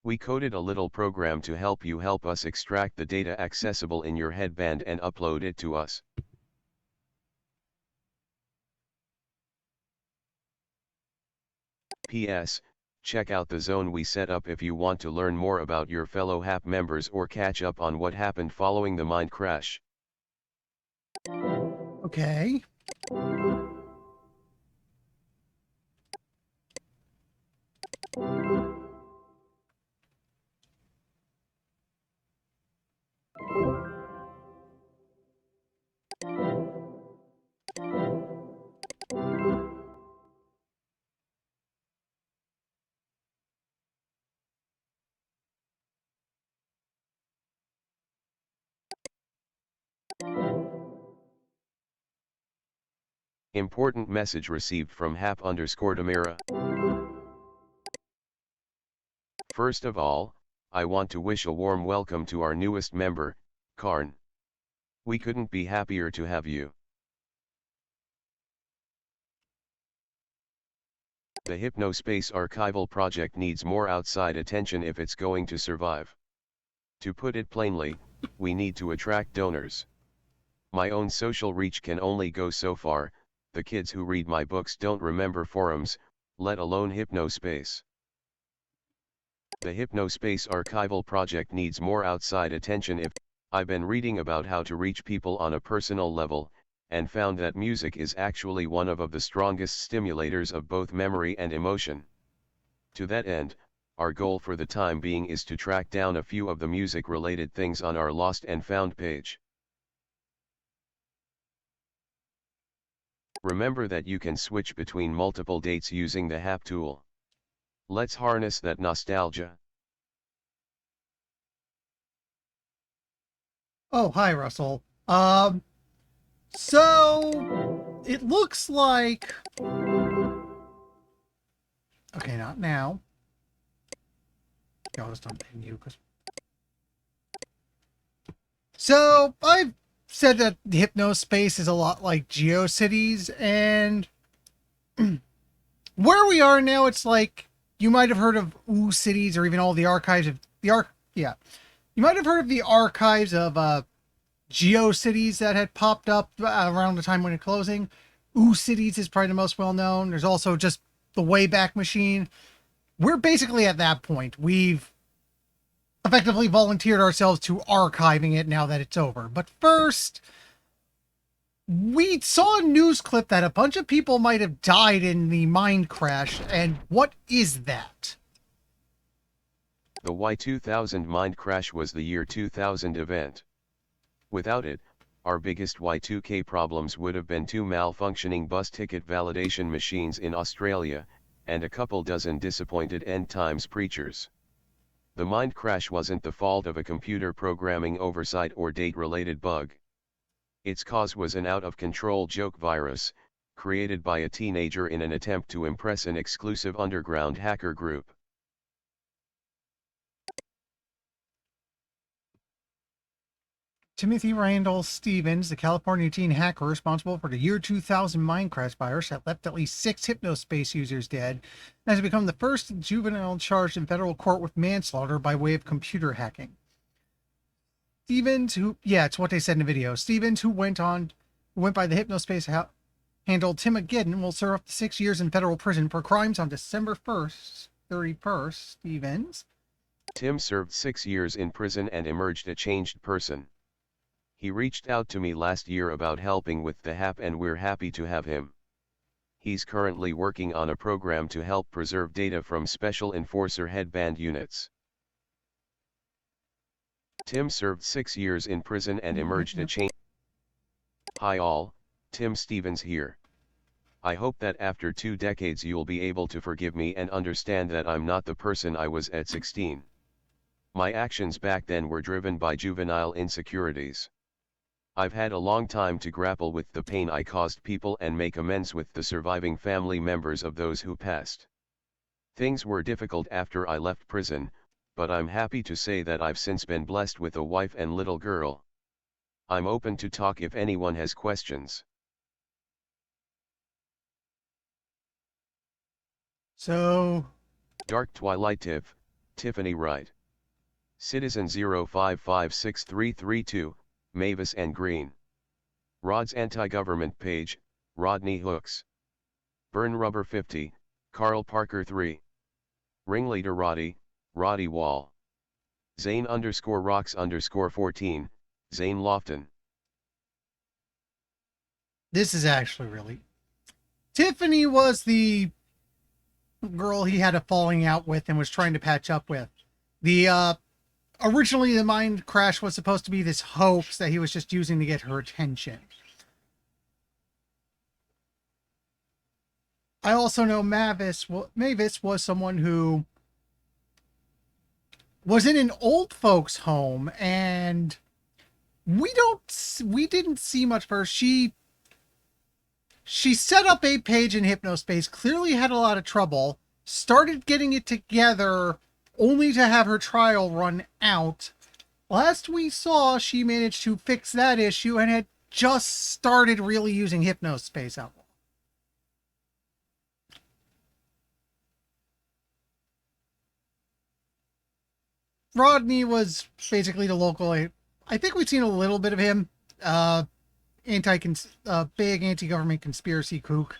We coded a little program to help us extract the data accessible in your headband and upload it to us. P.S. Check out the zone we set up if you want to learn more about your fellow HAP members or catch up on what happened following the mine crash. Okay. Important message received from Hap_Damira. First of all, I want to wish a warm welcome to our newest member, Karn. We couldn't be happier to have you. The Hypnospace archival project needs more outside attention if it's going to survive. To put it plainly, we need to attract donors. My own social reach can only go so far. The kids who read my books don't remember forums, let alone Hypnospace. The Hypnospace archival project needs more outside attention if I've been reading about how to reach people on a personal level, and found that music is actually one of the strongest stimulators of both memory and emotion. To that end, our goal for the time being is to track down a few of the music-related things on our Lost and Found page. Remember that you can switch between multiple dates using the HAP tool. Let's harness that nostalgia. Oh, hi, Russell. So it looks like... Okay, not now. I'll just unpin you, because... So, I've said that the Hypnospace is a lot like GeoCities, and where we are now, it's like, you might have heard of Cities, or even all the archives of the you might have heard of the archives of GeoCities that had popped up around the time when it's closing. Cities is probably the most well known. There's also just the Wayback Machine. We're basically at that point. We've effectively volunteered ourselves to archiving it now that it's over. But first, we saw a news clip that a bunch of people might have died in the mine crash, and what is that? The Y2000 mine crash was the year 2000 event. Without it, our biggest Y2K problems would have been 2 malfunctioning bus ticket validation machines in Australia, and a couple dozen disappointed end times preachers. The mine crash wasn't the fault of a computer programming oversight or date-related bug. Its cause was an out-of-control joke virus, created by a teenager in an attempt to impress an exclusive underground hacker group. Timothy Randall Stevens, the California teen hacker responsible for the year 2000 mine crash virus that left at least 6 Hypnospace users dead, has become the first juvenile charged in federal court with manslaughter by way of computer hacking. Stevens, it's what they said in the video. Stevens, who went by the Hypnospace handle Tim Ageddon, will serve up to 6 years in federal prison for crimes on December 31st. Stevens. Tim served 6 years in prison and emerged a changed person. He reached out to me last year about helping with the HAP, and we're happy to have him. He's currently working on a program to help preserve data from special enforcer headband units. Tim served 6 years in prison and emerged a changed. Hi all, Tim Stevens here. I hope that after 2 decades you'll be able to forgive me and understand that I'm not the person I was at 16. My actions back then were driven by juvenile insecurities. I've had a long time to grapple with the pain I caused people and make amends with the surviving family members of those who passed. Things were difficult after I left prison, but I'm happy to say that I've since been blessed with a wife and little girl. I'm open to talk if anyone has questions. So, Dark Twilight Tiffany Wright. Citizen 05563332, Mavis and Green. Rod's anti-government page, Rodney Hooks. Burn Rubber 50, Carl Parker 3. Ringleader Roddy Wall. Zane_rocks_14, Zane Lofton. this is actually really... Tiffany was the girl he had a falling out with and was trying to patch up with. Originally the mind crash was supposed to be this hoax that he was just using to get her attention. I also know Mavis was someone who was in an old folks home, and we didn't see much of her. She set up a page in Hypnospace, clearly had a lot of trouble, started getting it together only to have her trial run out. Last we saw, she managed to fix that issue and had just started really using Hypnospace Outlaw. Rodney was basically the local... I think we've seen a little bit of him. Big anti-government conspiracy kook.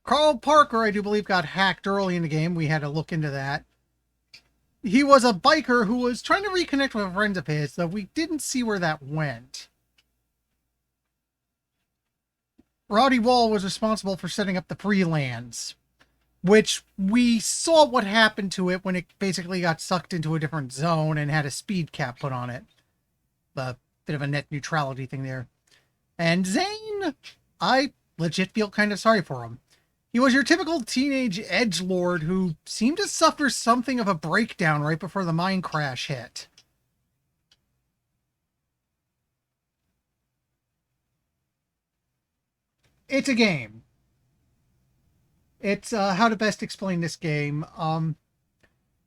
Carl Parker, I do believe, got hacked early in the game. We had to look into that. He was a biker who was trying to reconnect with friends of his, though we didn't see where that went. Roddy Wall was responsible for setting up the freelance, which we saw what happened to it when it basically got sucked into a different zone and had a speed cap put on it. A bit of a net neutrality thing there. And Zane, I legit feel kind of sorry for him. He was your typical teenage edgelord who seemed to suffer something of a breakdown right before the mine crash hit. It's a game. It's how to best explain this game.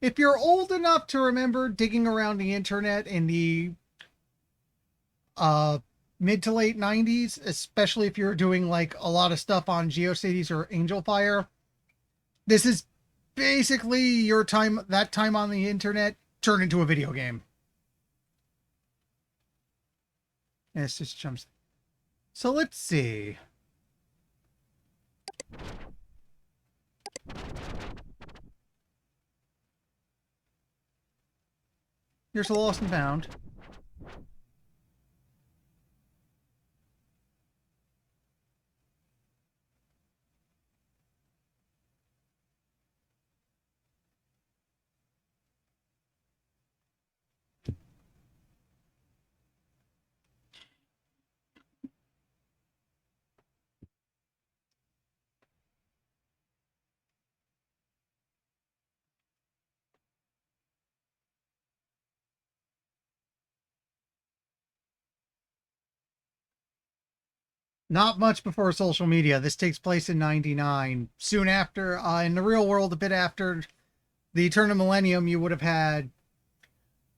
If you're old enough to remember digging around the internet in the mid to late 90s, especially if you're doing like a lot of stuff on GeoCities or Angelfire, this is basically your time, that time on the internet turned into a video game. And it's just jumps. So let's see. Here's the lost and found. Not much before social media. This takes place in 99. Soon after, in the real world, a bit after the turn of millennium, you would have had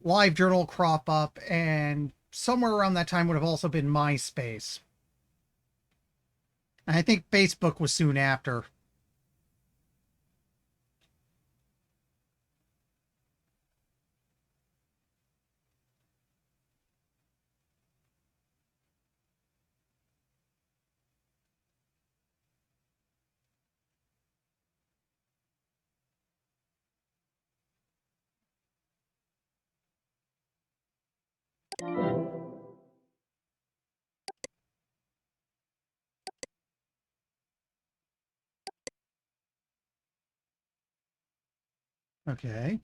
LiveJournal crop up, and somewhere around that time would have also been MySpace. And I think Facebook was soon after. Okay.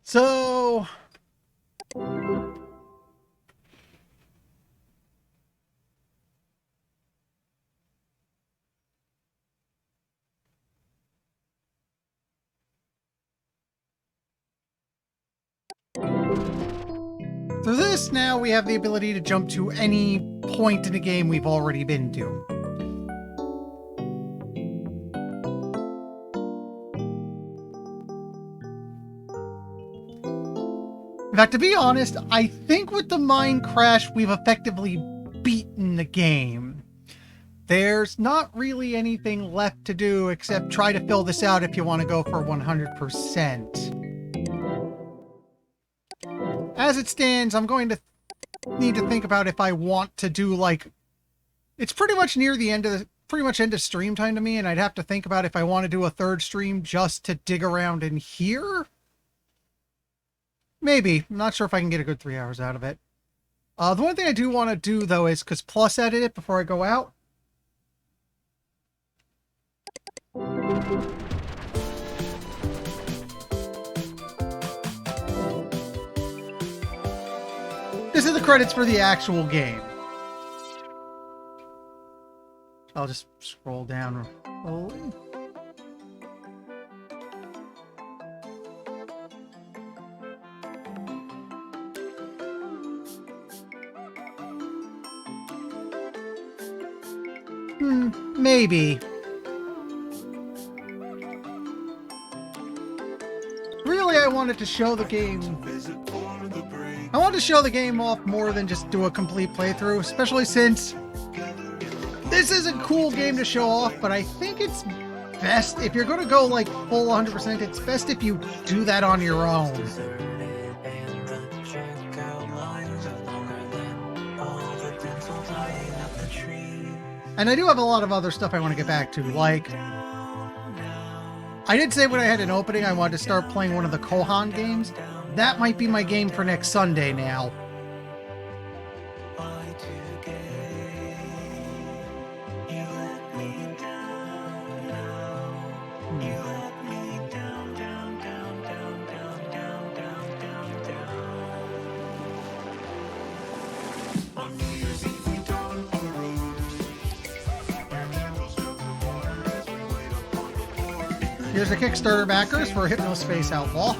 So... through this, now we have the ability to jump to any point in the game we've already been to. In fact, to be honest, I think with the mine crash, we've effectively beaten the game. There's not really anything left to do except try to fill this out if you want to go for 100%. As it stands, I'm going to need to think about if I want to do, like... It's pretty much near the end of end of stream time to me, and I'd have to think about if I want to do a third stream just to dig around in here. Maybe. I'm not sure if I can get a good 3 hours out of it. The one thing I do want to do, though, is, because Plus edit it before I go out. This is the credits for the actual game. I'll just scroll down. Maybe. Really, I wanted to show the game. I wanted to show the game off more than just do a complete playthrough, especially since this is a cool game to show off, but I think it's best, if you're going to go like full 100%, it's best if you do that on your own. And I do have a lot of other stuff I want to get back to, like... I did say when I had an opening I wanted to start playing one of the Kohan games. That might be my game for next Sunday now. Here's the Kickstarter backers for Hypnospace Outlaw.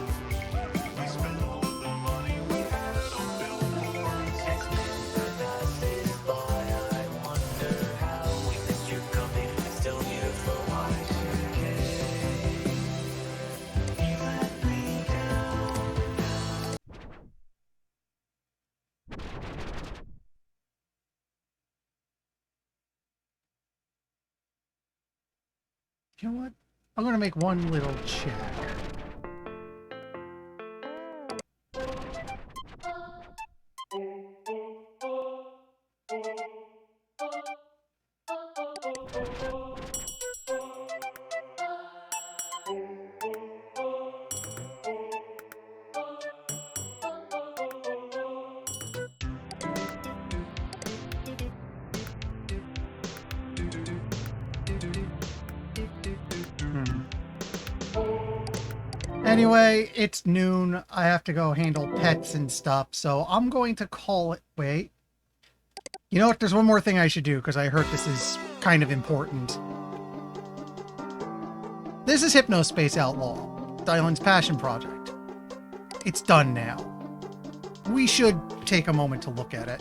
You know what? I'm going to make one little check. Anyway, it's noon. I have to go handle pets and stuff, so I'm going to call it... Wait. You know what? There's one more thing I should do, because I heard this is kind of important. This is Hypnospace Outlaw, Dylan's passion project. It's done now. We should take a moment to look at it.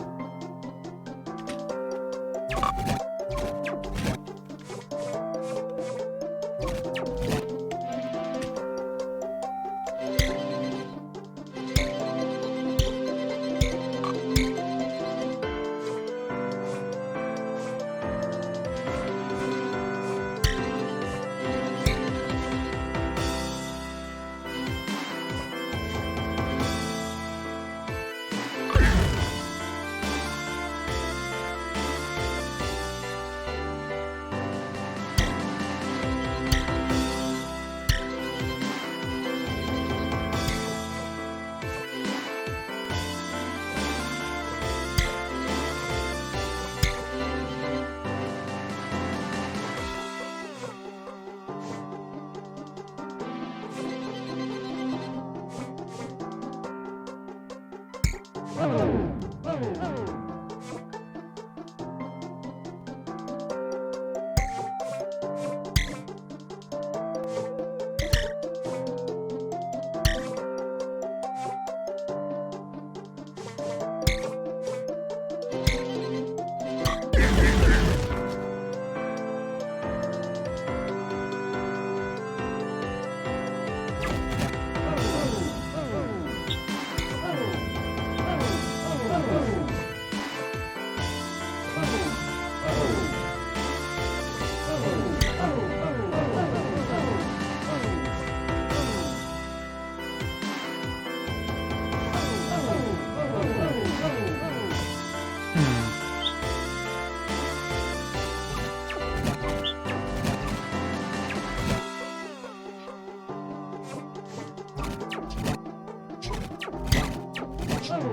Weird.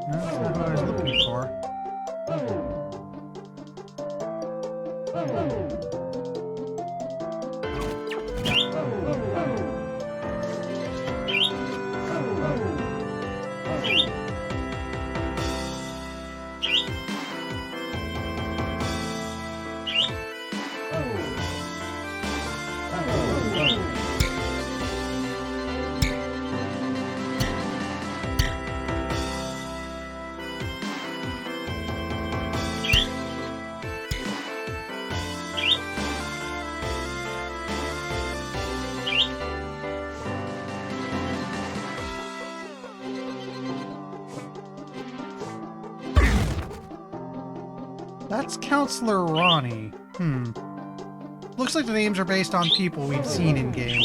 That's not what I was looking for. That's Counselor Ronnie. Looks like the names are based on people we've seen in game.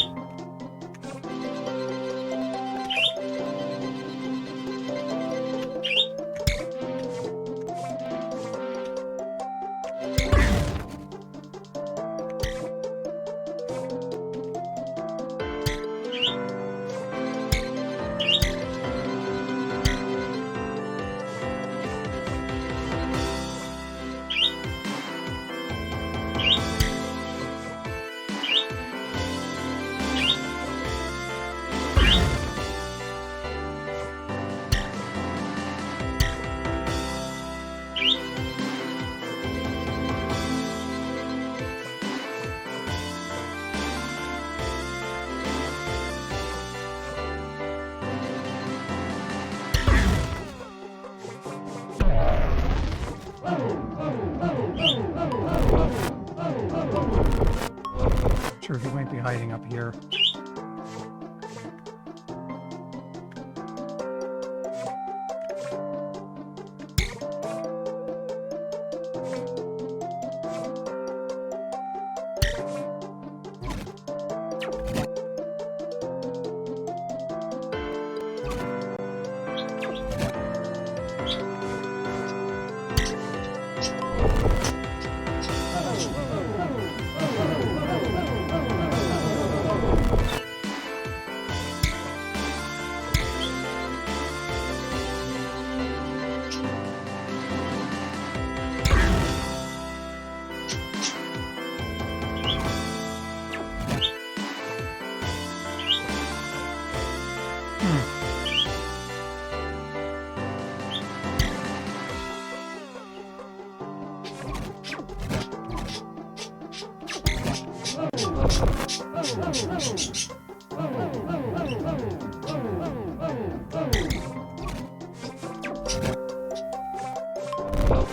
Sure, he might be hiding up here.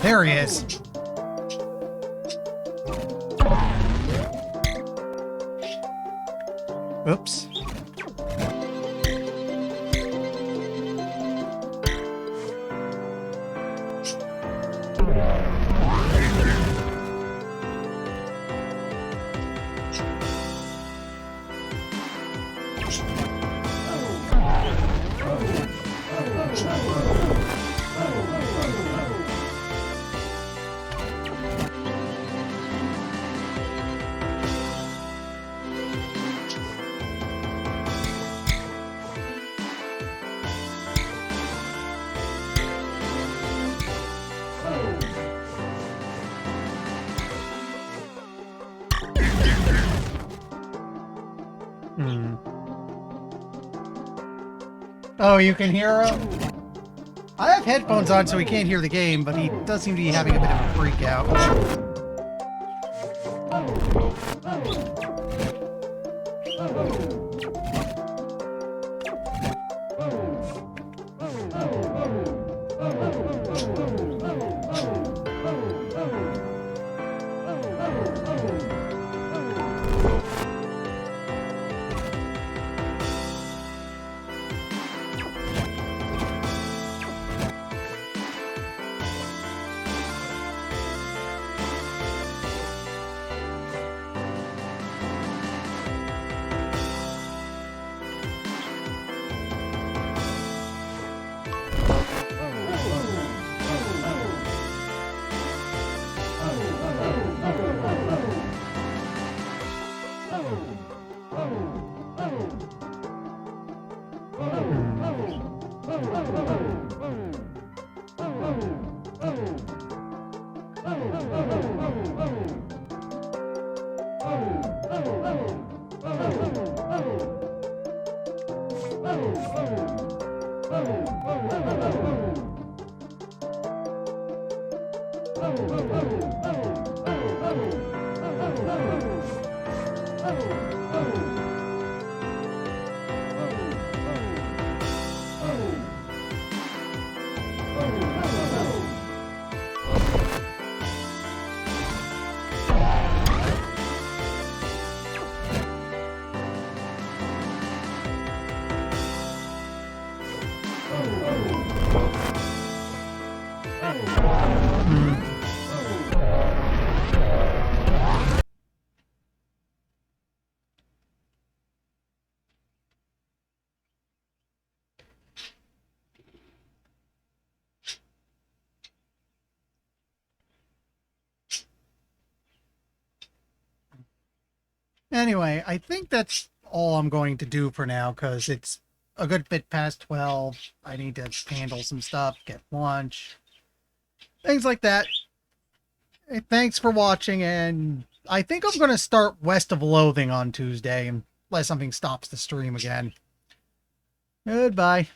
There he is. Oops. Oh, you can hear him? I have headphones on so he can't hear the game, but he does seem to be having a bit of a freak out. Anyway, I think that's all I'm going to do for now, because it's a good bit past 12. I need to handle some stuff, get lunch, things like that. Hey, thanks for watching, and I think I'm going to start West of Loathing on Tuesday, unless something stops the stream again. Goodbye.